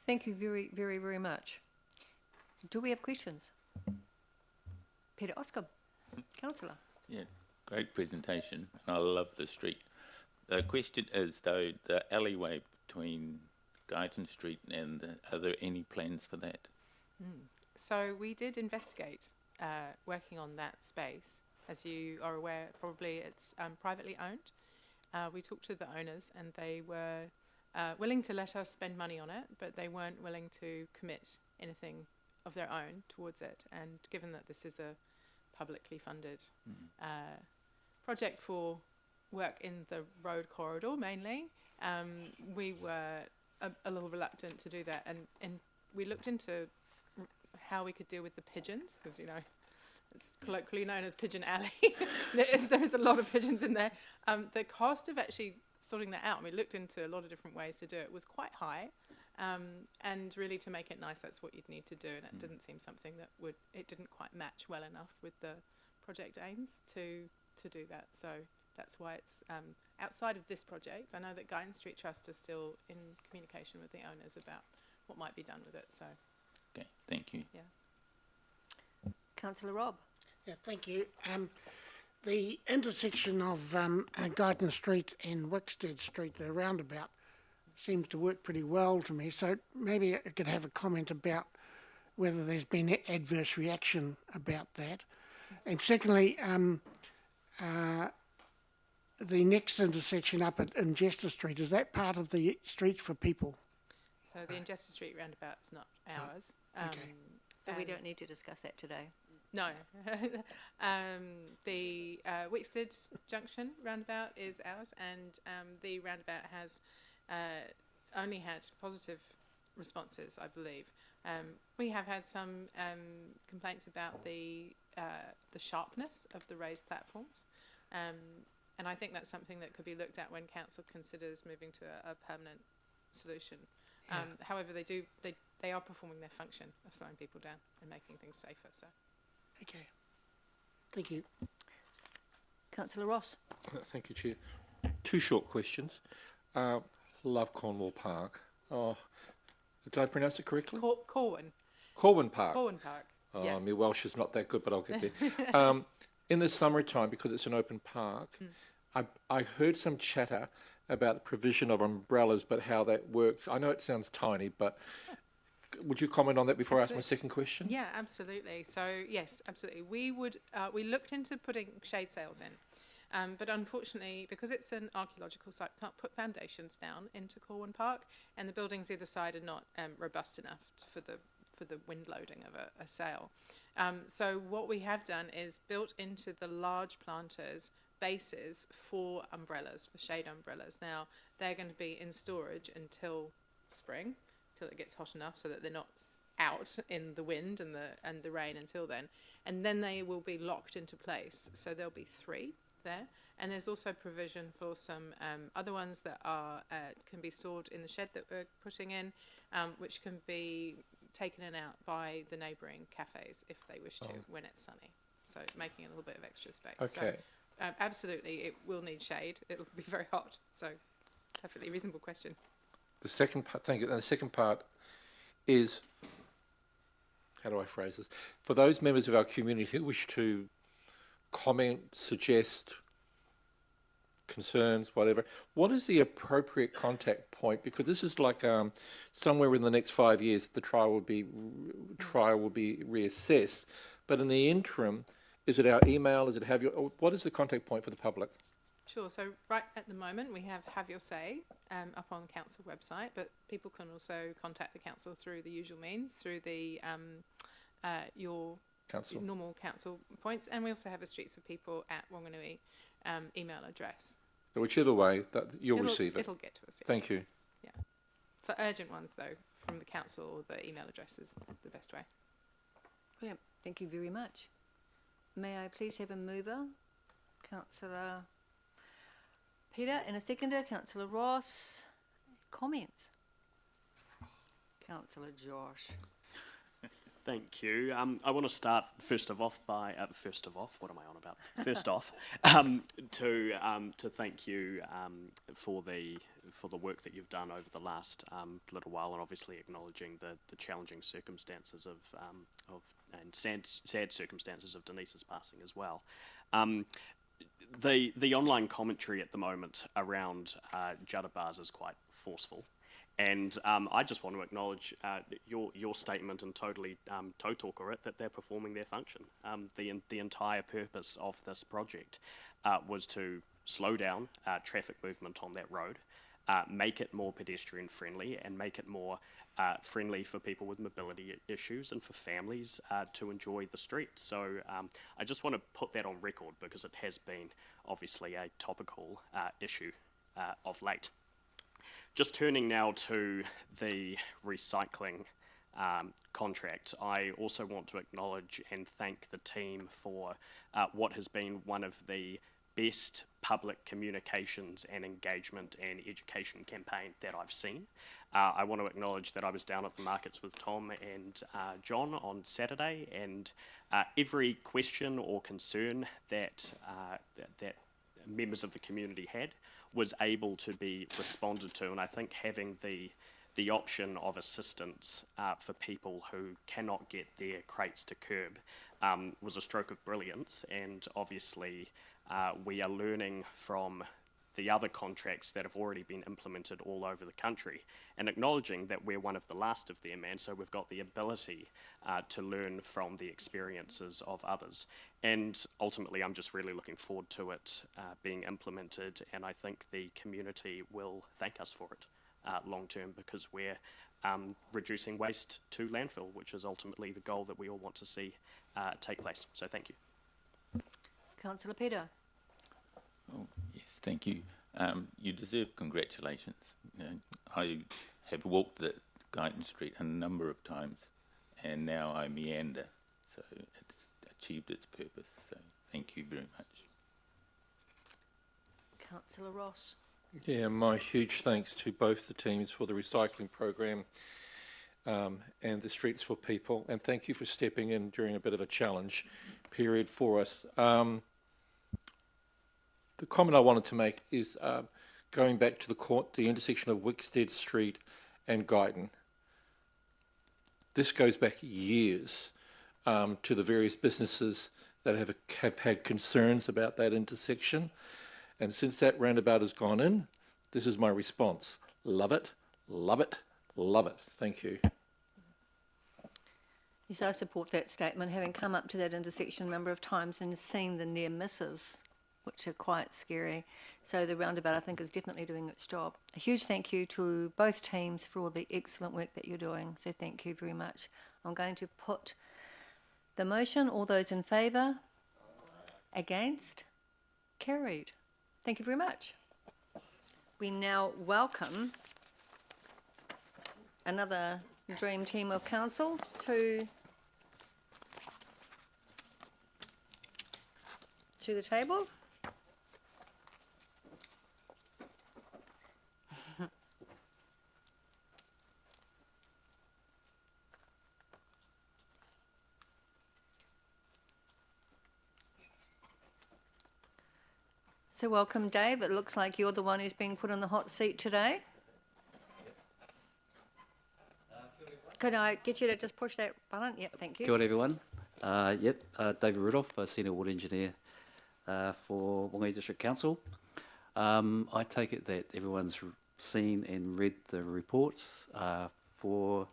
Thank you very, very, very much. Do we have questions? Peter Oscar, Councillor.
Yeah, great presentation. I love the street. The question is, though, the alleyway between Guyton Street and are there any plans for that?
So we did investigate working on that space. As you are aware, probably it's privately owned. We talked to the owners and they were willing to let us spend money on it, but they weren't willing to commit anything of their own towards it. And given that this is a publicly funded project for work in the road corridor mainly, we were a little reluctant to do that. And we looked into how we could deal with the pigeons, because, you know, it's colloquially known as Pigeon Alley. there is a lot of pigeons in there. The cost of actually sorting that out, and we looked into a lot of different ways to do it, was quite high. And really, to make it nice, that's what you'd need to do. And it didn't seem something that it didn't quite match well enough with the project aims to do that. So that's why it's outside of this project. I know that Guidance Street Trust is still in communication with the owners about what might be done with it. So,
Okay, thank you.
yeah.
Councillor Robb.
Yeah, thank you. The intersection of Guyton Street and Wickstead Street, the roundabout, seems to work pretty well to me. So maybe I could have a comment about whether there's been adverse reaction about that. And secondly, the next intersection up at Ingester Street, is that part of the Streets for People?
So the Ingester Street roundabout is not ours.
Okay.
But we don't need to discuss that today.
No. The Wickstead Junction roundabout is ours, and the roundabout has only had positive responses, I believe. We have had some complaints about the sharpness of the raised platforms, and I think that's something that could be looked at when council considers moving to a permanent solution. However, they are performing their function of slowing people down and making things safer. So.
Okay. Thank you.
Councillor Ross.
Thank you, Chair. Two short questions. Love Cornwall Park. Oh, did I pronounce it correctly?
Corwin.
Corwin Park.
Corwin Park.
Oh,
yeah.
My Welsh is not that good, but I'll get there. In the summertime, because it's an open park, I heard some chatter about the provision of umbrellas, but how that works. I know it sounds tiny, but would you comment on that before I ask my second question?
Yeah, absolutely. So yes, absolutely. We looked into putting shade sails in, but unfortunately, because it's an archaeological site, we can't put foundations down into Corwin Park, and the buildings either side are not robust enough for the wind loading of a sail. So what we have done is built into the large planters bases for umbrellas, for shade umbrellas. Now they're going to be in storage until spring, till it gets hot enough so that they're not out in the wind and the rain until then, and then they will be locked into place. So there'll be 3 there, and there's also provision for some other ones that are can be stored in the shed that we're putting in, which can be taken in and out by the neighbouring cafes if they wish to when it's sunny. So making a little bit of extra space.
Okay.
So, absolutely, it will need shade. It'll be very hot. So, perfectly reasonable question.
The second part, thank you. And the second part is, how do I phrase this? For those members of our community who wish to comment, suggest, concerns, whatever, what is the appropriate contact point? Because this is like somewhere in the next 5 years, the trial will be reassessed. But in the interim, is it our email? Is it what is the contact point for the public?
Sure. So right at the moment, we have your say up on council website, but people can also contact the council through the usual means, through the your normal council points, and we also have a Streets for People at Wanganui email address.
So whichever way, that you'll receive it.
It'll get to us. Yeah.
Thank you.
Yeah. For urgent ones, though, from the council, the email address is the best way.
Brilliant. Thank you very much. May I please have a mover? Councillor Peter, and a seconder, Councillor Ross. Comments? Councillor Josh.
Thank you. I want to start first off, what am I on about? First off, to thank you for the work that you've done over the last little while, and obviously acknowledging the challenging circumstances and sad circumstances of Denise's passing as well. The online commentary at the moment around Judda Bars is quite forceful. And I just want to acknowledge your statement and totally toe-talker it that they're performing their function. The entire purpose of this project was to slow down traffic movement on that road, make it more pedestrian friendly, and make it more friendly for people with mobility issues and for families to enjoy the streets. So I just want to put that on record because it has been obviously a topical issue of late. Just turning now to the recycling contract, I also want to acknowledge and thank the team for what has been one of the best public communications and engagement and education campaign that I've seen. I want to acknowledge that I was down at the markets with Tom and John on Saturday, and every question or concern that that members of the community had was able to be responded to, and I think having the option of assistance for people who cannot get their crates to curb was a stroke of brilliance, and obviously we are learning from the other contracts that have already been implemented all over the country, and acknowledging that we're one of the last of them, and so we've got the ability to learn from the experiences of others. And ultimately, I'm just really looking forward to it being implemented, and I think the community will thank us for it long term, because we're reducing waste to landfill, which is ultimately the goal that we all want to see take place. So thank you.
Councillor Peter.
Oh, yes, thank you. You deserve congratulations. You know, I have walked the Guyton Street a number of times, and now I meander, so it's achieved its purpose. So thank you very much.
Councillor Ross.
Yeah, my huge thanks to both the teams for the recycling program and the Streets for People, and thank you for stepping in during a bit of a challenge period for us. The comment I wanted to make is going back to the intersection of Wickstead Street and Guyton. This goes back years to the various businesses that have had concerns about that intersection. And since that roundabout has gone in, this is my response. Love it, love it, love it. Thank you.
Yes, I support that statement, having come up to that intersection a number of times and seeing the near misses, which are quite scary. So the roundabout, I think, is definitely doing its job. A huge thank you to both teams for all the excellent work that you're doing. So thank you very much. I'm going to put the motion. All those in favour? Against? Carried. Thank you very much. We now welcome another dream team of council to the table. So welcome, Dave. It looks like you're the one who's being put on the hot seat today. Could I get you to just push that button? Yep, thank you.
Kia ora everyone. David Rudolph, Senior Ward Engineer for Whanganui District Council. I take it that everyone's seen and read the report for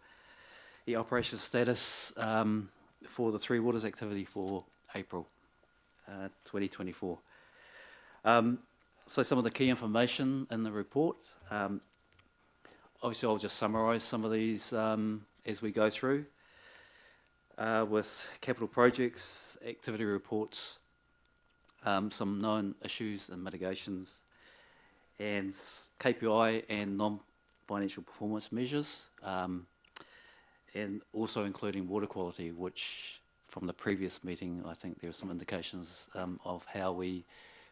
the operation status for the Three Waters activity for April 2024. So some of the key information in the report. Obviously, I'll just summarise some of these as we go through with capital projects, activity reports, some known issues and mitigations, and KPI and non-financial performance measures, and also including water quality, which from the previous meeting, I think there are some indications of how we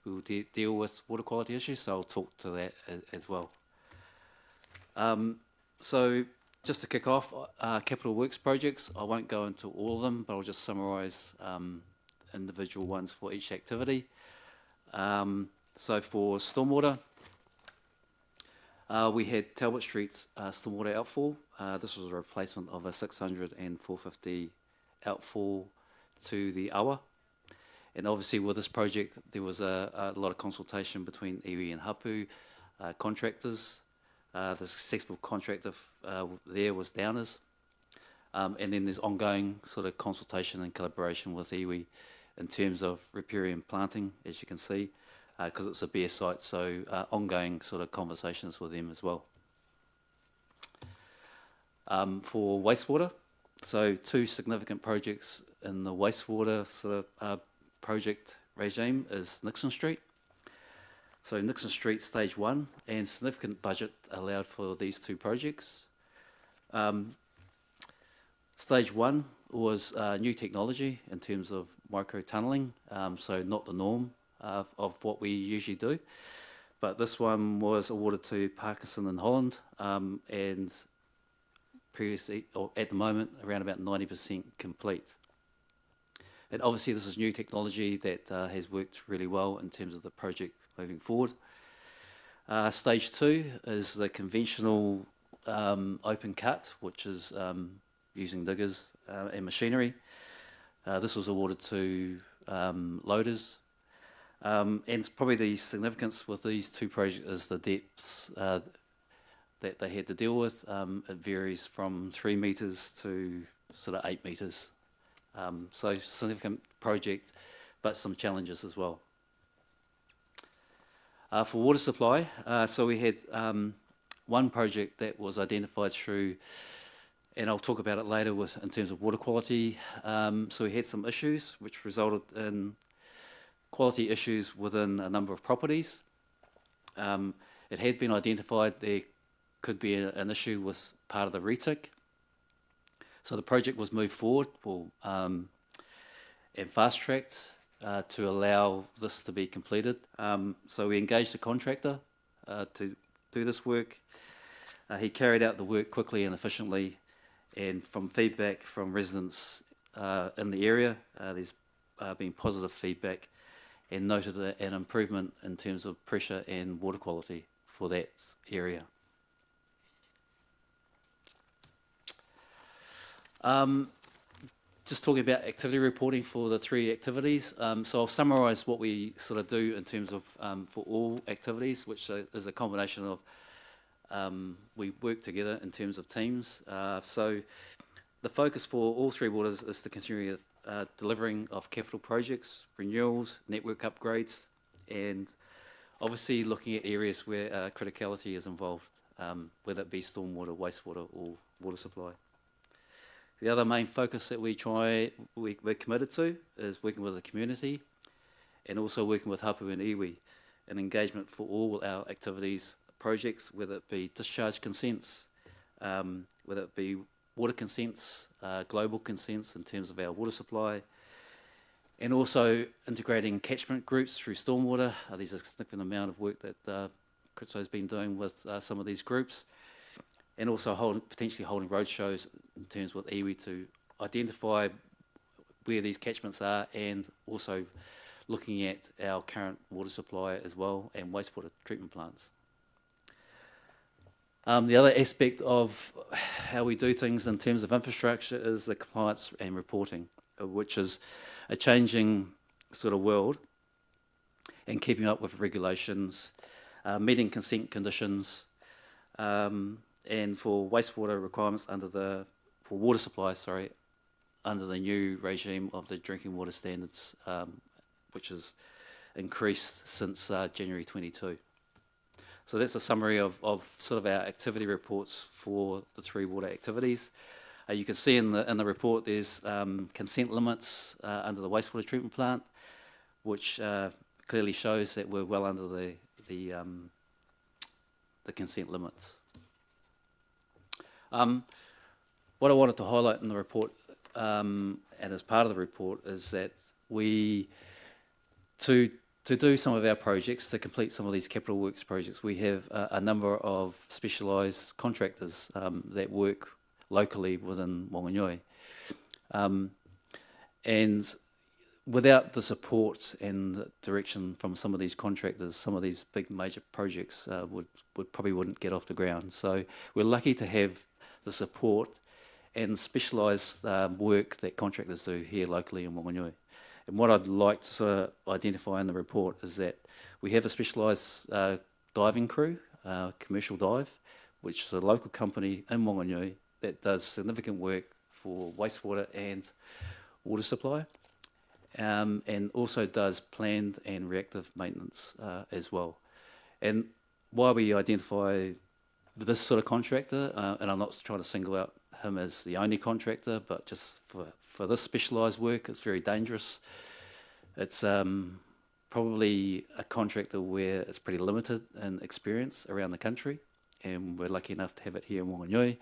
will deal with water quality issues, so I'll talk to that as well. So just to kick off, capital works projects, I won't go into all of them, but I'll just summarise individual ones for each activity. So for stormwater, we had Talbot Street's stormwater outfall. This was a replacement of a 600 and 450 outfall to the Awa. And obviously with this project, there was a lot of consultation between iwi and hapu contractors. The successful contractor there was Downers. And then there's ongoing sort of consultation and collaboration with iwi in terms of riparian planting, as you can see, because it's a bare site, so ongoing sort of conversations with them as well. For wastewater, so two significant projects in the wastewater sort of project regime is Nixon Street. So Nixon Street Stage 1, and significant budget allowed for these two projects. Stage 1 was new technology in terms of micro tunnelling, so not the norm of what we usually do. But this one was awarded to Parkinson in Holland, and previously, or at the moment, around about 90% complete. And obviously this is new technology that has worked really well in terms of the project moving forward. Stage 2 is the conventional open cut, which is using diggers and machinery. This was awarded to loaders. And probably the significance with these two projects is the depths that they had to deal with. It varies from 3 metres to sort of 8 metres. So significant project, but some challenges as well. For water supply, so we had one project that was identified through, and I'll talk about it later in terms of water quality. So we had some issues which resulted in quality issues within a number of properties. It had been identified there could be an issue with part of the retic. So the project was moved forward and fast-tracked to allow this to be completed. So we engaged a contractor to do this work. He carried out the work quickly and efficiently, and from feedback from residents in the area, there's been positive feedback and noted an improvement in terms of pressure and water quality for that area. Just talking about activity reporting for the 3 activities. So I'll summarise what we sort of do in terms of for all activities, which is a combination of we work together in terms of teams. So the focus for all 3 waters is the continuing delivering of capital projects, renewals, network upgrades, and obviously looking at areas where criticality is involved, whether it be stormwater, wastewater, or water supply. The other main focus that we're committed to is working with the community and also working with Hapu and iwi, an engagement for all our activities, projects, whether it be discharge consents, whether it be water consents, global consents in terms of our water supply, and also integrating catchment groups through stormwater. There's a significant amount of work that Kritso has been doing with some of these groups, and also potentially holding roadshows in terms with iwi to identify where these catchments are, and also looking at our current water supply as well and wastewater treatment plants. The other aspect of how we do things in terms of infrastructure is the compliance and reporting, which is a changing sort of world, and keeping up with regulations, meeting consent conditions, and for wastewater requirements for water supply, under the new regime of the drinking water standards, which has increased since January 22. So that's a summary of sort of our activity reports for the 3 water activities. You can see in the report there's consent limits under the wastewater treatment plant, which clearly shows that we're well under the consent limits. What I wanted to highlight in the report, and as part of the report, is that to do some of our projects, to complete some of these capital works projects, we have a number of specialised contractors that work locally within Wanganui. And without the support and the direction from some of these contractors, some of these big major projects probably wouldn't get off the ground. So we're lucky to have the support and specialised work that contractors do here locally in Wanganui. And what I'd like to sort of identify in the report is that we have a specialised diving crew, Commercial Dive, which is a local company in Wanganui that does significant work for wastewater and water supply, and also does planned and reactive maintenance as well. And why we identify this sort of contractor, and I'm not trying to single out him as the only contractor, but just for this specialised work, it's very dangerous. It's probably a contractor where it's pretty limited in experience around the country, and we're lucky enough to have it here in Wanganui.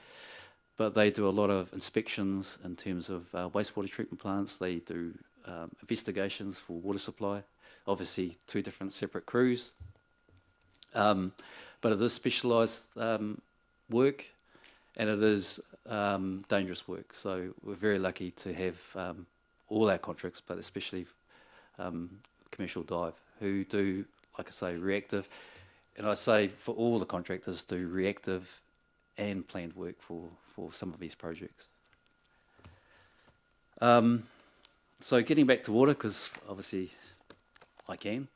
But they do a lot of inspections in terms of wastewater treatment plants. They do investigations for water supply, obviously 2 different separate crews. But it is specialised work, and it is dangerous work. So we're very lucky to have all our contracts, but especially Commercial Dive, who do, like I say, reactive. And I say for all the contractors, do reactive and planned work for some of these projects. So getting back to water, because obviously I can.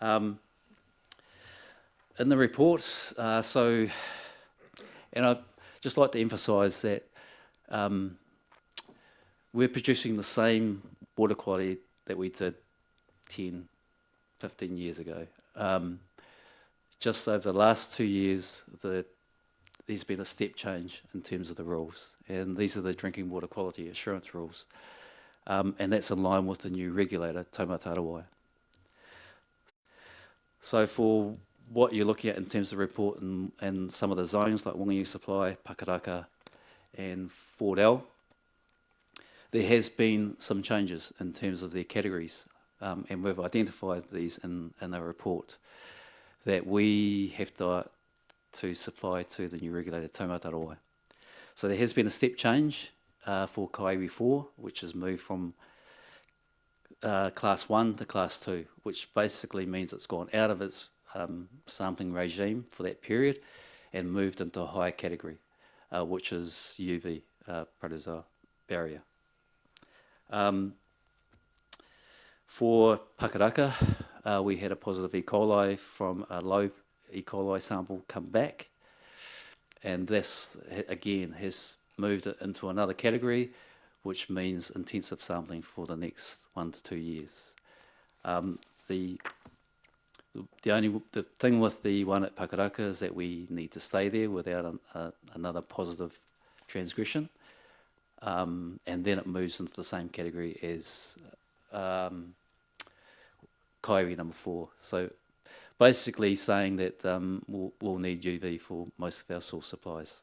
In the reports, and I'd just like to emphasise that we're producing the same water quality that we did 10, 15 years ago. Just over the last 2 years, there's been a step change in terms of the rules, and these are the drinking water quality assurance rules, and that's in line with the new regulator, Taumata Arawai. So for what you're looking at in terms of report and some of the zones like Wanganui Supply, Pakaraka and Fort L, there has been some changes in terms of their categories, and we've identified these in the report that we have to supply to the new regulator, Taumata Arawai. So there has been a step change for Kaiwi 4, which has moved from Class 1 to Class 2, which basically means it's gone out of its sampling regime for that period and moved into a higher category, which is UV, protozoa barrier. For Pakaraka, we had a positive E. coli from a low E. coli sample come back, and this again has moved it into another category, which means intensive sampling for the next 1 to 2 years. The thing with the one at Pakaraka is that we need to stay there without another positive transgression, and then it moves into the same category as Kaiwi number 4. So basically saying that we'll need UV for most of our source supplies.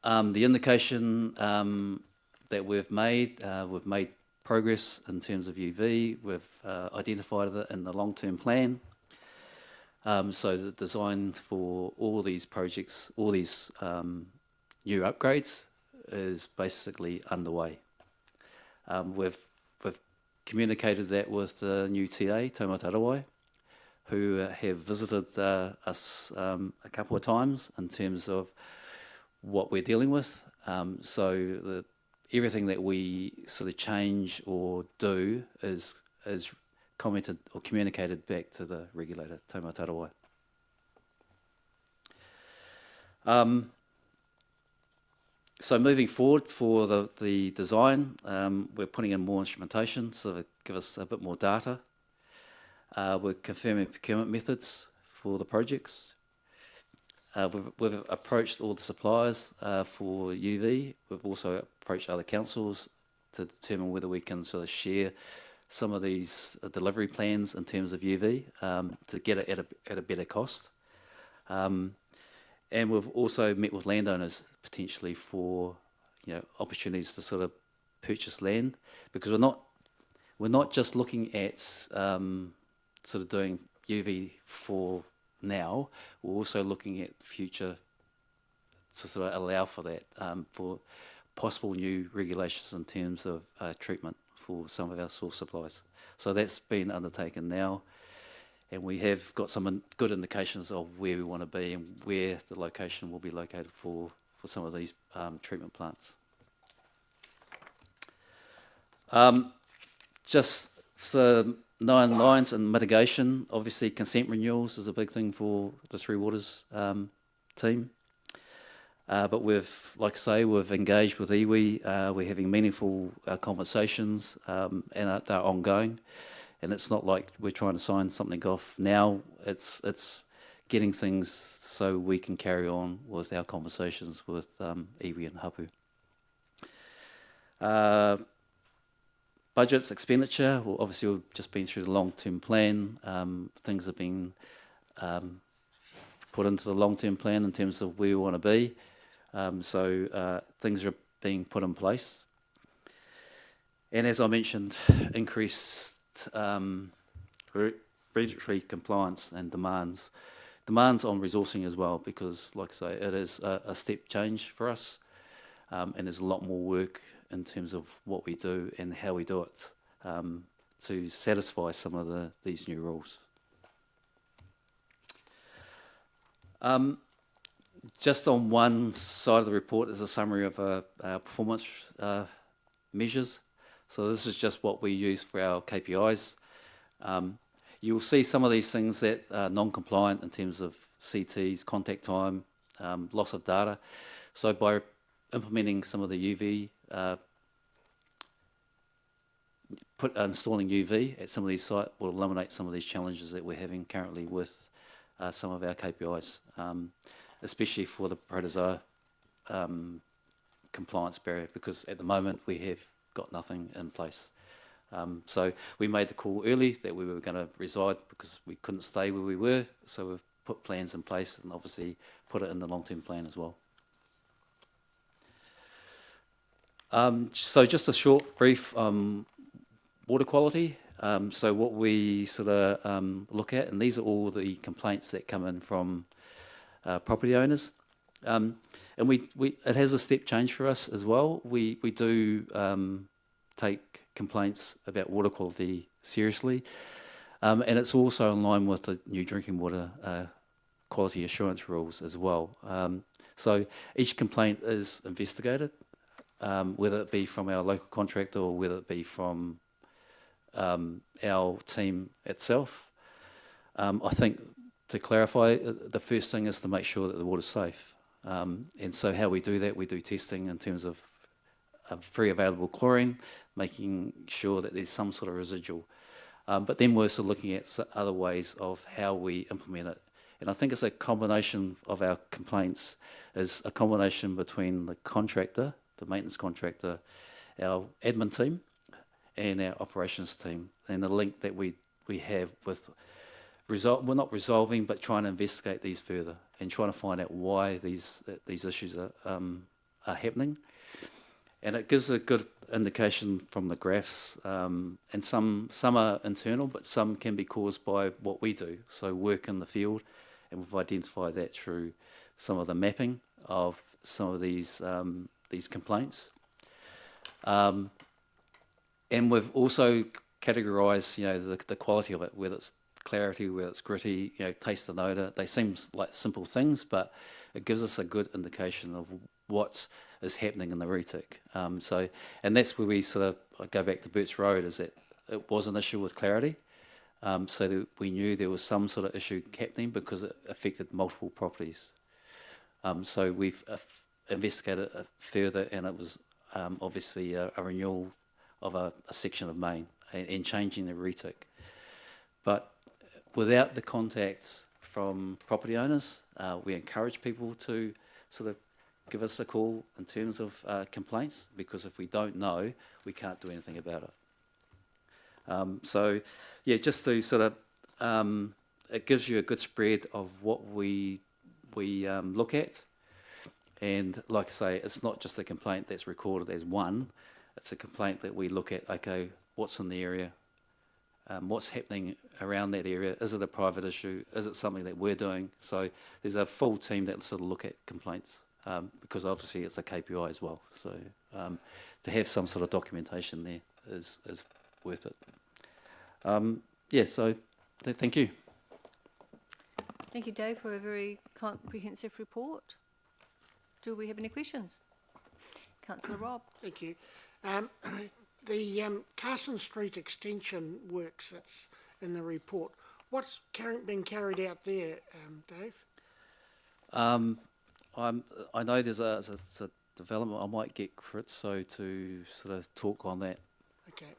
The indication that we've made progress in terms of UV. We've identified it in the long-term plan. So the design for all these projects, all these new upgrades is basically underway. We've communicated that with the new TA, Taumata Arawai, who have visited us a couple of times in terms of what we're dealing with. So everything that we sort of change or do is commented or communicated back to the regulator, Taumata Arawai. So moving forward for the design, we're putting in more instrumentation to give us a bit more data. We're confirming procurement methods for the projects. We've approached all the suppliers for UV. We've also approached other councils to determine whether we can sort of share some of these delivery plans in terms of UV to get it at a better cost. And we've also met with landowners potentially for opportunities to sort of purchase land, because we're not just looking at sort of doing UV for now. We're also looking at future to sort of allow for that, for possible new regulations in terms of treatment for some of our source supplies. So that's been undertaken now, and we have got some good indications of where we want to be and where the location will be located for some of these treatment plants. Just so known lines and mitigation, obviously consent renewals is a big thing for the Three Waters team. But like I say, we've engaged with iwi. We're having meaningful conversations, and they're ongoing. And it's not like we're trying to sign something off now. It's getting things so we can carry on with our conversations with iwi and hapu. Budgets, expenditure, well, obviously we've just been through the long-term plan. Things have been put into the long-term plan in terms of where we want to be. So things are being put in place. And as I mentioned, increased regulatory compliance and demands on resourcing as well, because, like I say, it is a step change for us, and there's a lot more work in terms of what we do and how we do it to satisfy some of these new rules. Just on one side of the report is a summary of our performance measures. So this is just what we use for our KPIs. You will see some of these things that are non-compliant in terms of CTs, contact time, loss of data. So by implementing some of the UV, installing UV at some of these sites will eliminate some of these challenges that we're having currently with some of our KPIs, especially for the protozoa compliance barrier, because at the moment we have got nothing in place. So we made the call early that we were going to reside because we couldn't stay where we were, so we've put plans in place and obviously put it in the long-term plan as well. So just a short brief water quality. So what we sort of look at, and these are all the complaints that come in from property owners. And it has a step change for us as well. We do take complaints about water quality seriously, and it's also in line with the new drinking water quality assurance rules as well. So each complaint is investigated, whether it be from our local contractor or whether it be from our team itself. I think, to clarify, the first thing is to make sure that the water's safe. And so how we do that, we do testing in terms of free available chlorine, making sure that there's some sort of residual. But then we're also looking at other ways of how we implement it. And I think it's a combination of our complaints, is a combination between the contractor, the maintenance contractor, our admin team, and our operations team, and the link that we have with we're not resolving, but trying to investigate these further and trying to find out why these issues are happening. And it gives a good indication from the graphs, and some are internal, but some can be caused by what we do, so work in the field, and we've identified that through some of the mapping of some of these complaints. And we've also categorised, the quality of it, whether it's clarity, whether it's gritty, taste and odour. They seem like simple things, but it gives us a good indication of what is happening in the retic. And that's where we sort of go back to Burt's Road, is that it was an issue with clarity. So that we knew there was some sort of issue happening because it affected multiple properties. So we've investigated it further, and it was obviously a renewal of a section of main and changing the retic. But without the contacts from property owners, we encourage people to sort of give us a call in terms of complaints, because if we don't know, we can't do anything about it. So, yeah, just to sort of, it gives you a good spread of what we look at. And like I say, it's not just a complaint that's recorded as one, it's a complaint that we look at, okay, what's in the area? What's happening around that area? Is it a private issue? Is it something that we're doing? So there's a full team that sort of look at complaints, because obviously it's a KPI as well. So to have some sort of documentation there is worth it. Yeah, so thank you.
Thank you, Dave, for a very comprehensive report. Do we have any questions? Councillor Rob.
Thank you. The Carson Street extension works that's in the report, what's being carried out there, Dave?
I know there's a development. I might get Kritso to sort of talk on that.
Okay.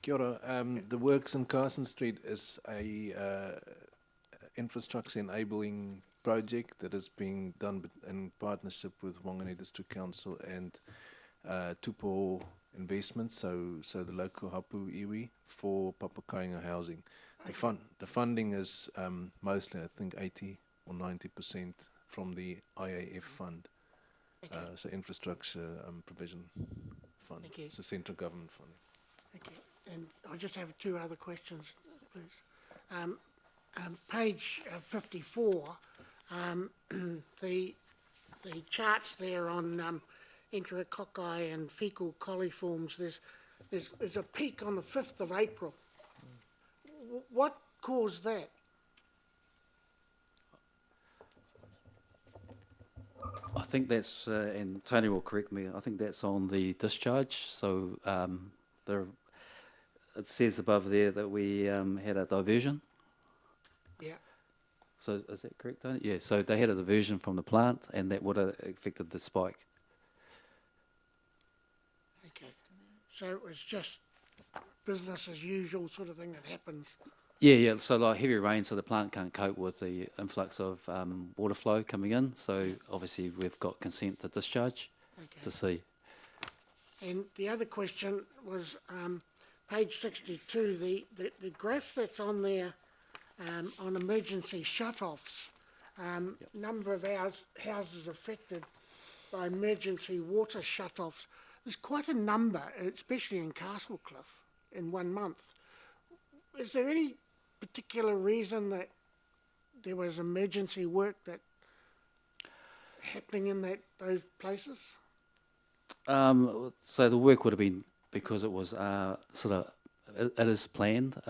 Kia ora. The works in Carson Street is a infrastructure enabling project that is being done in partnership with Whanganui District Council and Tupo Investments, so the local hapu iwi, for Papakainga housing. The funding is mostly, I think, 80 or 90% from the IAF fund,
Okay.
so infrastructure provision fund.
Thank you.
It's a central government fund.
Okay, and I just have two other questions, please. Page 54, the charts there on enterococci and fecal coliforms, there's a peak on the 5th of April. What caused that?
I think that's, and Tony will correct me, I think that's on the discharge. So it says above there that we had a diversion.
Yeah.
So is that correct, Tony? Yeah, so they had a diversion from the plant, and that would have affected the spike.
Okay, so it was just business as usual sort of thing that happens.
Yeah. So like heavy rain, so the plant can't cope with the influx of water flow coming in. So obviously we've got consent to discharge to sea.
And the other question was page 62, the graph that's on there on emergency shut-offs, number of houses affected by emergency water shut-offs. There's quite a number, especially in Castlecliff, in 1 month. Is there any particular reason that there was emergency work that happening in those places?
So the work would have been because it was it is planned.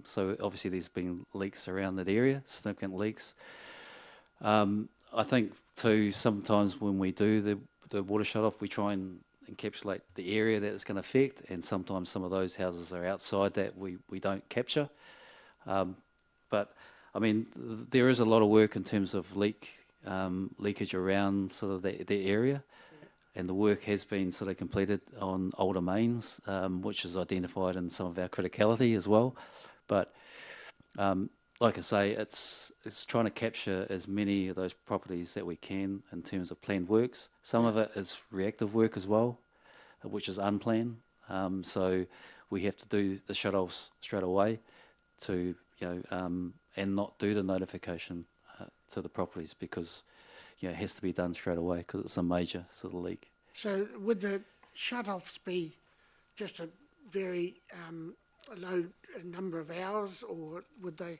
So obviously there's been leaks around that area, significant leaks. I think too sometimes when we do the water shut off, we try and encapsulate the area that it's going to affect, and sometimes some of those houses are outside that we don't capture. But I mean, there is a lot of work in terms of leakage around sort of the area, and the work has been sort of completed on older mains, which is identified in some of our criticality as well. But like I say, it's trying to capture as many of those properties that we can in terms of planned works. Some of it is reactive work as well, which is unplanned. So we have to do the shut-offs straight away to, and not do the notification to the properties because, it has to be done straight away because it's a major sort of leak. So
would the shut-offs be just a very low number of hours, or would they?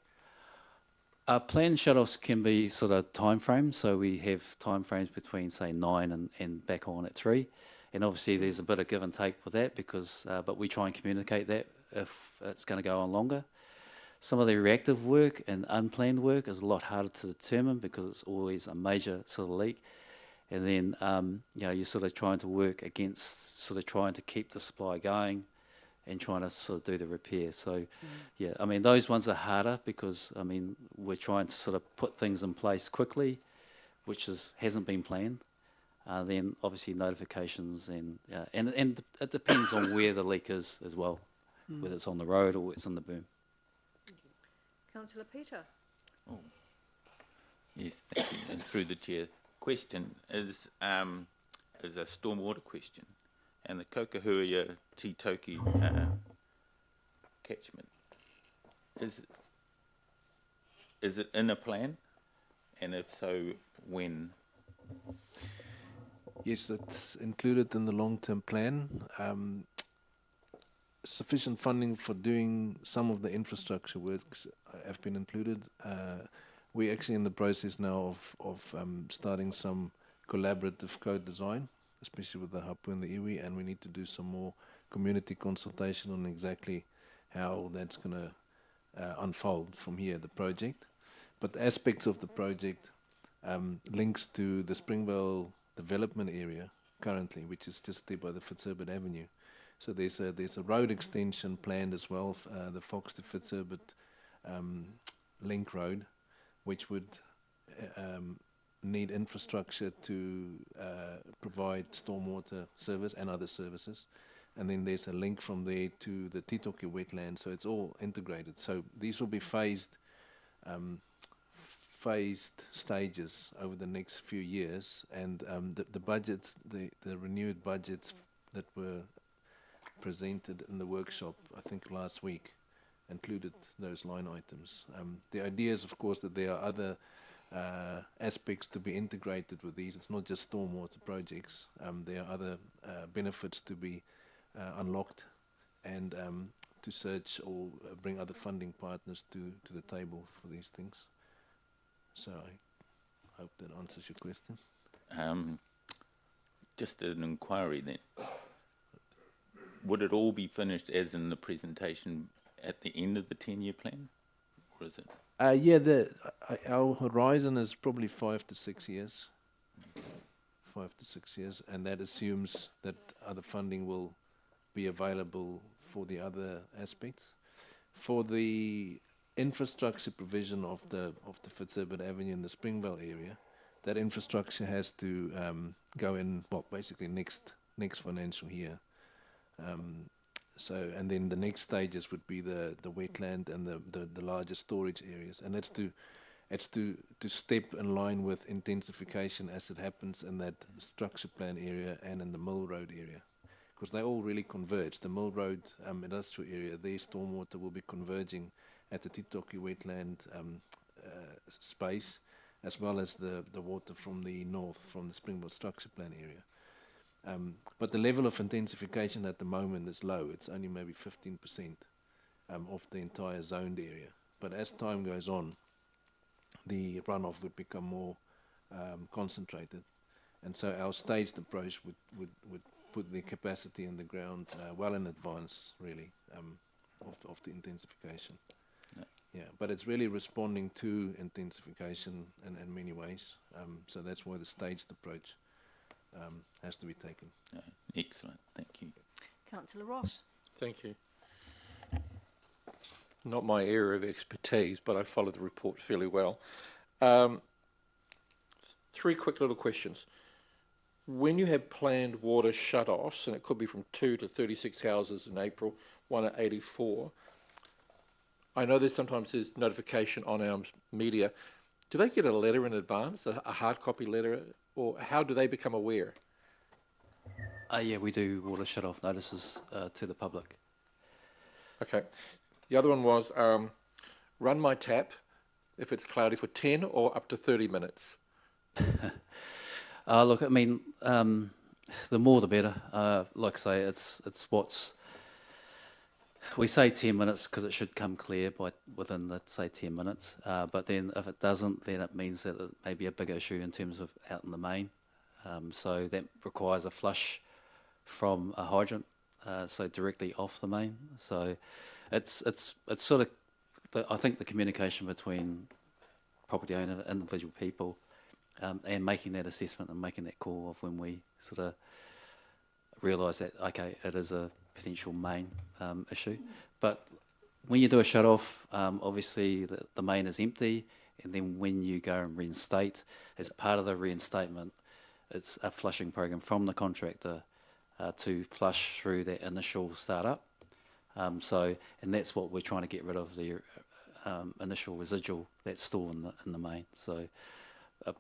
Planned shut-offs can be sort of time frames, so we have time frames between say 9 and back on at 3, and obviously there's a bit of give and take with that because, but we try and communicate that if it's going to go on longer. Some of the reactive work and unplanned work is a lot harder to determine because it's always a major sort of leak, and then you're sort of trying to work against sort of trying to keep the supply going and trying to sort of do the repair. So, I mean, those ones are harder because, I mean, we're trying to sort of put things in place quickly, which hasn't been planned. Then obviously notifications and it depends on where the leak is as well, whether it's on the road or it's on the boom.
Councillor Peter.
Oh. Yes, thank you. And through the chair, question is a stormwater question. And the Kokahuia Titoki catchment, is it in a plan? And if so, when?
Yes, that's included in the long-term plan. Sufficient funding for doing some of the infrastructure works have been included. We're actually in the process now of starting some collaborative code design, especially with the hapu and the iwi, and we need to do some more community consultation on exactly how that's going to unfold from here, the project. But aspects of the project links to the Springvale development area currently, which is just there by the Fitzherbert Avenue. So there's a road extension planned as well, the Fox to Fitzherbert link road, which would need infrastructure to provide stormwater service and other services. And then there's a link from there to the Titoki wetland, so it's all integrated. So these will be phased stages over the next few years, and the budgets, the renewed budgets that were presented in the workshop, I think last week, included those line items. The idea is, of course, that there are other aspects to be integrated with these. It's not just stormwater projects. There are other benefits to be unlocked, and to search or bring other funding partners to the table for these things. So I hope that answers your question.
Just an inquiry then. Would it all be finished as in the presentation at the end of the 10-year plan? Or is it?
Yeah, our horizon is probably 5 to 6 years. 5 to 6 years, and that assumes that other funding will be available for the other aspects. For the infrastructure provision of the Fitzherbert Avenue in the Springvale area, that infrastructure has to go in, well, basically next financial year. So, and then the next stages would be the wetland and the larger storage areas, and it's to step in line with intensification as it happens in that structure plan area and in the Mill Road area, because they all really converge. The Mill Road industrial area, their stormwater will be converging at the Titoki wetland space, as well as the water from the north, from the Springvale structure plan area. But the level of intensification at the moment is low. It's only maybe 15% of the entire zoned area. But as time goes on, the runoff would become more concentrated. And so our staged approach would put the capacity in the ground well in advance, really, of the intensification. Yeah, but it's really responding to intensification in many ways. So that's why the staged approach has to be taken.
Excellent, thank you.
Councillor Ross.
Thank you. Not my area of expertise, but I follow the report fairly well. 3 quick little questions. When you have planned water shut-offs, and it could be from 2 to 36 houses in April, 1 at 84, I know there's sometimes notification on our media. Do they get a letter in advance, a hard copy letter, or how do they become aware?
Yeah, we do water shut-off notices to the public.
Okay. The other one was run my tap if it's cloudy for 10 or up to 30 minutes.
Look, I mean, the more the better. Like I say, it's what's... We say 10 minutes because it should come clear within, let's say, 10 minutes. But then if it doesn't, then it means that it may be a big issue in terms of out in the main. So that requires a flush from a hydrant, so directly off the main. So it's sort of, I think the communication between property owner and individual people and making that assessment and making that call of when we sort of realise that, okay, it is a potential main issue. But when you do a shut-off, obviously the main is empty, and then when you go and reinstate, as part of the reinstatement, it's a flushing program from the contractor to flush through that initial start-up. And that's what we're trying to get rid of, the initial residual that's still in the main. So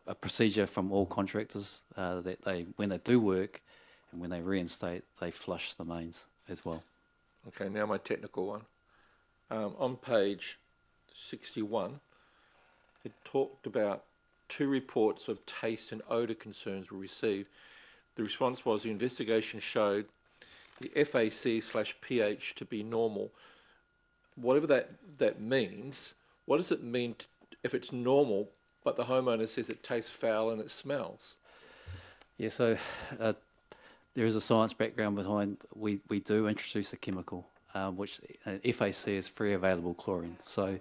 a procedure from all contractors that when they do work and when they reinstate, they flush the mains as well.
Okay, now my technical one. On page 61, it talked about 2 reports of taste and odour concerns were received. The response was the investigation showed the FAC/pH to be normal. Whatever that means, what does it mean if it's normal, but the homeowner says it tastes foul and it smells?
Yeah, so there is a science background behind. We do introduce a chemical, which FAC is free available chlorine. So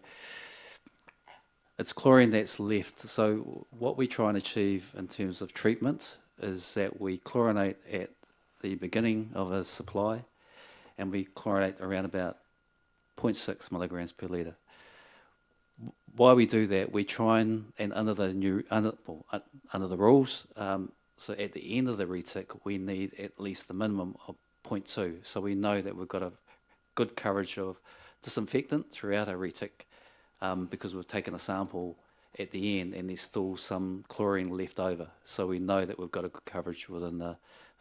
it's chlorine that's left. So what we try and achieve in terms of treatment is that we chlorinate at the beginning of a supply, and we chlorinate around about 0.6 milligrams per litre. Why we do that, we try and under the rules, so at the end of the retic, we need at least the minimum of 0.2. So we know that we've got a good coverage of disinfectant throughout our retic, because we've taken a sample at the end and there's still some chlorine left over. So we know that we've got a good coverage within the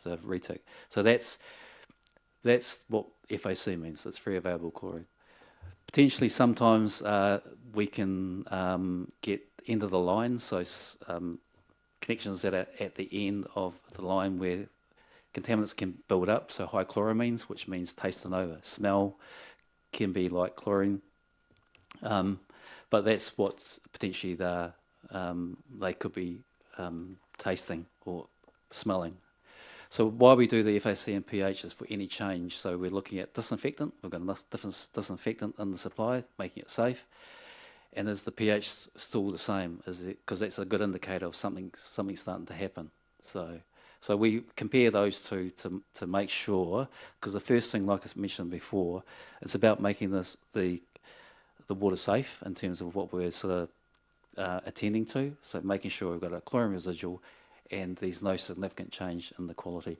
retic. So that's what FAC means. It's free available chlorine. Potentially, sometimes we can get end of the line, so connections that are at the end of the line where contaminants can build up, so high chloramines, which means taste and odour. Smell can be like chlorine, but that's what's potentially they could be tasting or smelling. So why we do the FAC and pH is for any change. So we're looking at disinfectant. We've got enough disinfectant in the supply, making it safe. And is the pH still the same? Is it, because that's a good indicator of something starting to happen. So we compare those two to make sure, because the first thing, like I mentioned before, it's about making the water safe in terms of what we're sort of attending to. So making sure we've got a chlorine residual and there's no significant change in the quality.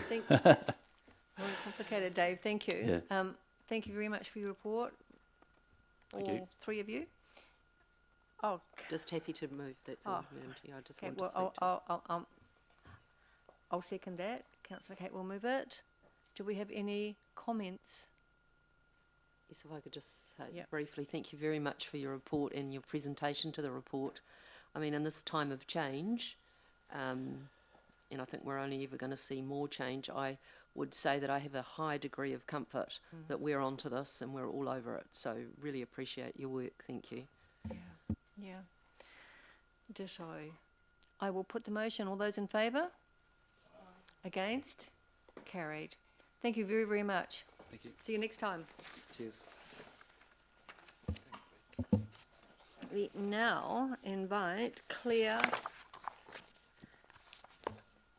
Very complicated, Dave. Thank you.
Yeah.
Thank you very much for your report,
Thank
all
you.
three of you. Oh,
Just happy to move, that's all, Madam Chair. I just
okay,
want
well,
to speak to
I'll second that. Councillor Kate will move it. Do we have any comments?
Yes, if I could just say
Yep.
briefly, thank you very much for your report and your presentation to the report. I mean, in this time of change, and I think we're only ever going to see more change, I would say that I have a high degree of comfort that we're onto this and we're all over it. So really appreciate your work. Thank you.
Yeah. Ditto. I will put the motion. All those in favour? Against? Carried. Thank you very, very much.
Thank you.
See you next time.
Cheers.
We now invite Claire,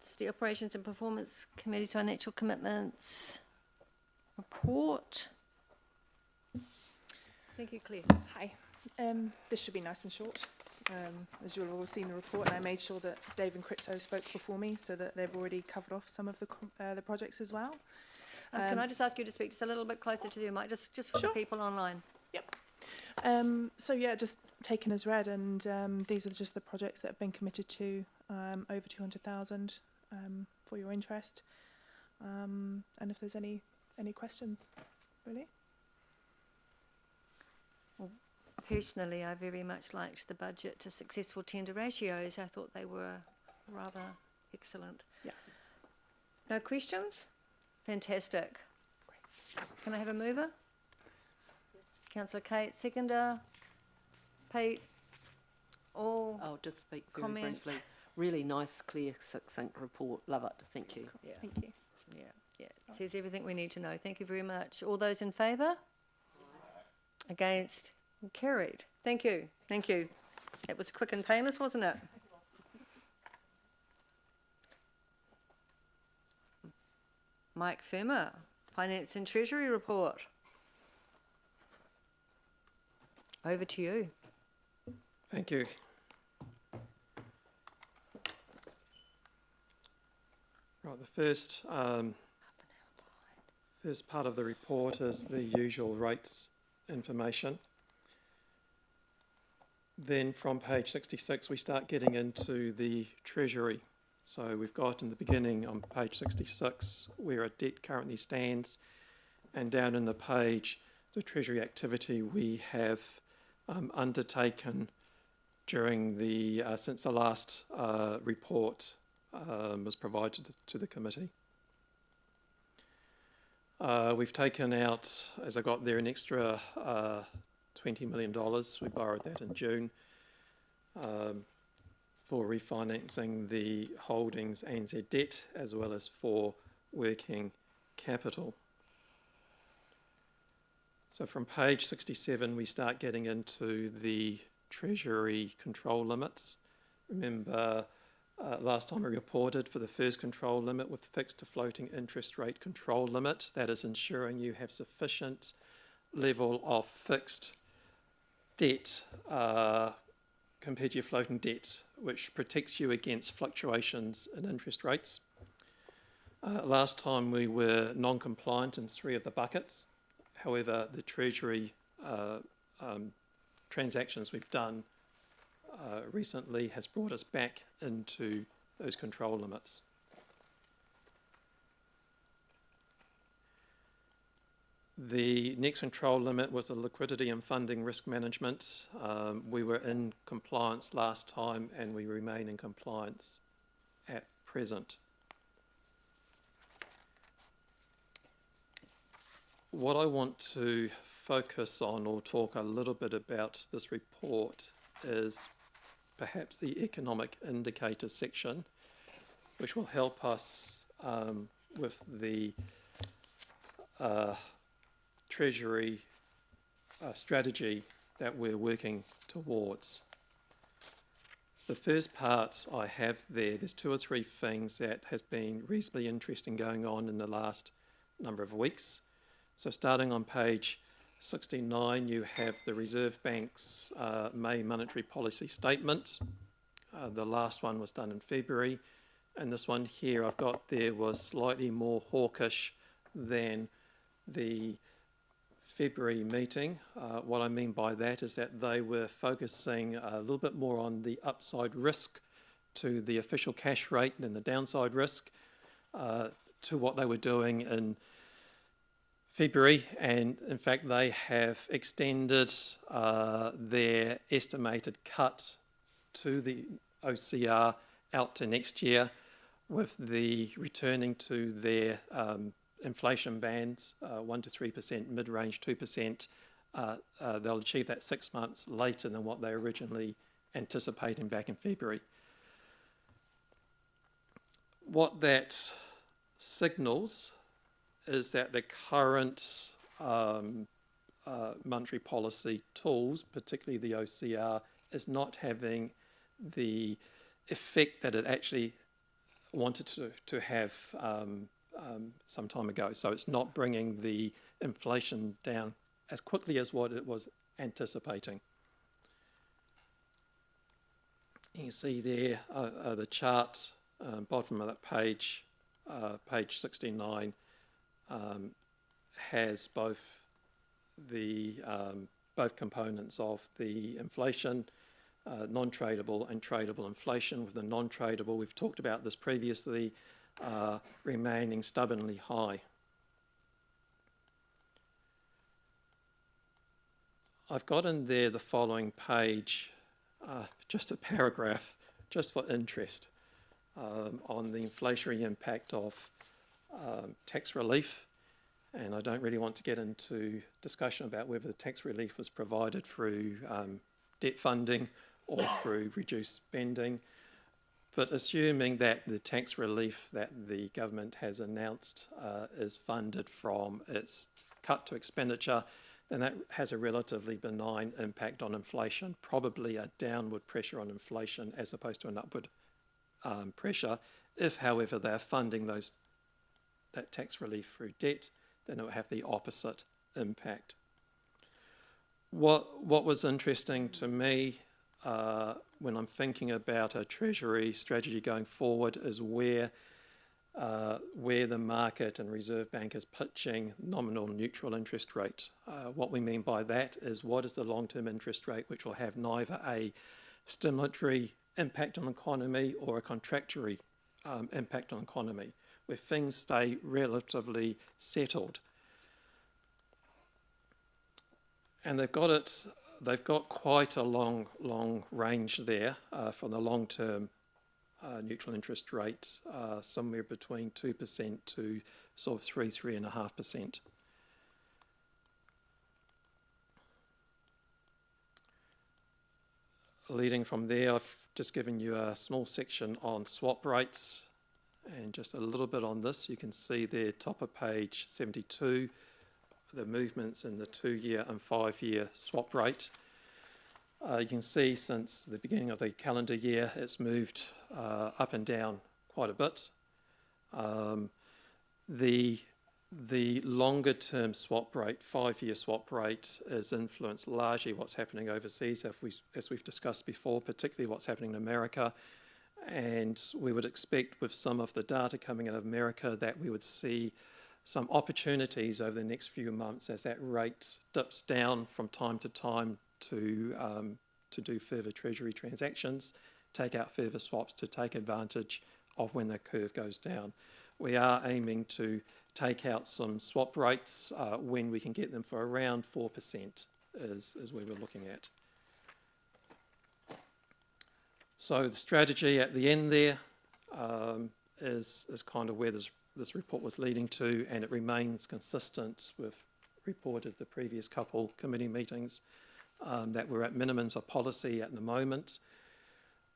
City Operations and Performance Committee's Financial Commitments report. Thank you, Claire.
Hi. This should be nice and short. As you'll all have seen the report, and I made sure that Dave and Critso spoke before me so that they've already covered off some of the projects as well.
Can I just ask you to speak just a little bit closer to the mic, just for the people online?
Yep. So yeah, just taken as read, and these are just the projects that have been committed to, over 200,000 for your interest. And if there's any questions, really.
Well, personally, I very much liked the budget to successful tender ratios. I thought they were rather excellent.
Yes.
No questions? Fantastic. Can I have a mover? Councillor Kate, seconder. Pete, all.
I'll just speak very
comment.
briefly. Really nice, clear, succinct report. Love it. Thank you.
Yeah.
Thank you.
Yeah, it says everything we need to know. Thank you very much. All those in favour? Against? Carried. Thank you. Thank you. It was quick and painless, wasn't it? Mike Firmer, Finance and Treasury report. Over to you.
Thank you. Right, the first part of the report is the usual rates information. Then from page 66 we start getting into the Treasury. So we've got in the beginning on page 66 where a debt currently stands, and down in the page the Treasury activity we have undertaken during the since the last report was provided to the committee. We've taken out, as I got there, an extra $20 million. We borrowed that in June for refinancing the holdings ANZ debt as well as for working capital. So from page 67 we start getting into the Treasury control limits. Remember last time we reported for the first control limit with fixed to floating interest rate control limit, that is ensuring you have sufficient level of fixed debt compared to your floating debt, which protects you against fluctuations in interest rates. Last time we were non-compliant in 3 of the buckets. However, the Treasury transactions we've done recently has brought us back into those control limits. The next control limit was the liquidity and funding risk management. We were in compliance last time and we remain in compliance at present. What I want to focus on or talk a little bit about this report is perhaps the economic indicator section, which will help us with the Treasury strategy that we're working towards. So the first parts I have there's 2 or 3 things that has been reasonably interesting going on in the last number of weeks. So starting on page 69, you have the Reserve Bank's May monetary policy statement. The last one was done in February, and this one here I've got there was slightly more hawkish than the February meeting. What I mean by that is that they were focusing a little bit more on the upside risk to the official cash rate and the downside risk to what they were doing in February, and in fact they have extended their estimated cut to the OCR out to next year, with the returning to their inflation bands, 1 to 3%, mid-range 2%. They'll achieve that 6 months later than what they originally anticipated back in February. What that signals is that the current monetary policy tools, particularly the OCR, is not having the effect that it actually wanted to have some time ago. So it's not bringing the inflation down as quickly as what it was anticipating. You can see there the chart, bottom of that page, page 69, has both components of the inflation, non-tradable and tradable inflation. With the non-tradable, we've talked about this previously, remaining stubbornly high. I've got in there the following page, just a paragraph, just for interest, on the inflationary impact of tax relief. And I don't really want to get into discussion about whether the tax relief was provided through debt funding or through reduced spending. But assuming that the tax relief that the government has announced is funded from its cut to expenditure, then that has a relatively benign impact on inflation, probably a downward pressure on inflation as opposed to an upward pressure. If, however, they're funding that tax relief through debt, then it will have the opposite impact. What was interesting to me when I'm thinking about a Treasury strategy going forward is where the market and Reserve Bank is pitching nominal neutral interest rate. What we mean by that is what is the long-term interest rate which will have neither a stimulatory impact on the economy or a contractory impact on the economy, where things stay relatively settled. And they've got quite a long range there for the long-term neutral interest rate, somewhere between 2% to sort of 3.5%. Leading from there, I've just given you a small section on swap rates and just a little bit on this. You can see there, top of page 72, the movements in the 2-year and 5-year swap rate. You can see since the beginning of the calendar year, it's moved up and down quite a bit. The longer term swap rate, 5-year swap rate, is influenced largely what's happening overseas, as we've discussed before, particularly what's happening in America. And we would expect with some of the data coming out of America that we would see some opportunities over the next few months as that rate dips down from time to time to do further Treasury transactions, take out further swaps to take advantage of when the curve goes down. We are aiming to take out some swap rates when we can get them for around 4% is where we're looking at. So the strategy at the end there is kind of where this report was leading to, and it remains consistent with reported the previous couple committee meetings that we're at minimums of policy at the moment.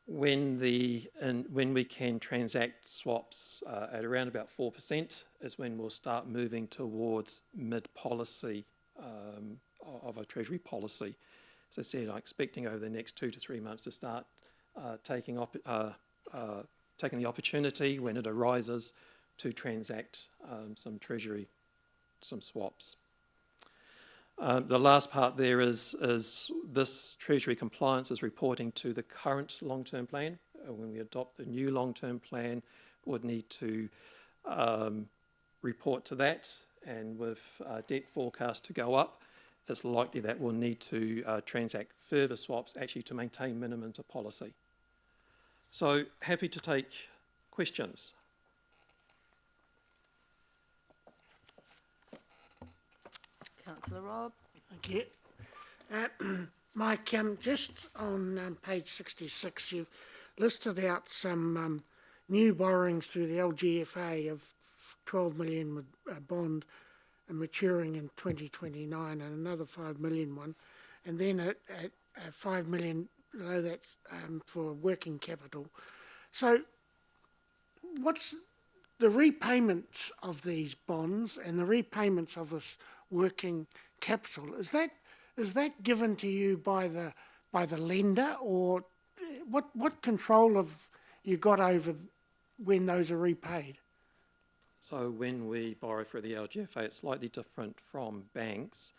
When we can transact swaps at around about 4% is when we'll start moving towards mid-policy of a Treasury policy. As I said, I'm expecting over the next 2 to 3 months to start taking the opportunity when it arises to transact some Treasury, some swaps. The last part there is this Treasury compliance is reporting to the current long-term plan. When we adopt the new long-term plan, would need to report to that, and with debt forecast to go up, it's likely that we'll need to transact further swaps actually to maintain minimums of policy. So happy to take questions.
Councillor Robb.
Thank you. Mike, just on page 66, you've listed out some new borrowings through the LGFA of 12 million with a bond maturing in 2029 and another 5 million one, and then at 5 million below that for working capital. So what's the repayments of these bonds and the repayments of this working capital? Is that given to you by the lender, or what control have you got over when those are repaid?
So when we borrow for the LGFA, it's slightly different from banks.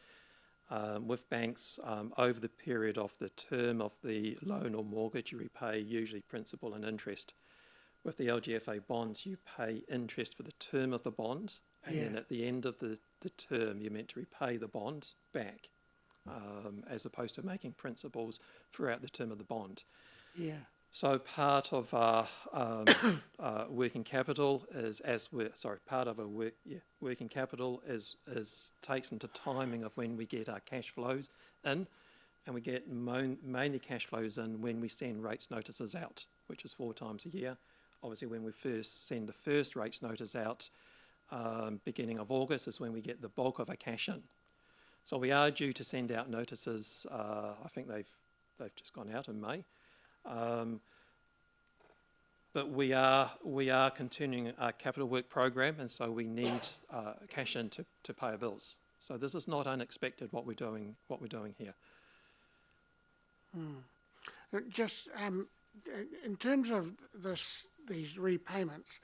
With banks, over the period of the term of the loan or mortgage, you repay usually principal and interest. With the LGFA bonds, you pay interest for the term of the bond, and then at the end of the term, you're meant to repay the bond back, as opposed to making principals throughout the term of the bond.
Yeah.
So part of our working capital working capital is takes into timing of when we get our cash flows in, and we get mainly cash flows in when we send rates notices out, which is 4 times a year. Obviously, when we first send the first rates notice out, beginning of August is when we get the bulk of our cash in. So we are due to send out notices. I think they've just gone out in May. But we are continuing our capital work program, and so we need cash in to pay our bills. So this is not unexpected what we're doing here.
Just in terms of these repayments,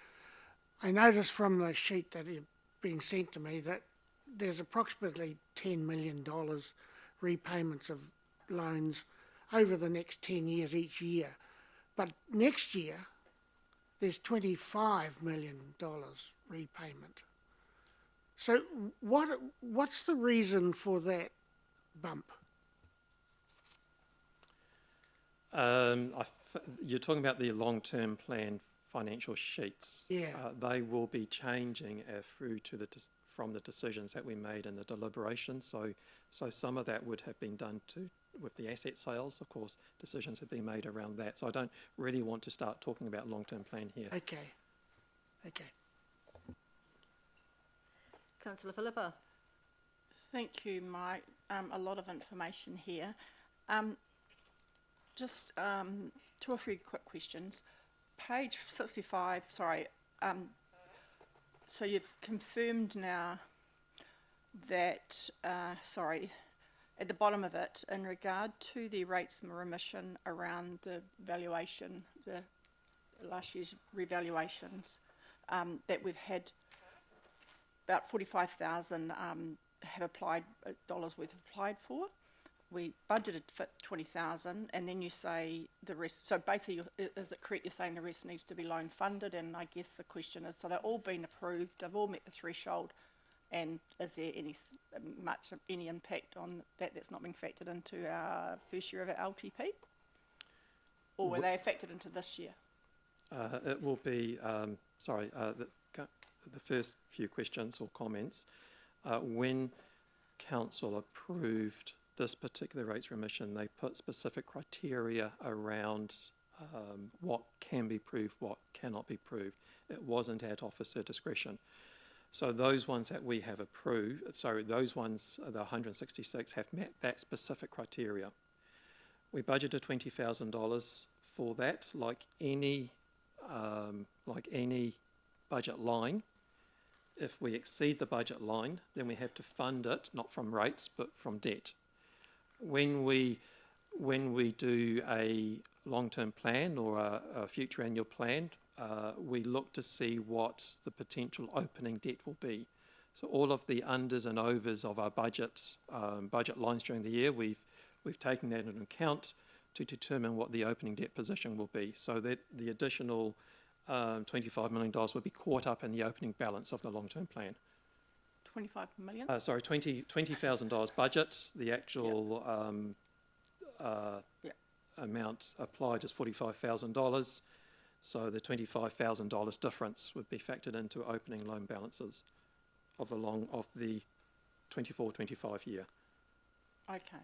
I noticed from the sheet that had been sent to me that there's approximately $10 million repayments of loans over the next 10 years each year. But next year, there's $25 million repayment. So what's the reason for that bump?
You're talking about the long-term plan financial sheets.
Yeah.
They will be changing through to from the decisions that we made in the deliberations. So some of that would have been done with the asset sales. Of course, decisions have been made around that. So I don't really want to start talking about long-term plan here.
Okay.
Councillor Philippa.
Thank you, Mike. A lot of information here. Just 2 or 3 quick questions. Page 65, sorry. So you've confirmed now that, at the bottom of it, in regard to the rates of remission around the valuation, the last year's revaluations, that we've had about 45,000 have applied dollars worth applied for. We budgeted for 20,000, and then you say the rest. So basically, is it correct? You're saying the rest needs to be loan funded, and I guess the question is: so they've all been approved, they've all met the threshold, and is there any impact on that that's not being factored into our first year of our LTP, or were they factored into this year?
It will be. the first few questions or comments. When council approved this particular rates remission, they put specific criteria around what can be proved, what cannot be proved. It wasn't at officer discretion. So those ones that we have approved, those ones, the 166, have met that specific criteria. We budgeted $20,000 for that, like any budget line. If we exceed the budget line, then we have to fund it, not from rates, but from debt. When we do a long-term plan or a future annual plan, we look to see what the potential opening debt will be. So all of the unders and overs of our budget lines during the year, we've taken that into account to determine what the opening debt position will be, so that the additional $25 million will be caught up in the opening balance of the long-term plan.
25 million?
Sorry, $20,000 budget. The actual amount applied is $45,000. So the $25,000 difference would be factored into opening loan balances of the 24-25 year.
Okay.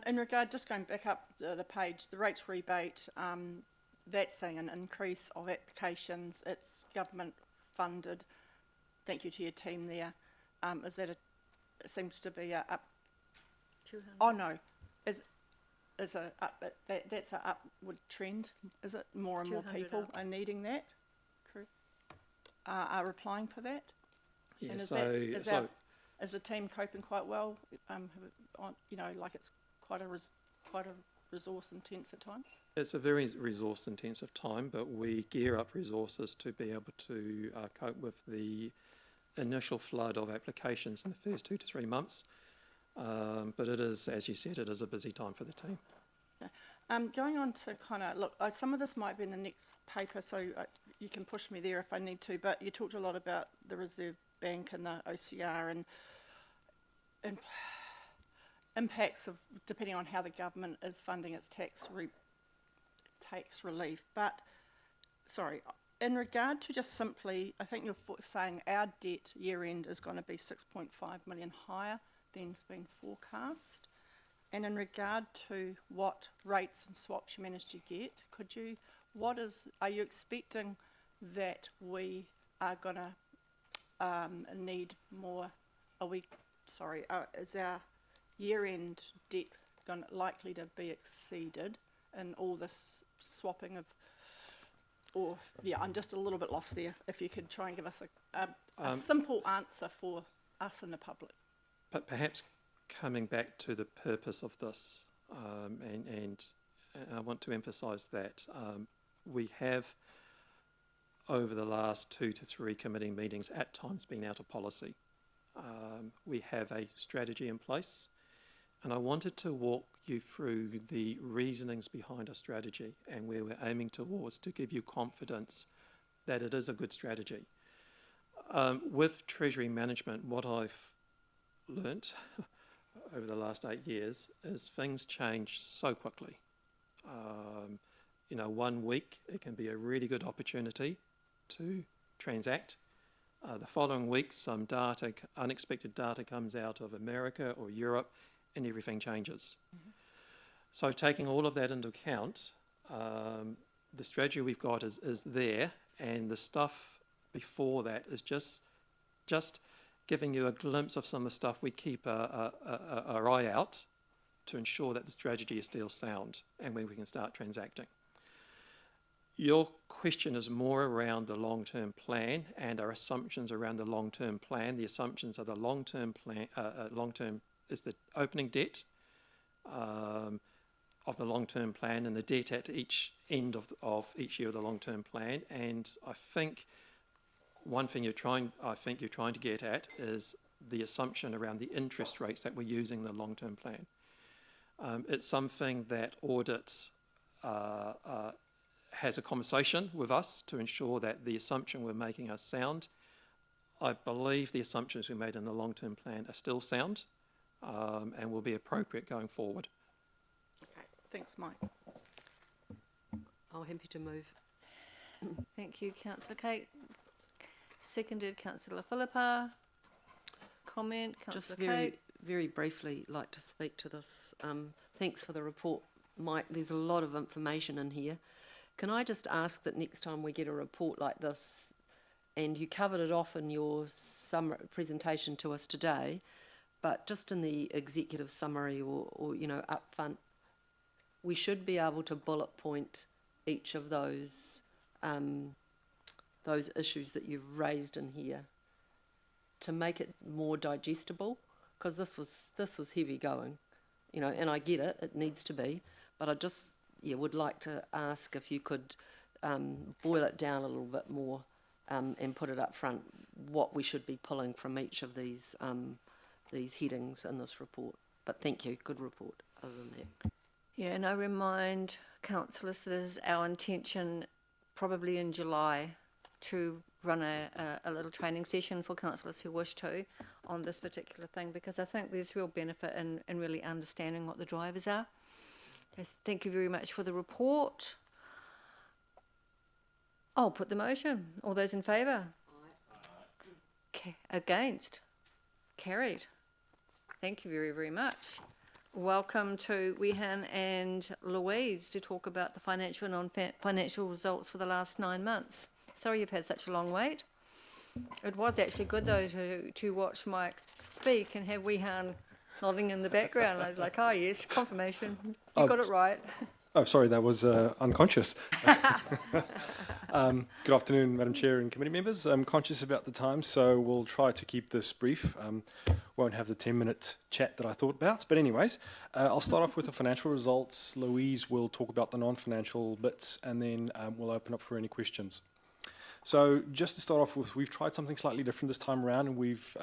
In regard, just going back up the page, the rates rebate, that's saying an increase of applications. It's government funded. Thank you to your team there. Is that it seems to be a up?
200.
Oh no, that's an upward trend. Is it more and more people
up.
are needing that? Correct. Are applying for that?
Yeah.
And is the team coping quite well? Like it's quite a resource intense at times.
It's a very resource intensive time, but we gear up resources to be able to cope with the initial flood of applications in the first 2 to 3 months. But it is, as you said, it is a busy time for the team.
Okay. Going on to kind of look, some of this might be in the next paper, so you can push me there if I need to. But you talked a lot about the Reserve Bank and the OCR and impacts of depending on how the government is funding its tax relief. But sorry, in regard to just simply, I think you're saying our debt year end is going to be 6.5 million higher than's been forecast. And in regard to what rates and swaps you managed to get, are you expecting that we are going to need more, is our year-end debt likely to be exceeded in all this swapping of, I'm just a little bit lost there. If you could try and give us a simple answer for us and the public.
But perhaps coming back to the purpose of this, and I want to emphasise that we have, over the last 2 to 3 committee meetings, at times been out of policy. We have a strategy in place, and I wanted to walk you through the reasonings behind our strategy and where we're aiming towards to give you confidence that it is a good strategy. With Treasury management, what I've learnt over the last 8 years is things change so quickly. 1 week it can be a really good opportunity to transact. The following week some unexpected data comes out of America or Europe and everything changes. Mm-hmm. So taking all of that into account, the strategy we've got is there, and the stuff before that is just giving you a glimpse of some of the stuff we keep our eye out to ensure that the strategy is still sound and where we can start transacting. Your question is more around the long-term plan and our assumptions around the long-term plan. The assumptions of the long-term plan, long-term is the opening debt of the long-term plan and the debt at each end of each year of the long-term plan. And I think one thing you're trying to get at is the assumption around the interest rates that we're using in the long-term plan. It's something that audit has a conversation with us to ensure that the assumption we're making are sound. I believe the assumptions we made in the long-term plan are still sound and will be appropriate going forward.
Okay, thanks, Mike.
I'm happy to move.
Thank you, Councillor Kate. seconded. Councillor Philippa. Comment,
Just
Councillor Kate.
very briefly like to speak to this. Thanks for the report, Mike. There's a lot of information in here. Can I just ask that next time we get a report like this, and you covered it off in your presentation to us today, but just in the executive summary or you know, up front, we should be able to bullet point each of those issues that you've raised in here to make it more digestible, because this was heavy going, you know, and I get it, it needs to be, but I just would like to ask if you could boil it down a little bit more and put it up front what we should be pulling from each of these headings in this report. But thank you, good report other than that.
Yeah, and I remind councillors that it is our intention probably in July to run a little training session for councillors who wish to on this particular thing, because I think there's real benefit in really understanding what the drivers are. Yes, thank you very much for the report. I'll put the motion. All those in favour? Against? Carried. Thank you very, very much. Welcome to Wehan and Louise to talk about the financial and non-financial results for the last 9 months. Sorry you've had such a long wait. It was actually good though to watch Mike speak and have Wehan nodding in the background. I was like, oh yes, confirmation. You got it right.
Oh, sorry, that was unconscious. Good afternoon, Madam Chair and committee members. I'm conscious about the time, so we'll try to keep this brief. Won't have the 10-minute chat that I thought about. But anyways, I'll start off with the financial results. Louise will talk about the non-financial bits, and then we'll open up for any questions. So just to start off with, we've tried something slightly different this time around, and we've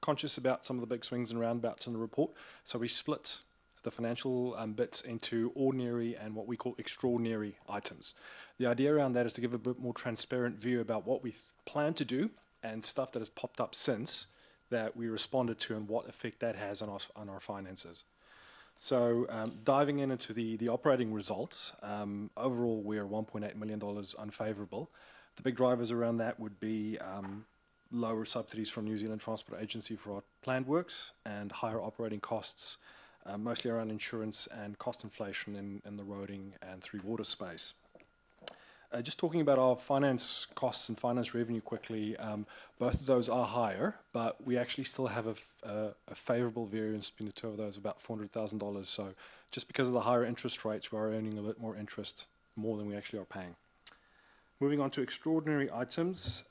conscious about some of the big swings and roundabouts in the report. So we split the financial bits into ordinary and what we call extraordinary items. The idea around that is to give a bit more transparent view about what we plan to do and stuff that has popped up since that we responded to and what effect that has on our finances. So diving into the operating results, overall we're $1.8 million unfavourable. The big drivers around that would be lower subsidies from New Zealand Transport Agency for our planned works and higher operating costs, mostly around insurance and cost inflation in the roading and 3 water space. Just talking about our finance costs and finance revenue quickly, both of those are higher, but we actually still have a favourable variance between the two of those, about $400,000. So just because of the higher interest rates, we are earning a bit more interest, more than we actually are paying. Moving on to extraordinary items,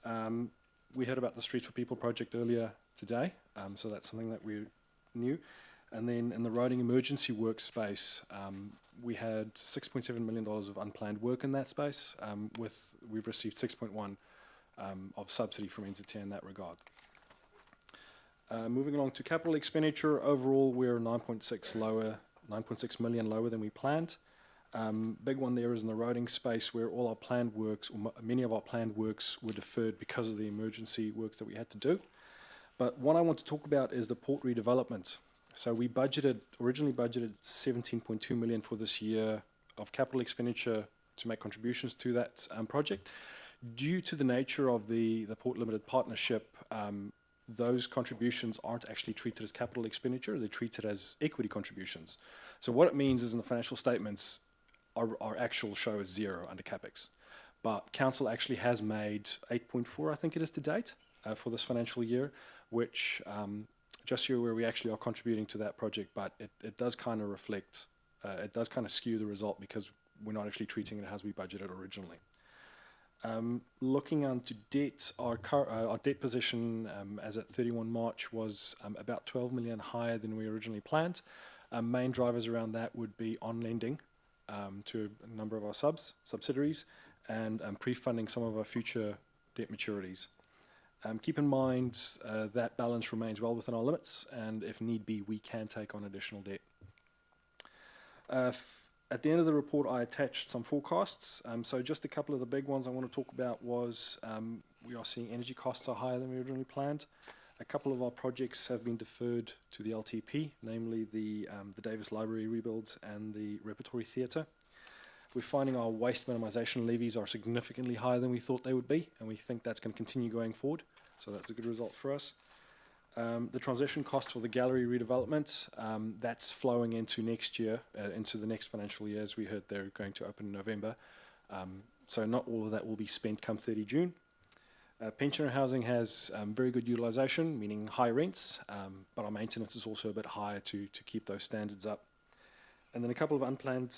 we heard about the Streets for People project earlier today, so that's something that we knew. And then in the roading emergency workspace, we had $6.7 million of unplanned work in that space. We've received 6.1 of subsidy from NZT in that regard. Moving along to capital expenditure, overall we're 9.6 million lower than we planned. Big one there is in the roading space where all our planned works, or many of our planned works, were deferred because of the emergency works that we had to do. But what I want to talk about is the port redevelopment. So we originally budgeted 17.2 million for this year of capital expenditure to make contributions to that project. Due to the nature of the Port Limited Partnership, those contributions aren't actually treated as capital expenditure, they're treated as equity contributions. So what it means is in the financial statements, our actual show is 0 under CapEx. But Council actually has made 8.4, I think it is to date, for this financial year, which just here where we actually are contributing to that project, but it does kind of reflect, it does kind of skew the result because we're not actually treating it as we budgeted originally. Looking onto debt, our debt position as at 31 March was about 12 million higher than we originally planned. Main drivers around that would be on lending to a number of our subsidiaries and pre-funding some of our future debt maturities. Keep in mind that balance remains well within our limits, and if need be, we can take on additional debt. At the end of the report, I attached some forecasts. So just a couple of the big ones I want to talk about was we are seeing energy costs are higher than we originally planned. A couple of our projects have been deferred to the LTP, namely the Davis Library rebuilds and the Repertory Theatre. we're finding our waste minimisation levies are significantly higher than we thought they would be, and we think that's going to continue going forward. So that's a good result for us. The transition cost for the gallery redevelopment, that's flowing into next year, into the next financial year, as we heard they're going to open in November. So not all of that will be spent come 30 June. Pensioner housing has very good utilisation, meaning high rents, but our maintenance is also a bit higher to keep those standards up. And then a couple of unplanned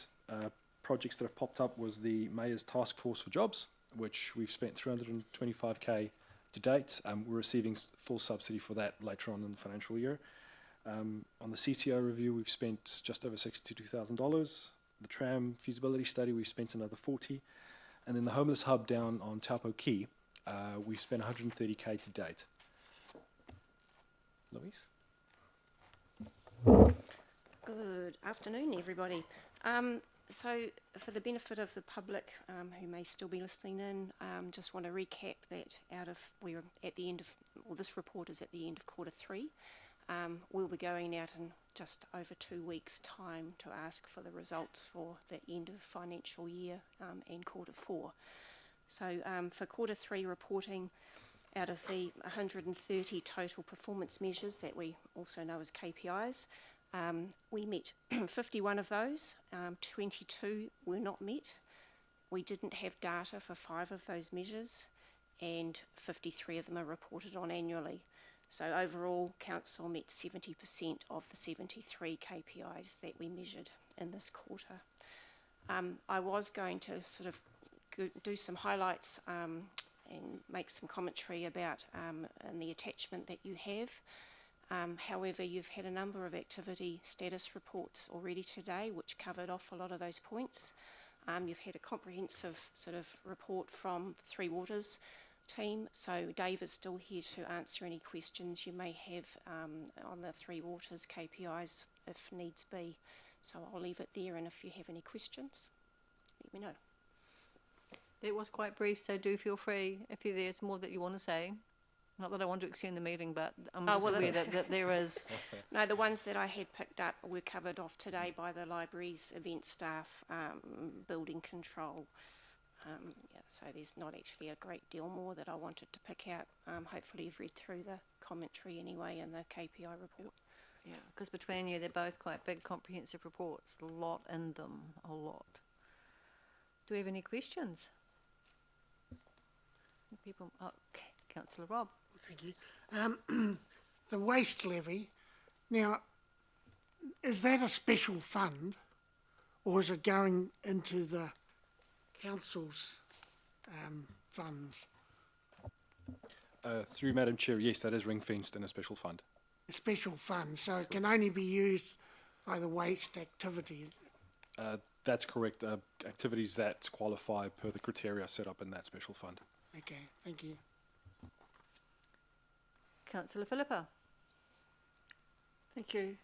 projects that have popped up was the Mayor's Task Force for Jobs, which we've spent 325k to date. We're receiving full subsidy for that later on in the financial year. On the CCO review, we've spent just over $62,000. The tram feasibility study, we've spent another 40. And then the homeless hub down on Taupo Quay, we've spent 130k to date. Louise?
Good afternoon, everybody. So, for the benefit of the public who may still be listening in, just want to recap that we're at the end of, well, this report is at the end of Q3. We'll be going out in just over 2 weeks' time to ask for the results for the end of financial year and Q4. So, for Q3 reporting, out of the 130 total performance measures that we also know as KPIs, we met 51 of those, 22 were not met. We didn't have data for 5 of those measures, and 53 of them are reported on annually. So overall, Council met 70% of the 73 KPIs that we measured in this quarter. I was going to sort of do some highlights and make some commentary about in the attachment that you have. However, you've had a number of activity status reports already today, which covered off a lot of those points. You've had a comprehensive sort of report from the Three Waters team, so Dave is still here to answer any questions you may have on the Three Waters KPIs if needs be. So I'll leave it there, and if you have any questions, let me know.
That was quite brief, so do feel free if there's more that you want to say. Not that I want to extend the meeting, but I'm just aware that there is...
No, the ones that I had picked up were covered off today by the library's event staff, building control. Yeah, so there's not actually a great deal more that I wanted to pick out. Hopefully you've read through the commentary anyway and the KPI report.
Yeah, because between you, they're both quite big, comprehensive reports. A lot in them, a lot. Do we have any questions? People... Oh, okay. Councillor Rob.
Thank you. The waste levy, now, is that a special fund, or is it going into the council's funds?
Through Madam Chair, yes, that is ring-fenced in a special fund.
A special fund, so it can only be used by the waste activities?
That's correct. Activities that qualify per the criteria set up in that special fund.
Okay, thank you.
Councillor Philippa.
Thank you.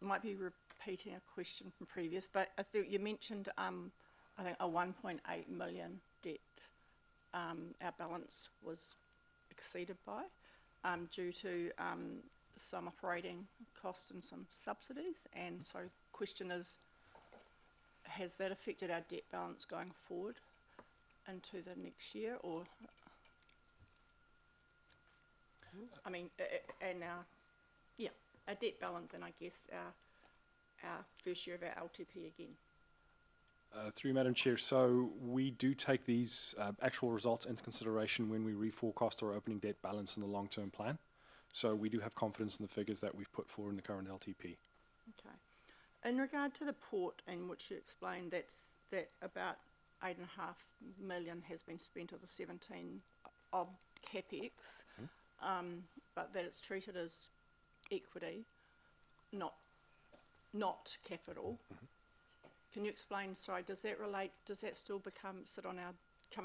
Might be repeating a question from previous, but I think you mentioned I think a 1.8 million debt our balance was exceeded by due to some operating costs and some subsidies, and so question is, has that affected our debt balance going forward into the next year, or I mean, and our debt balance, and I guess our first year of our LTP again.
Through Madam Chair, so we do take these actual results into consideration when we reforecast our opening debt balance in the long-term plan. So we do have confidence in the figures that we've put forward in the current LTP.
Okay. In regard to the port, in which you explained that about 8.5 million has been spent of the 17 of CapEx, but that it's treated as equity, not capital. Can you explain, sorry, does that still come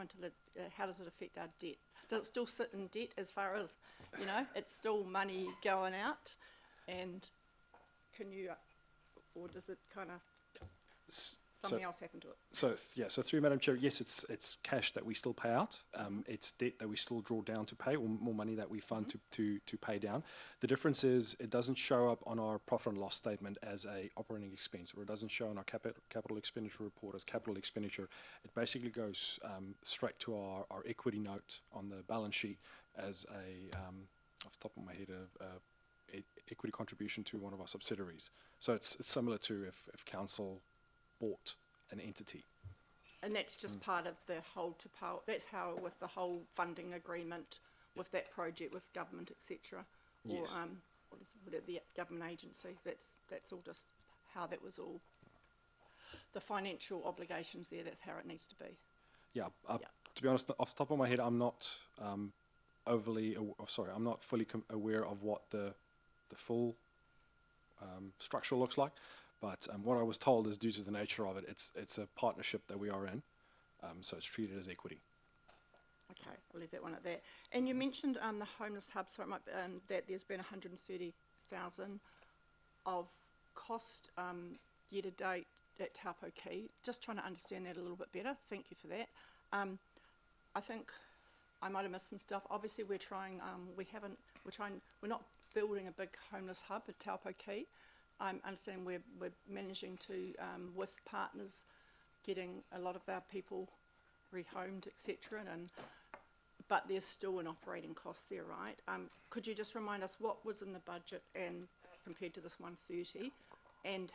into the, how does it affect our debt? Does it still sit in debt as far as, you know, it's still money going out, and can you, or does it kind of something else happened to it.
So through Madam Chair, yes, it's cash that we still pay out. It's debt that we still draw down to pay, or more money that we fund to pay down. The difference is it doesn't show up on our profit and loss statement as a operating expense, or it doesn't show on our capital expenditure report as capital expenditure. It basically goes straight to our equity note on the balance sheet as a, off the top of my head, equity contribution to one of our subsidiaries. So it's similar to if council bought an entity.
And that's just part of the hold to power. That's how with the whole funding agreement with that project with government, etc. Or
Yes.
what is the government agency? That's all just how that was all. The financial obligations there. That's how it needs to be.
Yeah. To be honest, off the top of my head, I'm not I'm not fully aware of what the full structure looks like. But what I was told is due to the nature of it, it's a partnership that we are in, so it's treated as equity.
Okay, I'll leave that one at that. And you mentioned the homeless hub, so it might, that there's been 130,000 of cost year to date at Taupo Key. Just trying to understand that a little bit better. Thank you for that. I think I might have missed some stuff. Obviously, we're trying. We're not building a big homeless hub at Taupo Key. I understand we're managing to, with partners, getting a lot of our people rehomed, etc. But there's still an operating cost there, right? Could you just remind us what was in the budget and compared to this 130, and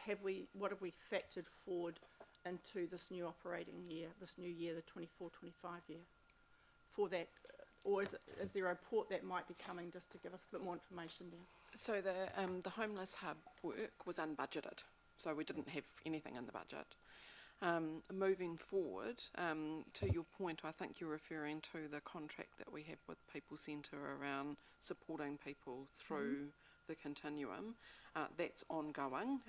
what have we factored forward into this new operating year, the 24-25 year, for that? Or is there a report that might be coming just to give us a bit more information there?
So the homeless hub work was unbudgeted, so we didn't have anything in the budget. Moving forward, to your point, I think you're referring to the contract that we have with People Centre around supporting people through the continuum. That's ongoing,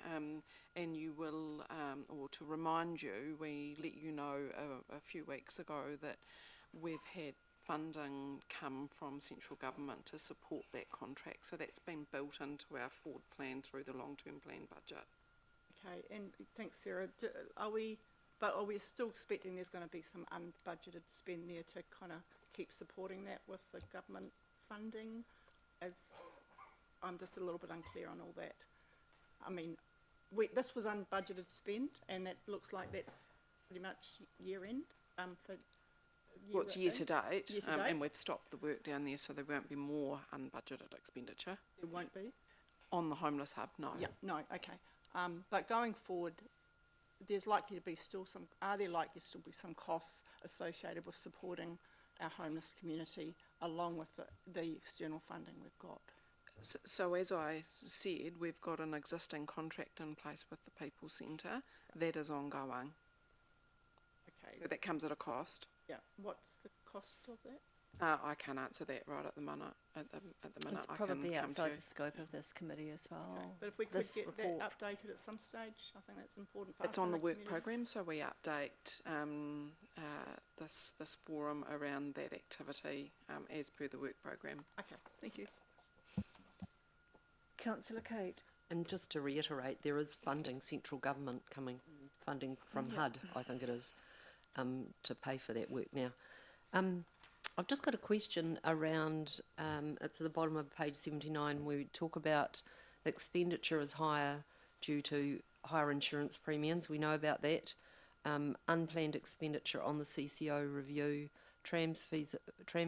and you will, or to remind you, we let you know a few weeks ago that we've had funding come from central government to support that contract. So that's been built into our forward plan through the long-term plan budget.
Okay, and thanks, Sarah. Are we still expecting there's going to be some unbudgeted spend there to kind of keep supporting that with the government funding? As I'm just a little bit unclear on all that. I mean, this was unbudgeted spend, and that looks like that's pretty much year end for.
Well, it's year to date,
Year to date.
and we've stopped the work down there, so there won't be more unbudgeted expenditure.
There won't be?
On the homeless hub, no.
Yeah, no, okay. But going forward, there's likely to be are there likely to still be some costs associated with supporting our homeless community along with the external funding we've got?
So as I said, we've got an existing contract in place with the People Centre that is ongoing.
Okay.
So that comes at a cost.
Yeah. What's the cost of that?
I can't answer that right at the minute. At the minute,
It's probably outside the scope of this committee as well.
Okay. But if we could get that updated at some stage, I think that's important for us.
It's on
in
the work
community.
programme, so we update this forum around that activity as per the work programme.
Okay, thank you.
Councillor Kate.
And just to reiterate, there is funding, central government funding from HUD, I think it is, to pay for that work now. I've just got a question around, it's at the bottom of page 79, where we talk about expenditure is higher due to higher insurance premiums. We know about that. Unplanned expenditure on the CCO review, tram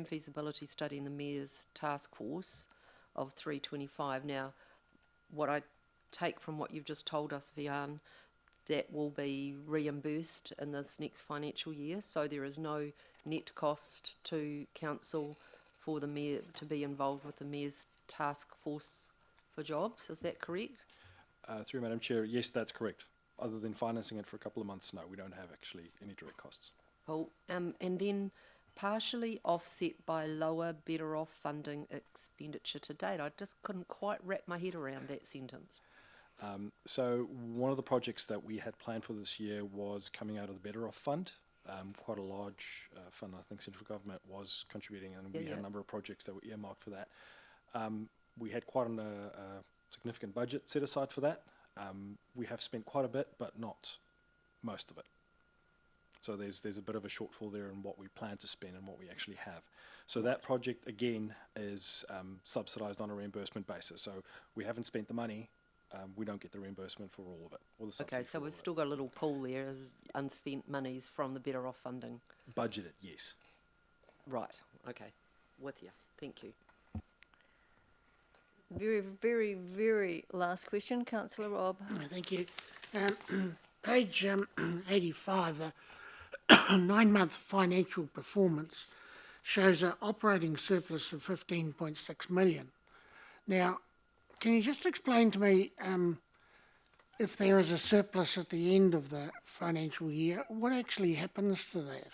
feasibility study in the Mayor's task force of 325. Now, what I take from what you've just told us, Vian, that will be reimbursed in this next financial year, so there is no net cost to council for the Mayor to be involved with the Mayor's task force for jobs. Is that correct?
Through Madam Chair, yes, that's correct. Other than financing it for a couple of months, no, we don't have actually any direct costs.
Cool. And then partially offset by lower better off funding expenditure to date. I just couldn't quite wrap my head around that sentence.
So one of the projects that we had planned for this year was coming out of the Better Off Fund. Quite a large fund, I think central government was contributing, and we had a number of projects that were earmarked for that. We had quite a significant budget set aside for that. We have spent quite a bit, but not most of it. So there's a bit of a shortfall there in what we plan to spend and what we actually have. So that project, again, is subsidised on a reimbursement basis. So we haven't spent the money, we don't get the reimbursement for all of it, or the subsidy
Okay, so we've still got a little pool there of unspent monies from the Better Off funding.
budgeted, yes.
Right, okay, with you, thank you.
Very, very, very last question, Councillor Rob.
Thank you. Page 85, 9-month financial performance shows an operating surplus of 15.6 million. Now, can you just explain to me if there is a surplus at the end of the financial year, what actually happens to that?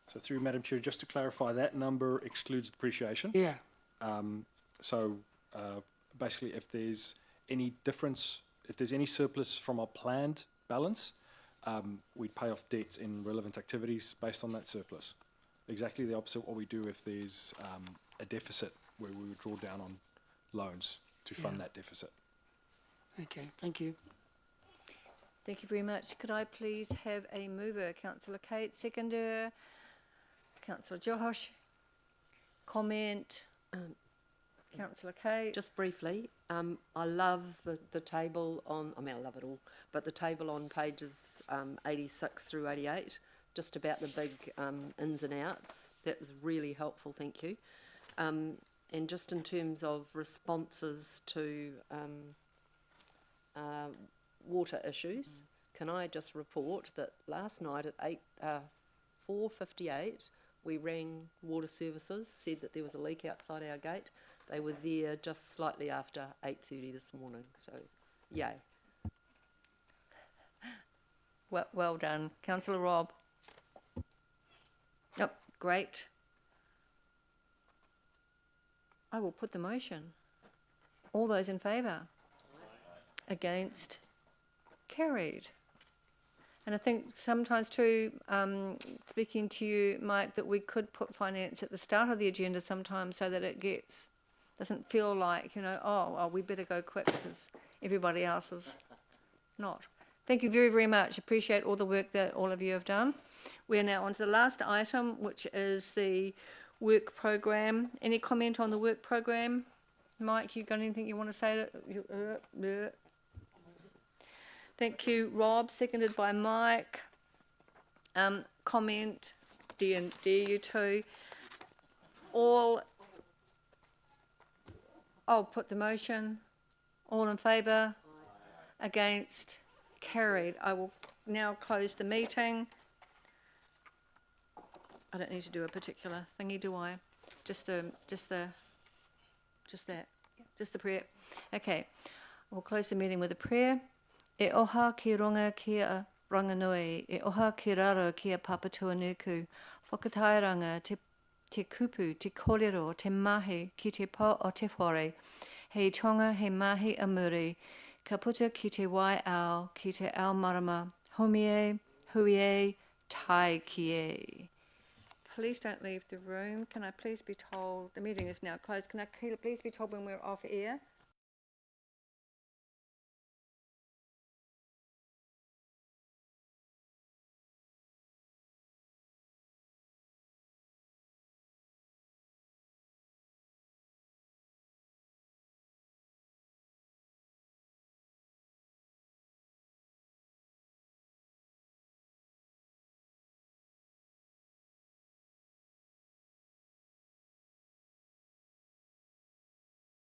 So through Madam Chair, just to clarify, that number excludes depreciation.
Yeah.
Basically, if there's any difference, if there's any surplus from our planned balance, we'd pay off debts in relevant activities based on that surplus. Exactly the opposite of what we do if there's a deficit, where we would draw down on loans to fund that deficit.
Okay, thank you.
Thank you very much. Could I please have a mover? Councillor Kate, seconder. Councillor Josh. Comment. Councillor Kate.
Just briefly, I love the table on, I mean, I love it all, but the table on pages 86 through 88, just about the big ins and outs. That was really helpful, thank you. And just in terms of responses to water issues, can I just report that last night at 4:58, we rang water services, said that there was a leak outside our gate. They were there just slightly after 8:30 this morning, so yay.
Well done. Councillor Rob. Yep, great. I will put the motion. All those in favour? Against? Carried. And I think sometimes too, speaking to you, Mike, that we could put finance at the start of the agenda sometimes so that it doesn't feel like, oh, we better go quick because everybody else is not. Thank you very, very much. Appreciate all the work that all of you have done. We are now on to the last item, which is the work program. Any comment on the work program? Mike, you got anything you want to say? Thank you, Rob. Seconded by Mike. Comment, D&D, you two. I'll put the motion. All in favour? Against? Carried. I will now close the meeting. I don't need to do a particular thingy, do I? Just the prayer. Okay. We'll close the meeting with a prayer. E oha ki runga ki a ranganui, e oha ki raro ki a Papatua Nuku, whakatairanga te kupu, te kōrero, te mahi ki te pō o te whore, hei tonga he mahi a muri, ka puta ki te wai ao, ki te ao marama, homie, huie, tai kie. Please don't leave the room. Can I please be told, the meeting is now closed, can I please be told when we're off air?